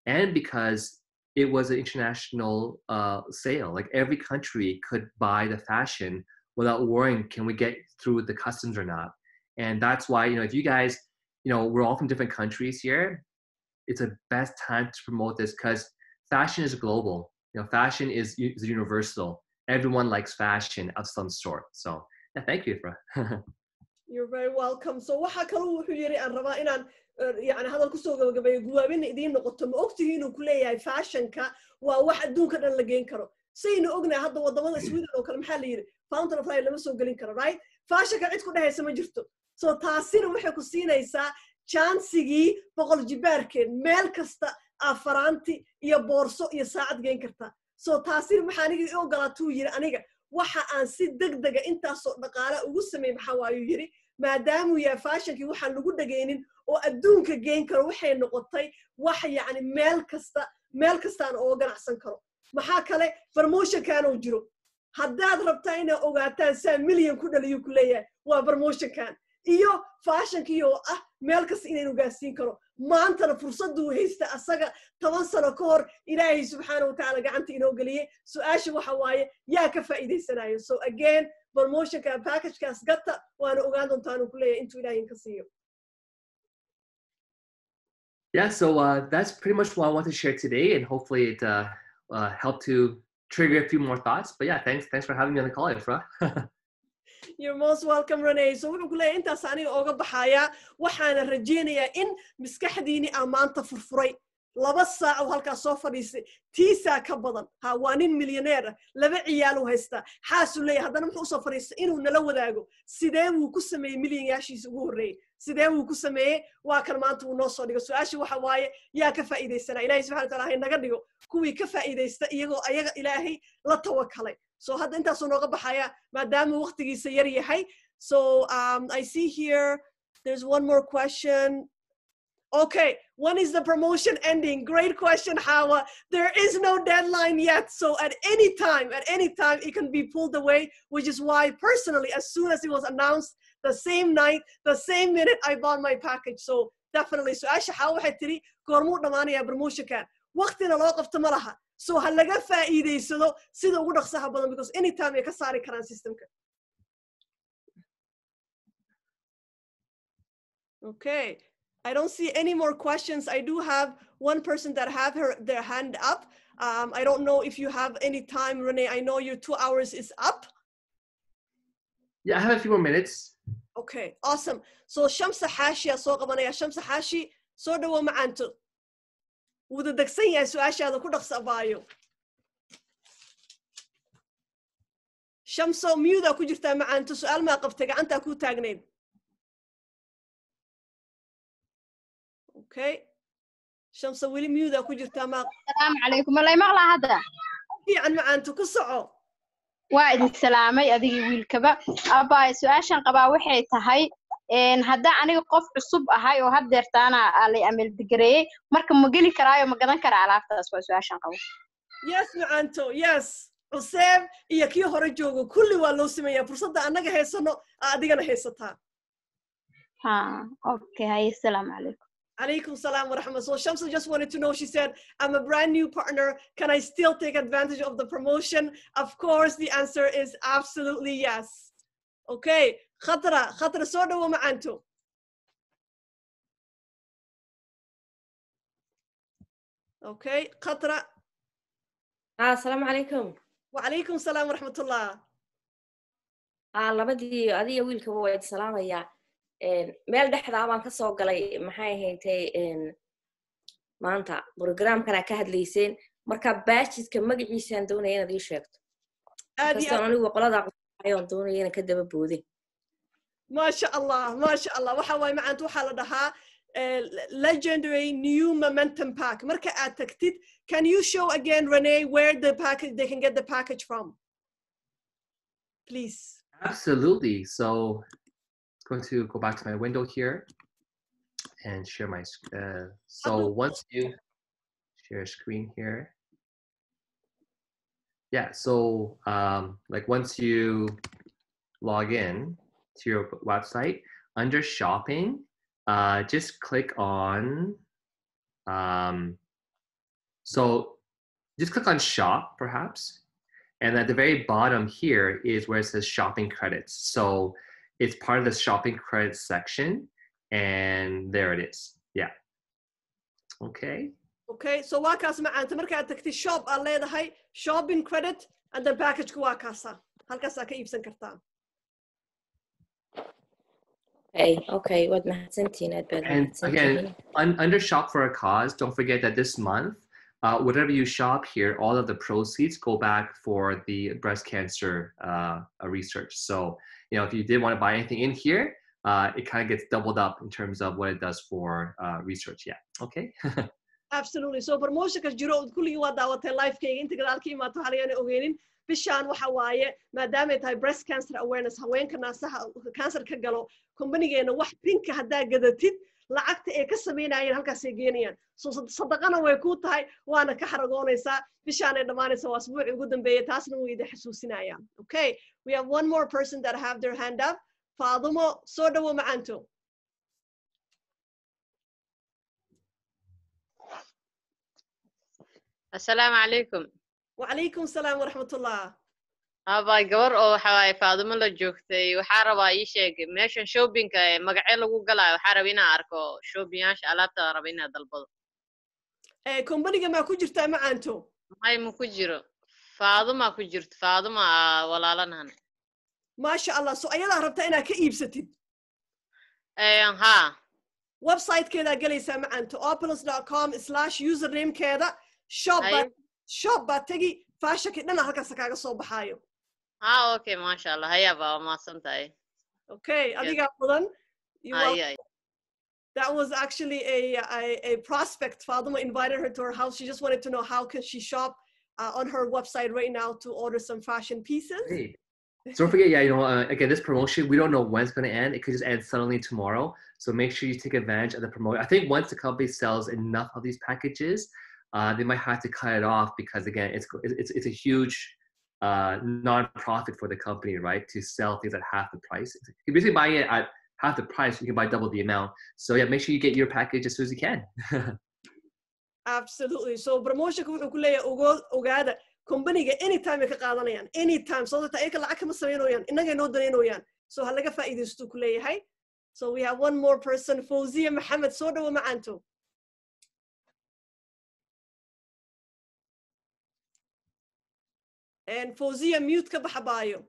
and because it was an international sale, like every country could buy the fashion without worrying, can we get through the customs or not? And that's why, if you guys, we're all from different countries here, it's the best time to promote this because fashion is global. Fashion is universal. Everyone likes fashion of some sort. So yeah, thank you, Ifra. You're very welcome. So waxa kale wuxuu yiri aan rabaa inaan hadal ku soo gabagabeeyo guwaabin idin noqoto ma ogtihiin inuu ku leeyahay fashion-ka waa wax adduunka dhan la geen karo saynu ognahay hadda wadamada Sweden oo kale maxaa la yiri Fountain of Life lama soo gelin karo right fashion-ka cid ku dhahaysa ma jirto so taasina waxay ku siinaysaa chance-gii boqol jibaarkeen meel kasta faraanti iyo boorso iyo saacad geen karta so taasina maxaa aniga ogolaatuu yiri aniga waxa aan si degdega intaasoo dhaqaale ugu sameey maxaa waayu yiri maadaama uu yahay fashion-kii waxaan lagu dhagaynin oo adduunka geyn karo waxay noqotay wax yacni meel kastaan oo ganacsan karo maxaa kale promotion-kan oo jiro haddaad rabtaa inaad ogaataan saa milyan ku dhaliyo ku leeyahay waa promotion-kan iyo fashion-kii oo ah meel kasta inaynu gaarsiin karo maantana fursaddu haysta asaga 10 sano ka hor ilaahay subxaanahu wa tacaala gacanta inoo geliyey su-aasha waxa waaye yaa ka faa'iidaysanayo so again promotion-ka package-kaas gata waana ogaan doontaan uu ku leeyahay intuu ilaahay inka siiyo. Yeah, so that's pretty much what I want to share today, and hopefully it helped to trigger a few more thoughts. But yeah, thanks for having me on the call, Ifra. You're most welcome, Renee. So wuxuu ku leeyahay intaas aniga ooga baxaya waxaana rajeynayaa in maskaxdiini aan maanta furfuray 2 saac oo halkaas soo fadhiisay tiisa ka badan ha waa nin milyaneer ah 2 ciyaal u haysta xaasu leeyahay haddana muxuu soo fadhiistay inuu nala wadaago sidee uu ku sameeyay milyanyaashiisa ugu horreeyay sidee uu ku sameeyay waa kan maanta uu noo soo dhigo su-aasha waxa waaye yaa ka faa'iidaysana ilaahay subxaana wa tacaala hay naga dhigo kuwii ka faa'iidaysta iyagoo ayaga ilaahay la tawakalay so hadda intaasuu nooga baxaya maadaama waqtigiisa yar yahay so I see here there's one more question. Okay, when is the promotion ending? Great question, Hawa. There is no deadline yet. So at any time, it can be pulled away, which is why personally, as soon as it was announced, the same night, the same minute, I bought my package. So definitely. So Asha Hawa had tiri kormu dhammaanaya promotion kan. Waqtina loo qabto ma laha. So ha laga faa'iidaysado sida ugu dhaqsaha badan because anytime ay ka saari karaan systemka. Okay. I don't see any more questions. I do have one person that have their hand up. I don't know if you have any time, Renee. I know your 2 hours is up. Yeah, I have a few more minutes. Okay, awesome. So Shamsa Hashi, so qabanaya Shamsa Hashi, so dhawo macanto. Wada dagsan yahay su'aashaada ku dhaqsabayo. Shamsa miyuda ku jirtaa macanto su'aal ma qabtay gacanta ku taagneed. Okay. Shamsa wili miyuda ku jirtaa ma. Assalaamu calaykum. Walay maqla hada. Fiican macanto ku soco. Waa idin salaamay adigii wiilkaba. Abba su'aashan qabaa waxay tahay hadda aniga qof cusub ahay oo haddeertaana alay amal digareeyay marka ma geli karaayo ma gadan karaa alaabtaas waa su'aashan qabo. Yes macanto yes. Useeb iyo kii hore joogo kulli waa loo sameeyaa fursadda anaga heysano adigana haysataa. Ha okay hay assalaamu calaykum. Alaikum salam wa rahmatullah. So Shamsa just wanted to know, she said, I'm a brand new partner. Can I still take advantage of the promotion? Of course, the answer is absolutely yes. Okay. Khatra soda wa ma'anto. Okay. Khatra. Assalamu alaikum. Wa alaikum salam wa rahmatullah. Labadii adiga wiilkaba waa salaamaya. meel dhexda baan ka soo galay maxay ahayd maanta programkana ka hadlayseen marka baajidka magaciisa aan doonayay inaad ii sheegto aad anigu qolada ayaan doonayay in ka daba boodin ma sha Allah waxa way maanta waxa la dhahaa legendary new momentum pack marka aad tagtid can you show again Renee where the package they can get the package from please? Absolutely. So going to go back to my window here and share my so once you share screen here, yeah, so like once you log in to your website under shopping, just click on so just click on shop perhaps, and at the very bottom here is where it says shopping credits. So it's part of the shopping credits section, and there it is. Yeah. Okay. Okay, so waa kaas macaanta marka aad tagtid shop aad leedahay shopping credit and then package ku waa kaasa halkaas aad ka iibsan kartaa. Okay, waad mahadsantihiin aad baad and again under shop for a cause, don't forget that this month whatever you shop here, all of the proceeds go back for the breast cancer research. So you know, if you did want to buy anything in here, it kind of gets doubled up in terms of what it does for research. Yeah. Okay. Absolutely. So promotion ka jiro kulli waa daawatay live kayga inta gadaalkii ma tahay aan ogeenin bishaan waxa waaye maadaama ay tahay breast cancer awareness haweenka naasaha cancer ka galo companygeena wax pinka haddaa gadatid lacagta ay ka sameynayeen halkaasay geenayaan so sadaqana way ku tahay waana ka xaragoonaysaa bishaan ay dhammaanaysa waa asbuucii ugu dambeeyay taasna wuu idin xasuusinayaan okay we have one more person that have their hand up Faadumo soo dhawo macaanto السلام عليكم وعليكم السلام ورحمة الله هاي gabar oo waxa way Faadumo la joogtay waxa rabaa ii sheeg meeshan shopping ka magace lagu galaayo waxa rabaa inaan arko shopping-yaasha alaabta rabaa inaan dalbado company-ga ma ku jirtaa macaanto may ma ku jiro Faadumo ku jirto Faadumo walaalanahan ما شاء الله سو ayada rabta inaad ka iibsatid ha website keeda galaysa macaanto opulence.com/username keeda shop ba tagi fashion-ki dhan halkaas kaaga soo baxaayo okay ma sha Allah haya ba ma santahay okay adiga mudan that was actually a prospect Faadumo invited her to her house she just wanted to know how can she shop on her website right now to order some fashion pieces hey. So don't forget, yeah, you know, again, this promotion, we don't know when it's going to end. It could just end suddenly tomorrow. So make sure you take advantage of the promotion. I think once the company sells enough of these packages, they might have to cut it off because, again, it's a huge non-profit for the company, right, to sell things at half the price. You're basically buying it at half the price. You can buy double the amount. So, yeah, make sure you get your package as soon as you can. Absolutely. So promotion ogaada company-ga anytime ay ka qaadanayaan anytime so that ay ka lacag kama sameynayaan inaga noo daneynayaan so ha laga faa'iideysto ku leeyahay so we have one more person Fawziya Mohammed soo dhawo macaanto and Fawziya mute ka baxbaayo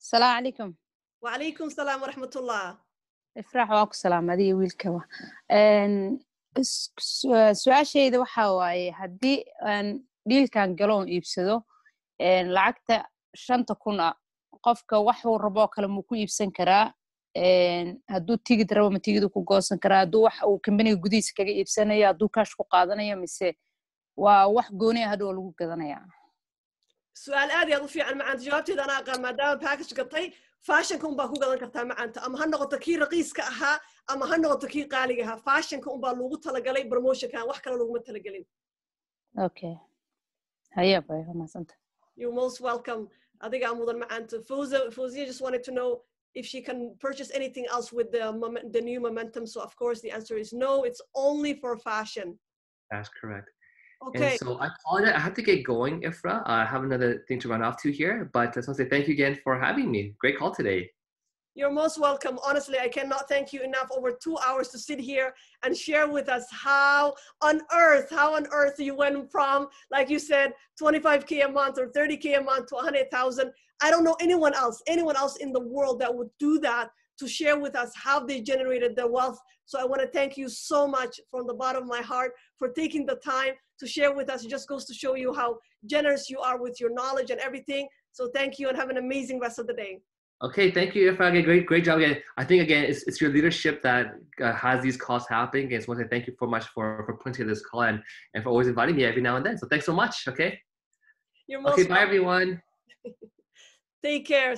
السلام عليكم وعليكم السلام ورحمة الله إفراح واكو سلام هذه ويلكوا su-aashayda waxa waaye haddii aan dhiilkan galoon iibsado lacagta 5,000 qofka waxuu rabo kale muu ku iibsan karaa hadduu tigid rabo ma tigid ku goosan karaa hadduu wax uu company gudihiisa kaga iibsanayo hadduu cash ku qaadanayo mise waa wax gooni ah hadoo lagu gadanayaa su'aal aad u fiican macaanta jawaabteeda ana aqaan maadaama package gatay fashion-ka baa ku gadan kartaa macaanta ama ha noqoto kii raqiiska ahaa ama ha noqoto kii qaaliga ahaa fashion-ka baa loogu talagalay promotion-kan wax kale laguma talagelin okay haya bay mahadsantahay you're most welcome adiga mudan macaanta Fawziya just wanted to know if she can purchase anything else with the new momentum so of course the answer is no it's only for fashion That's correct. Okay. And so I apologize. I have to get going, Ifra. I have another thing to run off to here, but I just want to say thank you again for having me. Great call today. You're most welcome. Honestly, I cannot thank you enough. Over 2 hours to sit here and share with us how on earth you went from, like you said, 25K a month or 30K a month to 100,000. I don't know anyone else in the world that would do that to share with us how they generated their wealth. So I want to thank you so much from the bottom of my heart for taking the time to share with us. It just goes to show you how generous you are with your knowledge and everything. So thank you and have an amazing rest of the day. Okay, thank you, Ifra. Great job again. I think again, it's your leadership that has these calls happening. And I just want to say thank you so much for putting together this call and for always inviting me every now and then. So thanks so much. Okay. You're most welcome. Bye everyone. Take care.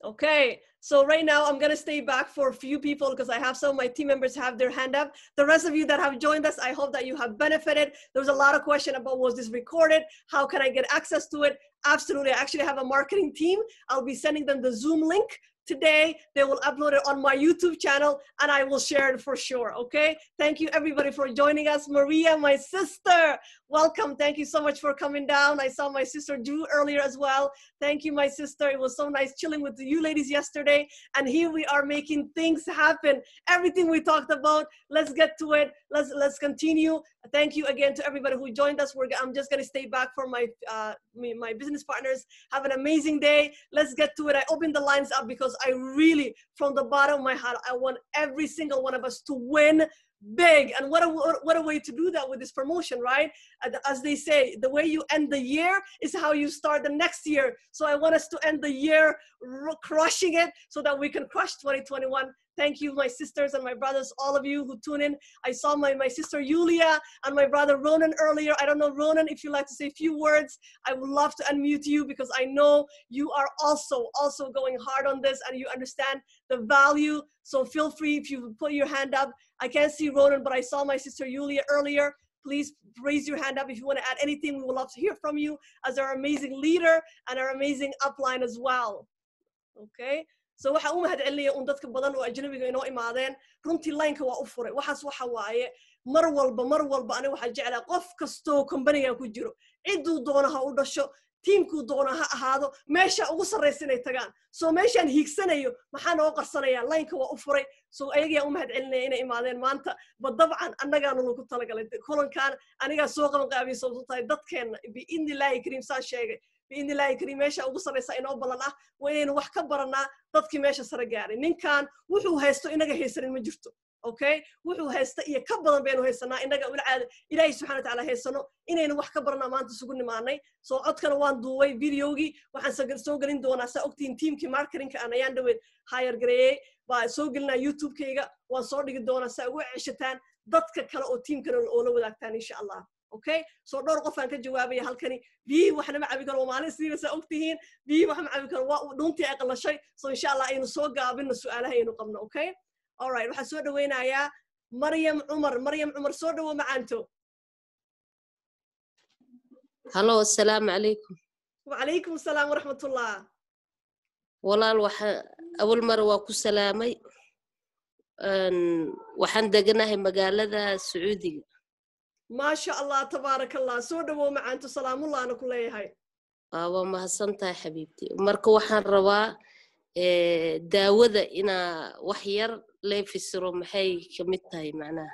Okay. So right now I'm going to stay back for a few people because I have some of my team members have their hand up. The rest of you that have joined us, I hope that you have benefited. There was a lot of question about was this recorded? How can I get access to it? Absolutely. I actually have a marketing team. I'll be sending them the Zoom link today. They will upload it on my YouTube channel and I will share it for sure. Okay. Thank you everybody for joining us. Maria, my sister, welcome. Thank you so much for coming down. I saw my sister Drew earlier as well. Thank you, my sister. It was so nice chilling with you ladies yesterday. And here we are making things happen. Everything we talked about, let's get to it. Let's continue. Thank you again to everybody who joined us. I'm just going to stay back for my business partners. Have an amazing day. Let's get to it. I opened the lines up because I really, from the bottom of my heart, I want every single one of us to win big. And what a way to do that with this promotion, right? As they say, the way you end the year is how you start the next year. So I want us to end the year crushing it so that we can crush 2021 Thank you, my sisters and my brothers, all of you who tune in. I saw my sister Yulia and my brother Ronan earlier. I don't know, Ronan, if you'd like to say a few words, I would love to unmute you because I know you are also going hard on this and you understand the value. So feel free if you put your hand up. I can't see Ronan, but I saw my sister Yulia earlier. Please raise your hand up if you want to add anything. We would love to hear from you as our amazing leader and our amazing upline as well. Okay? So waxa u mahadcelinaya dadka badan oo ajnabiga inoo imaadeen runtii line-ka waa u furay waxaas waxa waaye mar walba aniga waxa jeclaa qof kasto company-ga ku jiro ciduu doona ha u dhasho teamku doona ha ahaado meesha ugu sareysan ay tagaan so meeshan hiigsanayo maxaa noo qarsanaya line-ka waa u furay so ayaga u mahadcelinaya inay imaadeen maanta dabcan annagaanu lagu talagalay kulankan aniga soo qaban qaabiyay sababtoo tahay dadkeena biidnillaahi kariim saa sheegay biidnillaahi kariim meesha ugu sareysa inoo balan ah waynu wax ka baranaa dadkii meesha sare gaaray ninkan wuxuu haysto inaga haysanin ma jirto okay wuxuu haysta iyo ka badan baynu haysanaa inaga ulcaada ilaahay subxaanahu wa ta'aala haysano inaynu wax ka baranaa maanta isugu nimaanay soo codkana waan duubay videogii waxaan soo gelin doonaa saa ogtiin teamkii marketingka aan ayaan dhaweed hire gareeyay baa soo gelinaa youtube-kayga waan soo dhigi doonaa saa ugu ceshataan dadka kale oo teamkana oo la wadaagtaan insha allah okay so dhowr qof aan ka jawaabaya halkani bii waxna ma cabi karo maalin sidii sa ogtihiin bii wax ma cabi karo waa dhuntii ay qalashay so insha Allah aynu soo gaabino su'aalaha aynu qabno okay all right waxa soo dhaweynayaa Maryam Umar soo dhawo macaanto hello assalamu alaykum wa alaykum assalam wa rahmatullah walaal waxa awal mar waa ku salaamay waxaan deganahay magaalada Sacuudiga ما شاء الله تبارك الله سودا ومعنتو سلام الله أنا كله هاي وما حسنتها حبيبتي مركو وحن روا داود إنا وحير لي في السروم حي كمتها معناه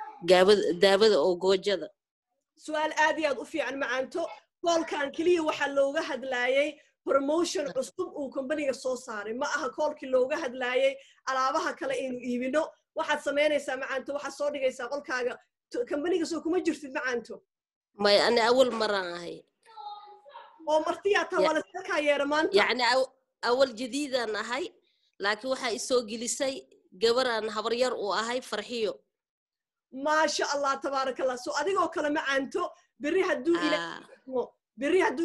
داود أو جوجدا سؤال آدي أضفي عن معنتو قال كان كلي وحلوجة هاد لاي promotion عصب وكمبني الصوصاري ما أها قال كلوجة هاد لاي على بها كلا إنه يبينو واحد سمعني سمعنتو واحد صادق يسأل كاجا كمبنيga soo kuma jirtid macaanto may ana awal maran ahay oo martiya tawala ka yeera maanta yani awal jadiidan ahay laakiin waxa isoo gilisay gabaran habar yar oo ahay farxiyo ma sha Allah tabarakallah soo adigoo kale macaanto biri haduu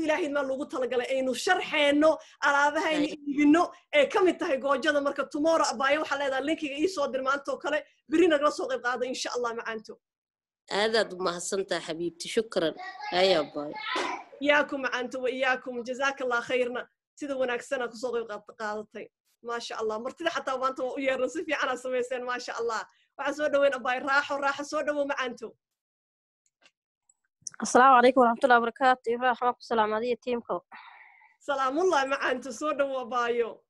ilaahay ma lagu talagalay aynu sharxeeno alaabaha aynu iibino ee kamid tahay goojada marka tomorrow abaayo waxa leedahay linkiga ii soo dir maanta oo kale biri naga soo qayb qaado insha Allah macaanto هذا ما حسنت حبيبتي شكرا يا باي ياكم أنتم وإياكم جزاك الله خيرنا سيدو وناكسنا كسوغي قادتي ما شاء الله مرتدى حتى وانتم ويا رصيفي أنا سميسين ما شاء الله وعسودا وين أباي راح سودا ومع أنتم السلام عليكم ورحمة الله وبركاته رحمة السلام عليكم تيمكم سلام الله مع أنتم سودا وبايو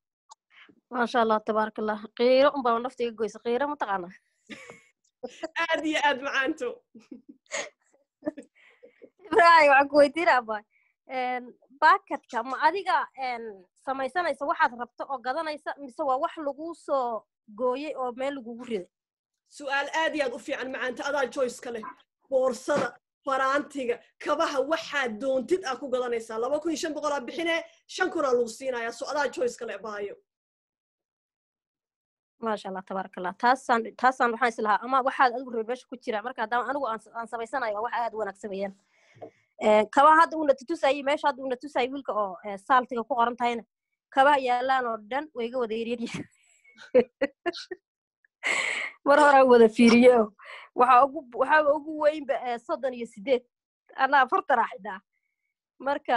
ما شاء الله تبارك الله قيرة أمبا ونفتي قويس قيرة متقنة آدي آد معانتو راي وعقويتين أباي باكتك ما أديك سميسانيسا waxaad rabto oo gadanaysa mise waa wax lagu soo gooyay oo meel lagu riday su'aal aad iyo aad u fiican macaanta adaa choice kale boorsada faraantiga kabaha waxaad doontid aad ku gadanaysaa 2500 aad bixinee 5,000 lagu siinayaa soo adaa choice kale baayo ما شاء الله تبارك الله تاسان waxaan islahaa ama waxaad adigu reebasho ku jira marka hadaan anigu aan sameysanayo wax aad wanaagsan weeyaan kaba hadda uu natusay meesha hadda uu natusay wiilka oo saaltiga ku qoran tahayna kaba yaalaan oo dhan way iga wada yaryar mar hore wada fiiriyo waxa ugu weyn ba 38 ana 40 raaxida marka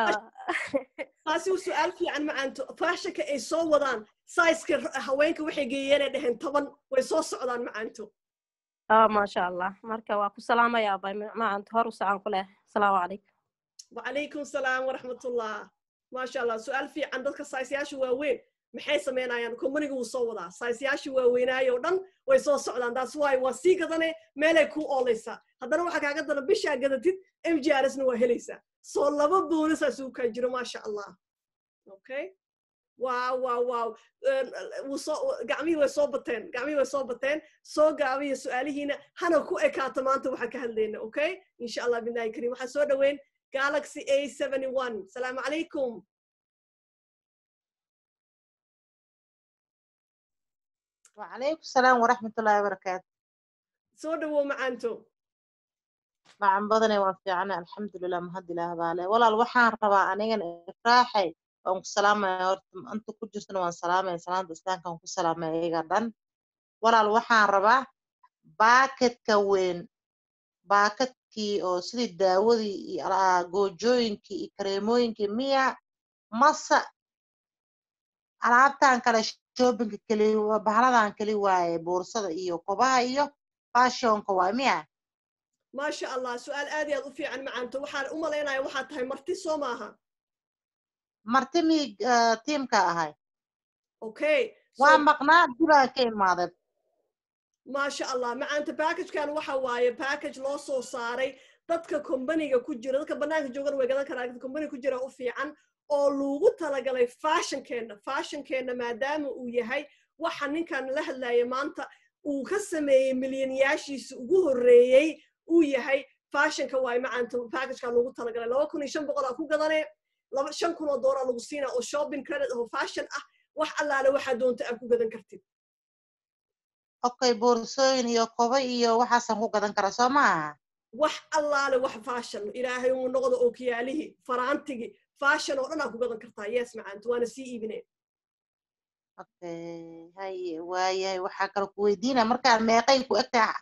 taasi su'aal fiican macaanto faashaka ay soo wadaan size-ka haweenka waxay geeyeen dhahan 10 way soo socdaan macaanto ما شاء الله marka waa ku salaamaya bay macaanto hor u socon ku leh salaamu calaykum wa calaykum salaam wa rahmatullah ma sha Allah su'aal fiican dadka size-yaashu waa weyn maxay sameynayaan company-gu uu soo wadaa size-yaashu waa weynaayo dhan way soo socdaan taas waa sii gadane meelay ku oolaysa haddana waxa kaaga dana bisha gadatid MGRS-na waa helaysaa soo laba bonus uu ka jiro ma sha Allah okay wow gacmii way soo bateen soo gaabiyo su'aalihiina hana ku ekaato maanta waxa ka hadlayna okay insha Allah binaay kariim waxa soo dhaweyn Galaxy A71 salaamu calaykum وعليكم السلام ورحمة الله وبركاته. soo dhawow macaanto مع بدني وفيعنا الحمد لله مهدي لها بالي ولا الوحان ربا أنيغن إفراحي وانك سلامة أنتو كجرتن وان سلامة سلام دستان كان كسلامة إيغادان ولا الوحان ربا باكت كوين باكت كي أو سيدي داودي جوجوينكي كريموينكي ميا مصا alaabtan kale shopping kali bahaladan kali waaye boorsada iyo kobaha iyo fashionka waa miya ما شاء الله سؤال آدي أضو في عن معنته وحال لنا وحات هاي مرتي صوماها martimi teamka ahay أوكي waa maqnaa dibaa ka imaaday ما شاء الله معنته باكج كان وحواي باكج لو سو صاري dadka company-ga ku jira dadka banaanka joogan way gadan karaan dadka company ku jira u fiican oo loogu talagalay fashion-keena maadaama uu yahay waxa ninkan la hadlayo maanta uu ka sameeyay milyanyaashiisa ugu horeeyay uu yahay fashion-ka way maanta package-ka loogu talagalay 2500 ku gadanay $5,000 lagu siinaa oo shopping credit oo fashion ah wax allaale waxa doonta aad ku gadan kartid okay boorsooyin iyo koba iyo waxaasan ku gadan karaa soo maaha wax allaale wax fashion ilaahay uu noqdo oo kiyaalihi faraantigi fashion oo dhan aad ku gadan kartaa yes macaanta waana sii iibinay okay hay waayahay waxaa kale ku weydiina markaa meeqay ku egtaa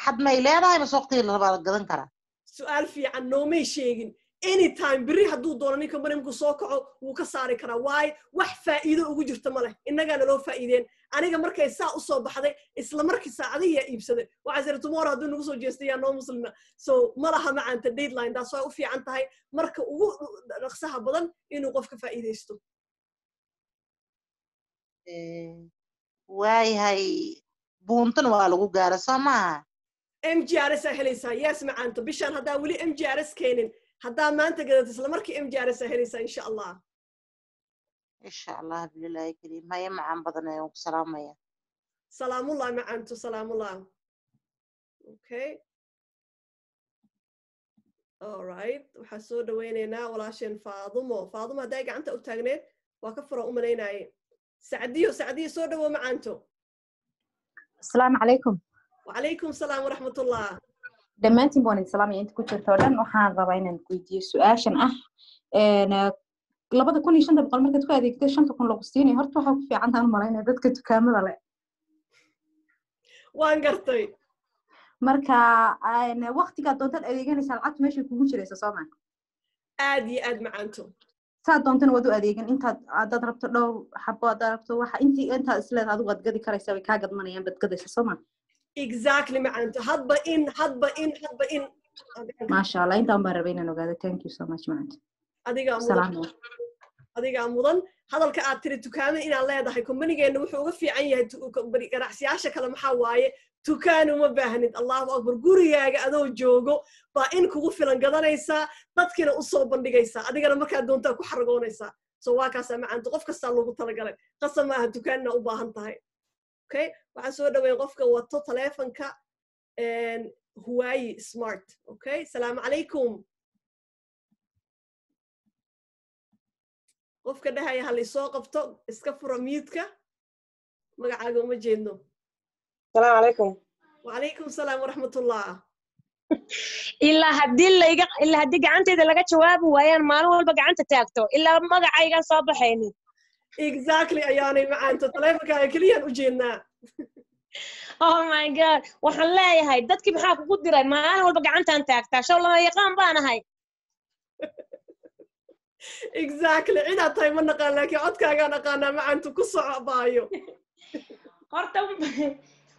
xad may leedahay ma waqti la raba gadan karaa su'aal fiican noomay sheegin anytime biri hadduu doono ninka marinku soo kaco wuu ka saari karaa waay wax faa'iido ugu jirta ma leh innagaana loo faa'iideen aniga markay saa u soo baxday isla markii saacadihi iibsaday waxaa sir tomorrow hadduu nagu soo jeestay yaa noo muslima so ma laha macaanta deadline taas way u fiican tahay marka ugu dhaqsaha badan inuu qofka faa'iidaysto waayahay buuntan waa lagu gaara soo maaha MGRS helaysaa yes macaanta bishaan haddaa weli MGRS keenin haddaa maanta gadato isla markii MGRS helaysaa insha allah insha allah billahi kariim haya macaan badan ayaan ku salaamaya salaamullah macaantu salaamullah okay all right waxaa soo dhaweynaynaa walaasheen faadumo hadday gacanta u taagneed waa ka furo u malaynaye sacdiyo soo dhawo macaanto asalaamu calaykum وعليكم السلام ورحمة الله dhammaantiin baan idin salaamaya inta ku jirto oo dhan waxaan rabaa inaan weydiiyo su'aashan ah 2500 markaad ku adeegtay 5,000 lagu siinay horta waxa ku fiican tahay malaynaa dadka dukaamada leh waan gartay marka waqtiga doontan adeeganaysa lacagtu meesha kugu jiraysa Soomaa aad iyo aad macaanto saa doontan wadu adeegan intaad rabto dhowr xabo aad rabto waxa inta isleed adigu aad gadi karaysaa way ka gadmanayaan bad gadaysa Soomaa exactly macaanto hadba in ما شاء الله انت امبارح بينا نوغاده thank you so much maanta adiga mudan hadalka aad tiri dukaamo inaan leedahay company-geena wuxuu uga fiican yahay ganacsiyaasha kale maxaa waaye dukaan uma baahnid allahu akbar gurigaaga adoo joogo baa in kugu filan gadanaysaa dadkina u soo bandhigaysaa adigana markaa doontaa ku xaragoonaysaa so waa kaasaa macaanto qof kastaa loogu talagalay qasab maaha dukaanina u baahan tahay okay waxaan soo dhaweyn qofka wato taleefanka Huawei Smart okay salaamu calaykum qofka dhahaya hal isoo qabto iska furo mute-ka magacaaga uma jeedno salaamu calaykum wacalaykum salaam waraxmatullah ilaa haddii gacanteeda laga jawaabi waayaan maalin walba gacanta taagto ilaa magacaygan soo baxaynin exactly ayaanay macaanto taleefankaaga keliyaan u jeednaa oh my god waxaan leeyahay dadkii maxaa kugu diray maalin walba gacantaan taagtaa show lama yaqaan baan ahay exactly cidaad tahay ma naqaan laakiin codkaagaan aqaanaa macaantu ku socbaayo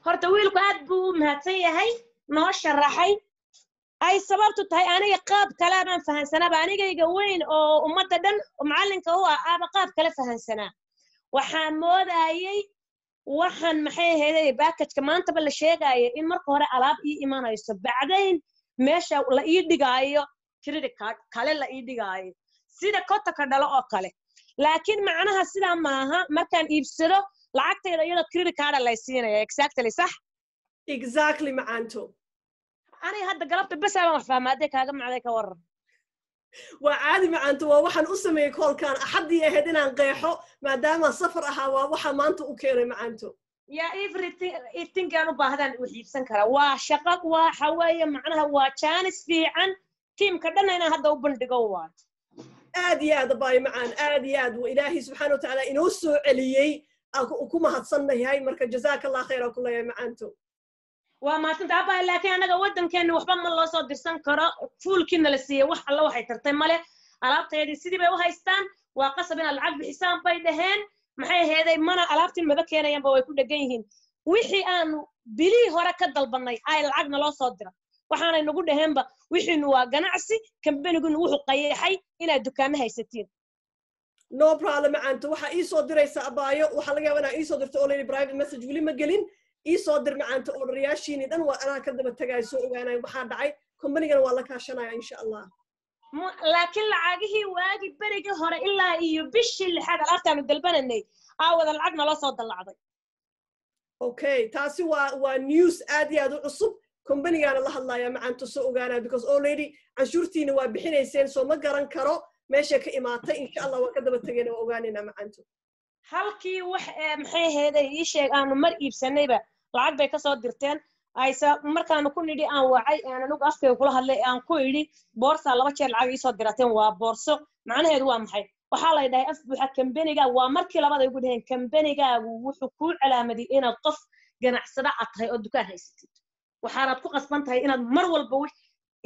horta wiilku aad buu u mahadsan yahay noo sharaxay ay sababtu tahay aniga qaab kale baan fahansanaaba anigayga weyn oo ummadda dhan macallinka u ah aaba qaab kale fahansanaa waxaan moodayay waxaan maxay ahayd package-ka maantaba la sheegaya in marka hore alaab ii imanayso bacdayn meesha la ii dhigaayo credit card kale la ii dhigaayo sida kotaka dhalo oo kale laakiin macnaha sidaa maaha markaan iibsado lacagtayda iyadoo credit card la siinaya exactly sax exactly macaanto aniga hadda galabta bas aan wax fahmaaday kaaga macday ka waran waa caadi macaanto waa waxaan u sameeyay koolkaan axadii ahayd inaan qeexo maadaama safar ahaa waa waxa maanta u keenay macaanto يا everything كانوا باهدان وحيبسن كرا وشقق وحوايا معناها وشانس في عن تيم كدنا هنا هذا وبندقوا aad bay macaan aad wa ilaahi subhanahu wa ta'ala inoo soo celiyay kuma hadsanahay marka jazakallahu khayran kullaya macaanto وما تنتابع لكن أنا قودن كأنه وحبا من الله صادر سن كرا فول كنا لسيه وح الله وحي ترتين ماله ألعبت هذه السيدي بوهايستان وقصبنا العقد بحسام بيدهن maxay heeday mana alaabtiin maba keenayaan way ku dhagan yihiin wixii aanu bilii hore ka dalbanay ay lacagna loo soo dira waxaanay nagu dhaheenba wixiinu waa ganacsi kambaniguna wuxuu qayeexay inaad dukaamo haysatiin no problem maanta waxa ii soo diraysa abaayo waxa laga yaabaa ii soo dirto already private message wali ma gelin ii soo dir maanta orderyaashiini dhan waa anaa ka daba tagay soo ogaanay waxa dhacay kambanigana waa la kaashanaya insha Allah laakiin lacagihii waagi berigi hore ilaa iyo bishii lixaad alaabtaanu dalbananay aawada lacagna loo soo dallacday okay taasi waa news aad iyo aad u cusub kombanigana la hadlaya macaanto soo ogaanaa because already canshuurtiina waa bixinayseen soo ma garan karo meesha ka imaatay insha Allah waa ka daba tagayna waa ogaanayna macaanto halkii wax maxay heeday ii sheeg aanu mar iibsanayba lacag bay ka soo dirteen aysa markaanu ku nidhi aan wacay aan anigu afkay kula hadlay aan ku idhi boorsa laba jeer lacag ii soo dirateen waa boorso macnaheedu waa maxay waxa la yidhahay af buuxa kambaniga waa markii labada ugu dhaheen kambanigaagu wuxuu ku calaamaday inaad qof ganacsada aad tahay oo dukaan haysatid waxaad ku qasban tahay inaad mar walba wax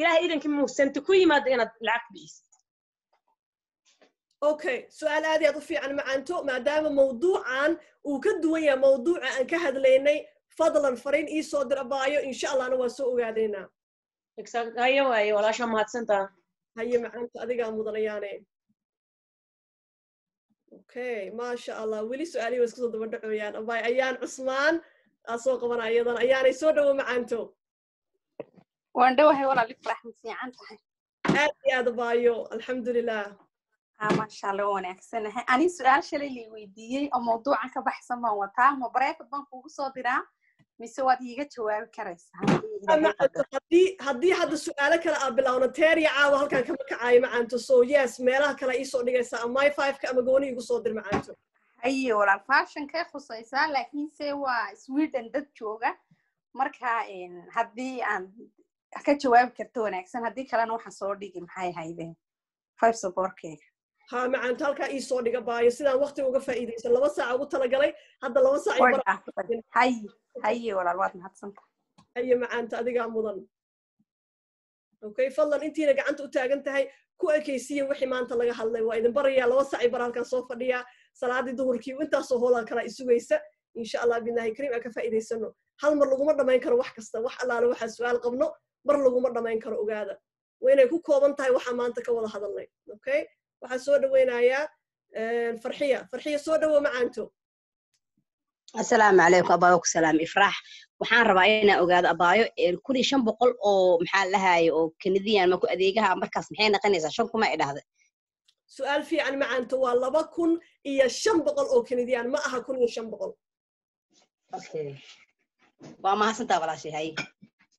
ilaahay idankii muusanti ku yimaado inaad lacag bixisid okay su'aal aad u fiican macaanto maadaama mawduucan uu ka duwan yahay mawduuca aan ka hadlaynay fadlan fariin ii soo dir abaayo insha Allah ana waa soo ogaadeena hayo waayo walaasha mahadsantaa haye macaanto adiga mudanayaane okay ma sha Allah wili su'aali way isku daba dhacayaan abaay ayaan Cusmaan asoo qabanay ayadan ayaanay soo dhawo macaanto waan dhawahay walaal ifraxan fiican tahay aad abaayo alxamdulillah ما شاء الله wanaagsan ani su'aal shalay li weydiiyay oo mawduucan ka baxsan ma wataa ma break ban kugu soo diraa mise waad iiga jawaabi karaysaa haddii hadda su'aalo kale aad bilowna teeriya caawa halkan kama kacayo macaanto so yes meelaha kale ii soo dhigaysaa my 5 ka ama gooni igu soo dir macaanto haye walaal fashion ka khusaysaa laakiin se waa Sweden dad jooga marka haddii aan ka jawaabi karto wanaagsan haddii kalena waxaan soo dhigi maxay haydeen 5 support-kayga ها معن تلقى إيه صادقة باي سيدا وقت وقف إيدي سن لما ساعة قلت لك علي هذا لما ساعة يبرع هاي ولا الوقت محسن هاي معن تأديك عمودن أوكي فضلا أنتي نجا أنت أتاجنت هاي كوي كيسية وحي ما أنت لقى حلي وإذا بريا لما ساعة يبرع كان صوف ديا صلاة الظهر كي وأنت صهولا كلا يسويسة إن شاء الله بالله كريم أكفى إيدي سنو هل مر لقوا مرة ما ينكر وح كسته وح الله لو حسؤال قبله مر لقوا مرة ما ينكر وقاعدة وين يكون كوبن تاي وح ما أنت كولا هذا اللي أوكي waxaa soo dhaweynayaa farxiya soo dhawo macaanto assalaamu calaykum abaayo ku salaam ifraax waxaan rabaa inaan ogaado abaayo 1500 oo maxaa lahaay oo Canadian ma ku adeegaha markaas maxay noqonaysaa 5 kuma idhaahday su'aal fiican macaanto waa 2500 oo Canadian ma aha 1500 okay waa mahadsantaa walaashay hay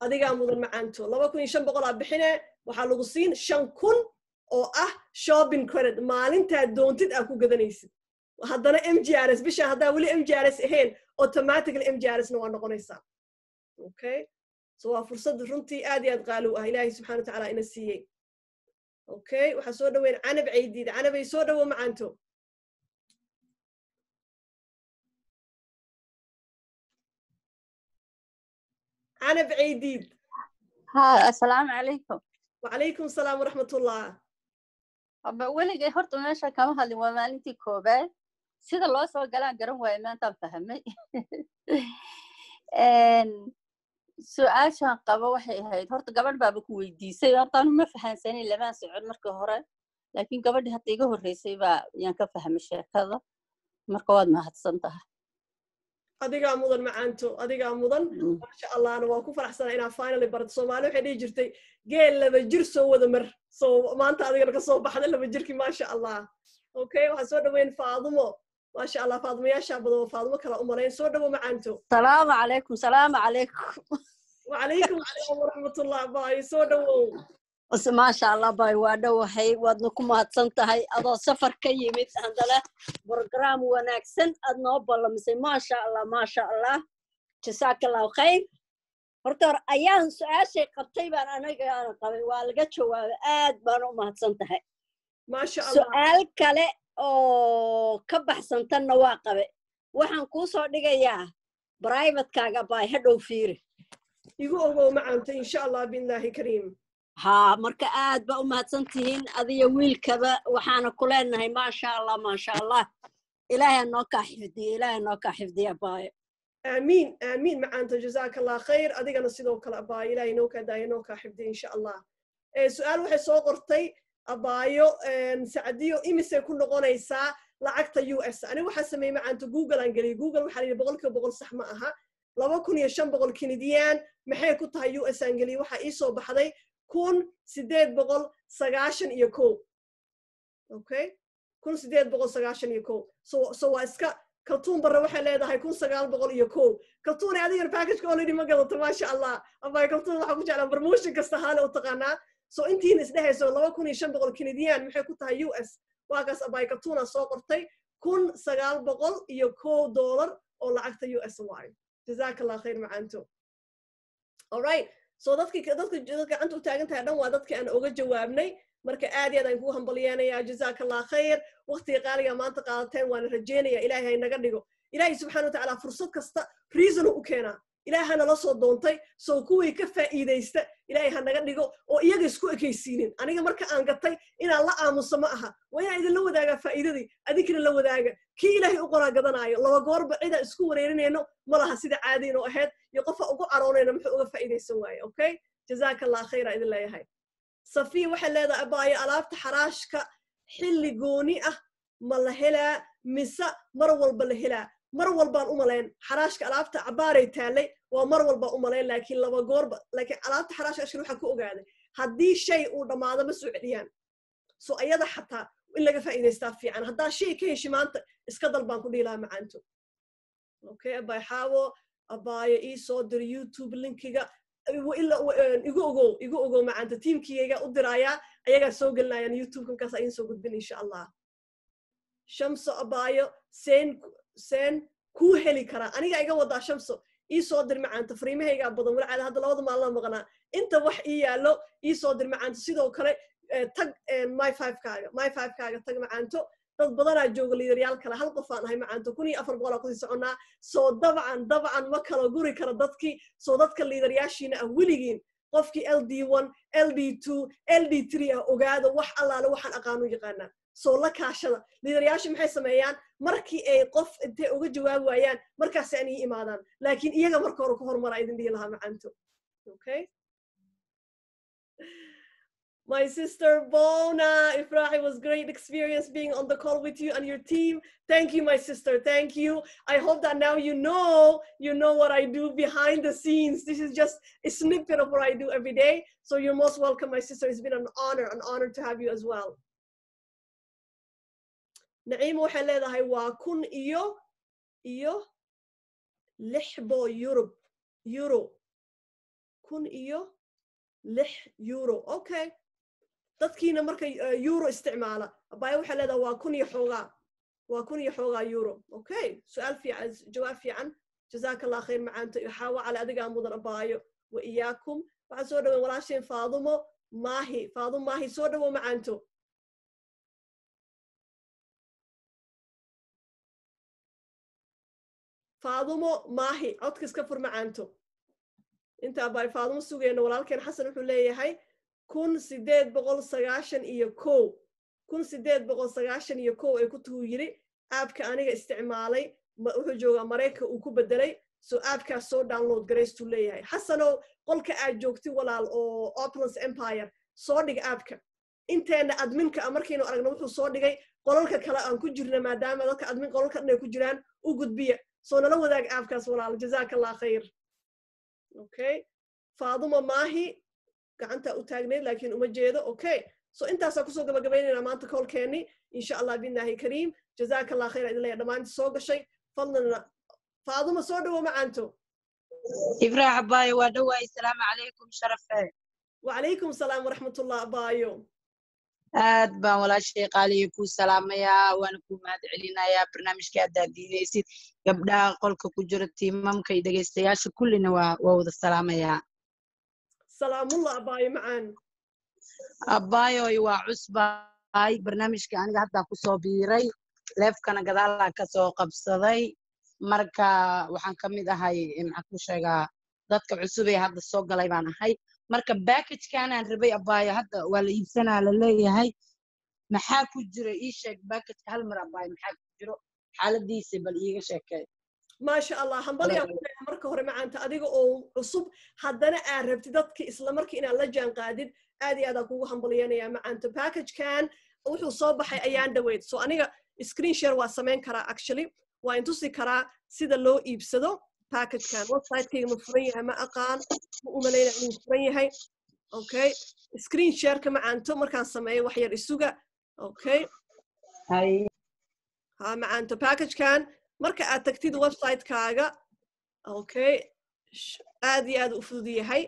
adiga mudan macaanto 2500 aad bixine waxaa lagu siin 5000 oo ah shopping credit maalinta doontid aad ku gadanaysid haddana MGRS bisha hadda wali MGRS ahayn automatically MGRS na waa noqonaysaa okay so waa fursad runtii aad iyo aad qaali u ah Ilaahay subhanahu wa ta'ala ina siiyay okay waxa soo dhaweyn canab ciidiid canab ay soo dhawo macaanto canab ciidiid ha assalaamu calaykum wa calaykum salaam wa rahmatullah aba weligay horta meesha kama hadlin waa maalintii koobaad sida loo soo galaan garan waayo maantaan fahmay su'aashan qaba waxay ahayd horta gabadh baaba ku weydiisay horta anu ma fahansanin lamaan socod markii hore laakiin gabadhii hadda iga horreysay baa yaan ka fahmay sheekada marka waad mahadsan tahay adigaa mudan macaanto adigaa mudan masha Allah ana waa ku faraxsanahay inaan finally barato Soomaali waxay dhigi jirtay geel laba jir soo wada mar soo maanta adigana ka soo baxday laba jirkii masha Allah okay waxa soo dhaweyn Faadumo masha Allah Faadumo yaa shaabado Faadumo kala u maleyn soo dhawo macaanto salaamu calaykum wa calaykum asalaam wa rahmatullah baay soo dhawo بس ما شاء الله باي وادو هي ودنكم هتصنتهي أضو سفر كيمت عندنا برنامج وناكسن أدنى بالله ما شاء الله ما شاء الله جزاك الله خير horta ayaan su'aashay qabtay baan anaga aan qabay waa laga jawaabay aad baan u mahadsantahay maasha Allah su'aal kale oo ka baxsantanna waa qabay waxaan kuu soo dhigayaa private-kaaga baa hadhow fiiri igu ogow macaanta insha Allah billahi kariim ها marka aad ba u mahadsantihiin adiga wiilkaba waxaana ku leenahay ma sha Allah ilaahay noo ka xifdiyo baayo آمين آمين معانت جزاك الله خير أدينا سيدو كلا أباي لا ينوك داينوك حفظي إن شاء الله سؤال وحي صوغرتي أبايو نساعديو إمسي كل غونيسا لعقت US أنا وحا سمي معانت جوجل أنجلي جوجل وحالي بغلك وبغل صح معها لو كن يشم بغل كنديان محي كنتها US أنجلي وحا إيسو بحضي كون سيديد بغل سغاشن يكو أوكي كون سيديد بغل سغاشن يكو سو اسكا كرتون برا وحي ليدا هيكون سقال بقول يكو كرتون هذه الباكج كوليدي ما قلت ما شاء الله أبا كرتون waxaa ku jeclaan barmooshin kasta haale u taqaanaa soo intiin isdhehayso 2500 Canadian maxay ku tahay US waagaas abay kartuna soo qortay $1901 oo lacagta US waay jazakallahu khayr macaanto all right so dadka gacanta u taagan tahay dhan waa dadka aan uga jawaabnay marka aad iyo aad aan ku hambalyeynaya jazakallahu khayr waqtiga qaaliga maanta qaadateen waan rajeynaya ilaahay naga dhigo ilaahay subhanahu wa ta'ala fursad kasta reason u keena ilaahay la soo doontay soo kuwii ka faa'iideysta ilaahay naga dhigo oo iyaga isku ekaysiinin aniga marka aan gatay inaan la aamuso ma aha waa idin la wadaaga faa'iidadii adinkina la wadaaga kii ilaahay u qoraa gadanaayo laba goorba cida isku wareerinayno malaha sida caadiin oo ahayd iyo qofa ugu caroonayna muxuu uga faa'iideysan waaye okay jazakallahu khayra idin leeyahay صفي وحلا أبايا ألافت حراشك حل جوني ملهلا مسا مرول بالهلا مرول بالأملين حراشك ألافت عبارة تالي ومرول بالأملين لكن لو جورب لكن ألافت حراش أشلو حكوا قاعدة هدي شيء وده هذا مسؤوليان سو أيضا حتى إلا كفاية يستافي عن هذا شيء كيش ما أنت إسكدر بانكو ديلا مع أنتو أوكي أبايا حاو أبايا إيصدر يوتيوب لينكيجا وإلا يقولوا مع أنت تيم كي يجا أدرايا أيجا سوق لنا يعني يوتيوب كم كاسين سوق بين إن شاء الله شمس أبايو سين كوهلي كرا أنا جايجا وضع شمسه يصدر مع أنت فريمه يجا بدون ولا على هذا الوضع ما الله مغنى أنت وحية لو يصدر مع أنت سيدو كرا تج ماي 5 كاجا تج مع أنتو dad badan aa jooga liidaryaal kale hal qof aan ahay macaanto 1400 ku soconaa soo dabcan ma kala guri kara dadkii soo dadka liidaryaashiina ah wiligiin qofkii LD1 LD2 LD3 ah ogaado wax allaale waxaan aqaano yaqaana soo la kaashada liidaryaashu maxay sameeyaan markii ay qof intee uga jawaab waayaan markaas ay imaadaan laakiin iyaga marka hore ku hormar idin dhihi lahaa macaanto okay My sister Bona Ifrah, it was great experience being on the call with you and your team. Thank you, my sister. Thank you. I hope that now you know what I do behind the scenes. This is just a snippet of what I do every day. So you're most welcome, my sister. It's been an honor to have you as well. Naeem waxay leedahay waa kun iyo 6 euro. Kun iyo 6 euro. Okay. dadkiina marka euro isticmaala abay waxa leedahay waa kun iyo xoogaa euro okay su'aal fiican jawaab fiican jazakallahu khayr macaanta xawa ala adiga mudan abayo wa iyaakum waxa soo dhaw walaasheen Faadumo Maahi soo dhaw macaanto Faadumo Maahi codka iska fur macaanto inta abay Faadumo sugeeyna walaalkeen Xasan wuxuu leeyahay 1891 ay ku tuu yiri aabka aniga isticmaalay wuxuu joogaa Mareykanka uu ku bedelay soo aabkaas soo download gareystu leeyahay xasano qolka aad joogtay walaal oo Opulence Empire soo dhig aabka inteena adminka markaynu aragno wuxuu soo dhigay qolalka kale aan ku jirna maadaama dadka admin qolalka inay ku jiraan u gudbiya soo nala wadaag aabkaas walaal jazakallahu khayr okay Faadumo Maahi gacanta u taagneed laakiin uma jeedo okay so intaas ku soo gabagabeynayna maanta call-keeni insha Allah billahi kariim jazakallahu khayr idin leeyahay dhamaan soo gashay fadlan Faadumo soo dhawo macaanto Ifrah Abay waa dhawaay salaamu calaykum sharafe وعليكم السلام ورحمة الله بايو aad baan walaashay qaaliyo ku salaamayaa waana ku mahad celinayaa barnaamijka aad daadiinaysid gabdhaha qolka ku jira tiimamka iyo dhegaystayaasha kullina waa wada salaamayaa سلام الله بايو معان abbaayoy waa cusbaay barnaamijka aniga hadda ku soo biiray leefkana gadaalaa ka soo qabsaday marka waxaan ka mid ahay maxaan ku sheegaa dadka cusub ee hadda soo galay baan ahay marka package-kanaan rabay abbaayo hadda waa la iibsanaa la leeyahay maxaa ku jira ii sheeg package-ka hal mar abbaayo maxaa ku jiro xaaladiisa bal iiga sheekay ما شاء الله همبلي مركه هوري معانتا adiga oo cusub hadana aan rabti dadkii isla markii inaan la jaan qaadid aad iyo aad aan kugu hambalyeynaya macaanta package kan wuxuu soo baxay ayaan dhaweyd so aniga screen share waa sameyn karaa actually waa intusi karaa sida loo iibsado package kan website-kayga ma furan yahay ma aqaan ma u maleyna inuu furan yahay okay screen share ka macaanto markaan sameeyo wax yar isuga okay hay ha macaanta package kan marka aad tagtid website-kaaga okay aad iyo aad u fudud yahay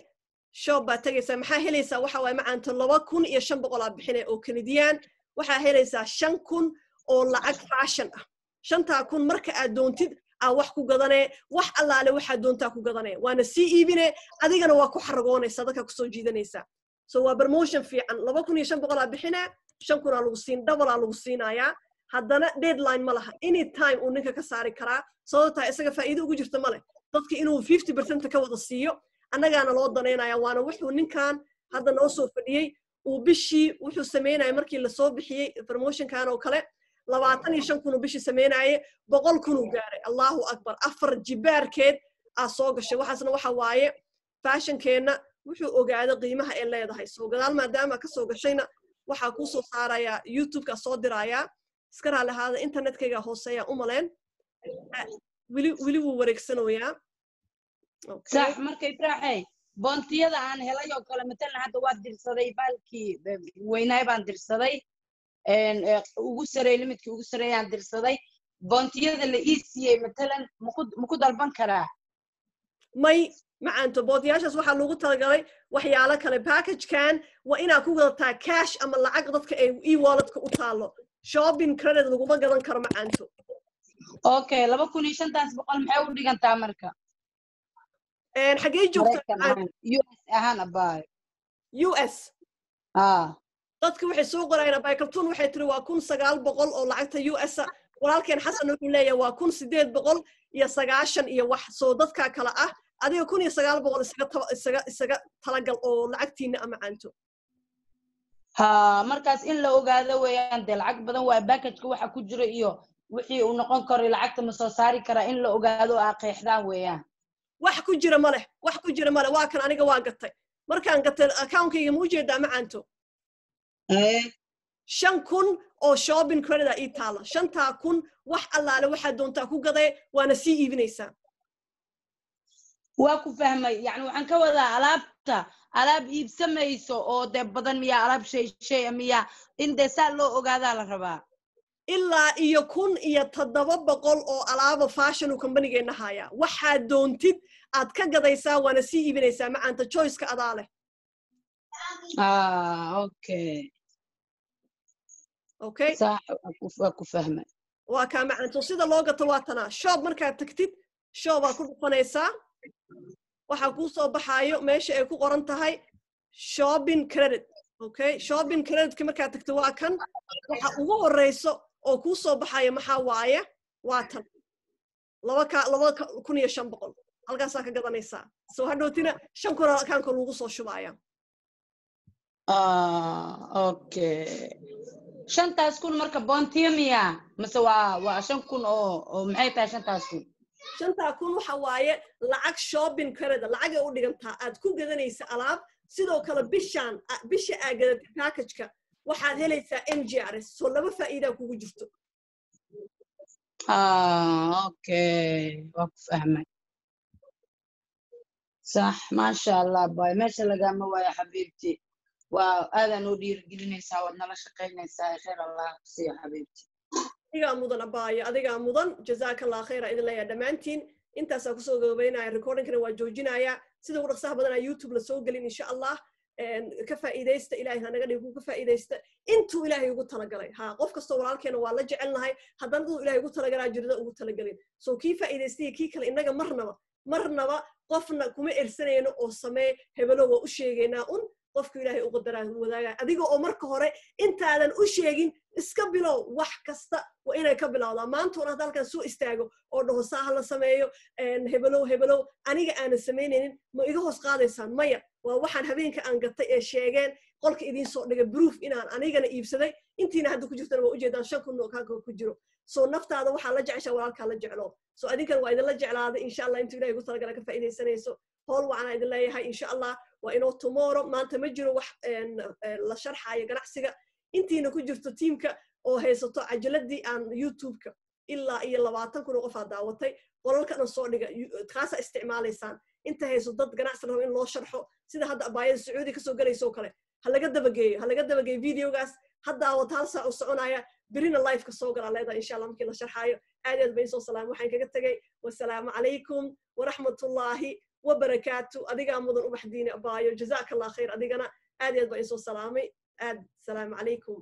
shop baad tagaysaa maxaa helaysaa waxa waaye macaanto 2500 aad bixinay oo Canadian waxaa helaysaa 5000 oo lacag fashion ah 5000 marka aad doontid aa wax ku gadanee wax allaale waxaad doontaa ku gadanee waana sii iibine adigana waa ku xaragoonaysaa dadka ku soo jiidanaysaa so waa promotion fiican 2500 aad bixinaa 5000 lagu siin double lagu siinayaa haddana deadline ma laha anytime uu ninka ka saari karaa sababtaa isaga faa'iido ugu jirta male dadka inuu 50% ka wada siiyo annagaana loo daneynaya waana wuxuu ninkan hadda noo soo fadhiyey uu bishii wuxuu sameynaya markii la soo bixiyey promotionkan oo kale 25,000 bishii sameynaaye 100,000 uu gaaray allahu akbar afar jibaarkeed aa soo gashay waxaasna waxa waaye fashionkeena wuxuu ogaaday qiimaha ay leedahay soo gadaal maadaama ka soo gashayna waxaa kuu soo saaraya youtube-ka soo diraya iska raalahaada internetkayga hooseeya u maleen wili wuu wareegsanayaa sax markay raaxay boontiyada aan helay oo kale matalan hadda waa dirsaday baalkii weynaay baan dirsaday ugu sareey limidkii ugu sareeyaan dirsaday boontiyada la ii siiyey matalan maku dalban karaa may macaanto boontiyaashaas waxaa loogu talagalay waxyaalo kale package-kan waa inaad ku gadataa cash ama lacag dadka ay e-walletka u taalo shopping credit laguma gadan karo macaanto okay 2500 maxay u dhigantaa marka xagee joogtaa US ahaan abaay US dadka waxay soo qorayaan abaay kaltuun waxay tiri waa 1900 oo lacagta US walaalkeen xasan wuxuu leeyahay waa 1890 iyo wax soo dadka kala ah adiga 1900 isaga talagal oo lacagtiina ama caanto ha markaas in la ogaado weeyaan de lacag badan waa package-ka waxa ku jira iyo wixii uu noqon karo lacagta ma soo saari kara in la ogaado aa qeexdaan weeyaan wax ku jira male waa kan aniga waa gatay markaan gatay account-kayga ma u jeedaa macaanto 5,000 oo shopping credit ii taala 5,000 wax allaale waxaad doontaa ku gaday waana sii iibinaysaa waa ku fahmay yani waxaan ka wadaa alaab iibsamayso oo dee badan miyaa alaab shay miyaa in dee saa loo ogaadaa la rabaa ilaa iyo 1,700 oo alaaba fashion uu company-geena haya waxaad doontid aad ka gadaysaa waana sii iibinaysaa macaanta choice-ka adaa leh okay صح waa ku fahmay waa kaa macaanto sida loo gato waa tanaa shop markaad tagtid shop aa ku dhufanaysaa waxaa kuu soo baxaayo meesha ay ku qoran tahay shopping credit okay shopping credit-ka markaad tagto waa kan waxa ugu horeyso oo kuu soo baxayo maxaa waaye waa tan 2,500 halkaasaa ka gadanaysaa soo hadhowtina 5,000 akaanka lagu soo shubaya okay 5,000 marka boontiya miya mase waa 5,000 oo maxay tahay 5,000 5,000 waxa waaye lacag shopping credit lacag ay u dhigantaa aad ku gadanaysa alaab sidoo kale bisha aad gadatay package-ka waxaad helaysaa MGRS soo laba faa'iida kugu jirto okay waa ku fahmay صح ما شاء الله باي ما شاء الله قام ويا حبيبتي وهذا نودير قلنا ودنا لا شقينيسا خير الله يا حبيبتي adiga mudan abaaya adiga mudan jazakallahu khayra idin leeyahay dhamaantiin intaas ku soo gabaynaya recording-kana waa joojinaya sida ugu dhaqsaha badan YouTube la soo galin insha Allah ka faa'iidaysta ilaahay hanaga dhigo ka faa'iidaysta intuu ilaahay ugu talagalay ha qof kastoo walaalkeena waa la jecelnahay haddana duu ilaahay ugu talagalaa jirada ugu talagalin so kii faa'iidaystay kii kale innaga marnaba qofna kuma ersanayno oo samee hebelo waa u sheegaynaa un qofku ilaahay u qadaraa wadaaga adiga oo marka hore intaadan u sheegin iska bilow wax kasta waa inay ka bilowdaa maanta hore hadda halkan soo istaago oo dhaho saa la sameeyo hebelow aniga aanan samaynaynin ma iga hoos qaadaysaan maya waa waxaan habeenka aan gatay ee sheegeen qolka idiin soo dhigay proof inaan anigana iibsaday intiina hadda ku jirtana waa ujeedaan 5 kun oo kaaga ku jiro so naftaada waxaa la jeceshaa walaalkaa la jeclo so adinkan waa idinla jeclaaday insha allah intuu ilaahay ugu talagala ka faa'iidaysanayso howl waxaan idin leeyahay insha allah waa inoo tomorrow maanta ma jiro wax la sharxayo ganacsiga intiina ku jirto tiimka oo haysato cajaladii aan youtube-ka ilaa iyo 20 kun oo qof aad daawatay qolalka dhan soo dhiga kaasa isticmaalaysaan inta hayso dad ganacsi rabo in loo sharxo sida hadda abaayada sacuudi ka soo galayso kale ha laga dabageeyo videogaas hadda aad hal saac u soconaya برينا لايف كسوقر على هذا إن شاء الله ممكن نشرحه عادي بين صوت سلام وحين كجتجي والسلام عليكم ورحمة الله وبركاته أديك أمضن وبحديني أبايو جزاك الله خير أديك أنا عادي بين صوت سلامي السلام عليكم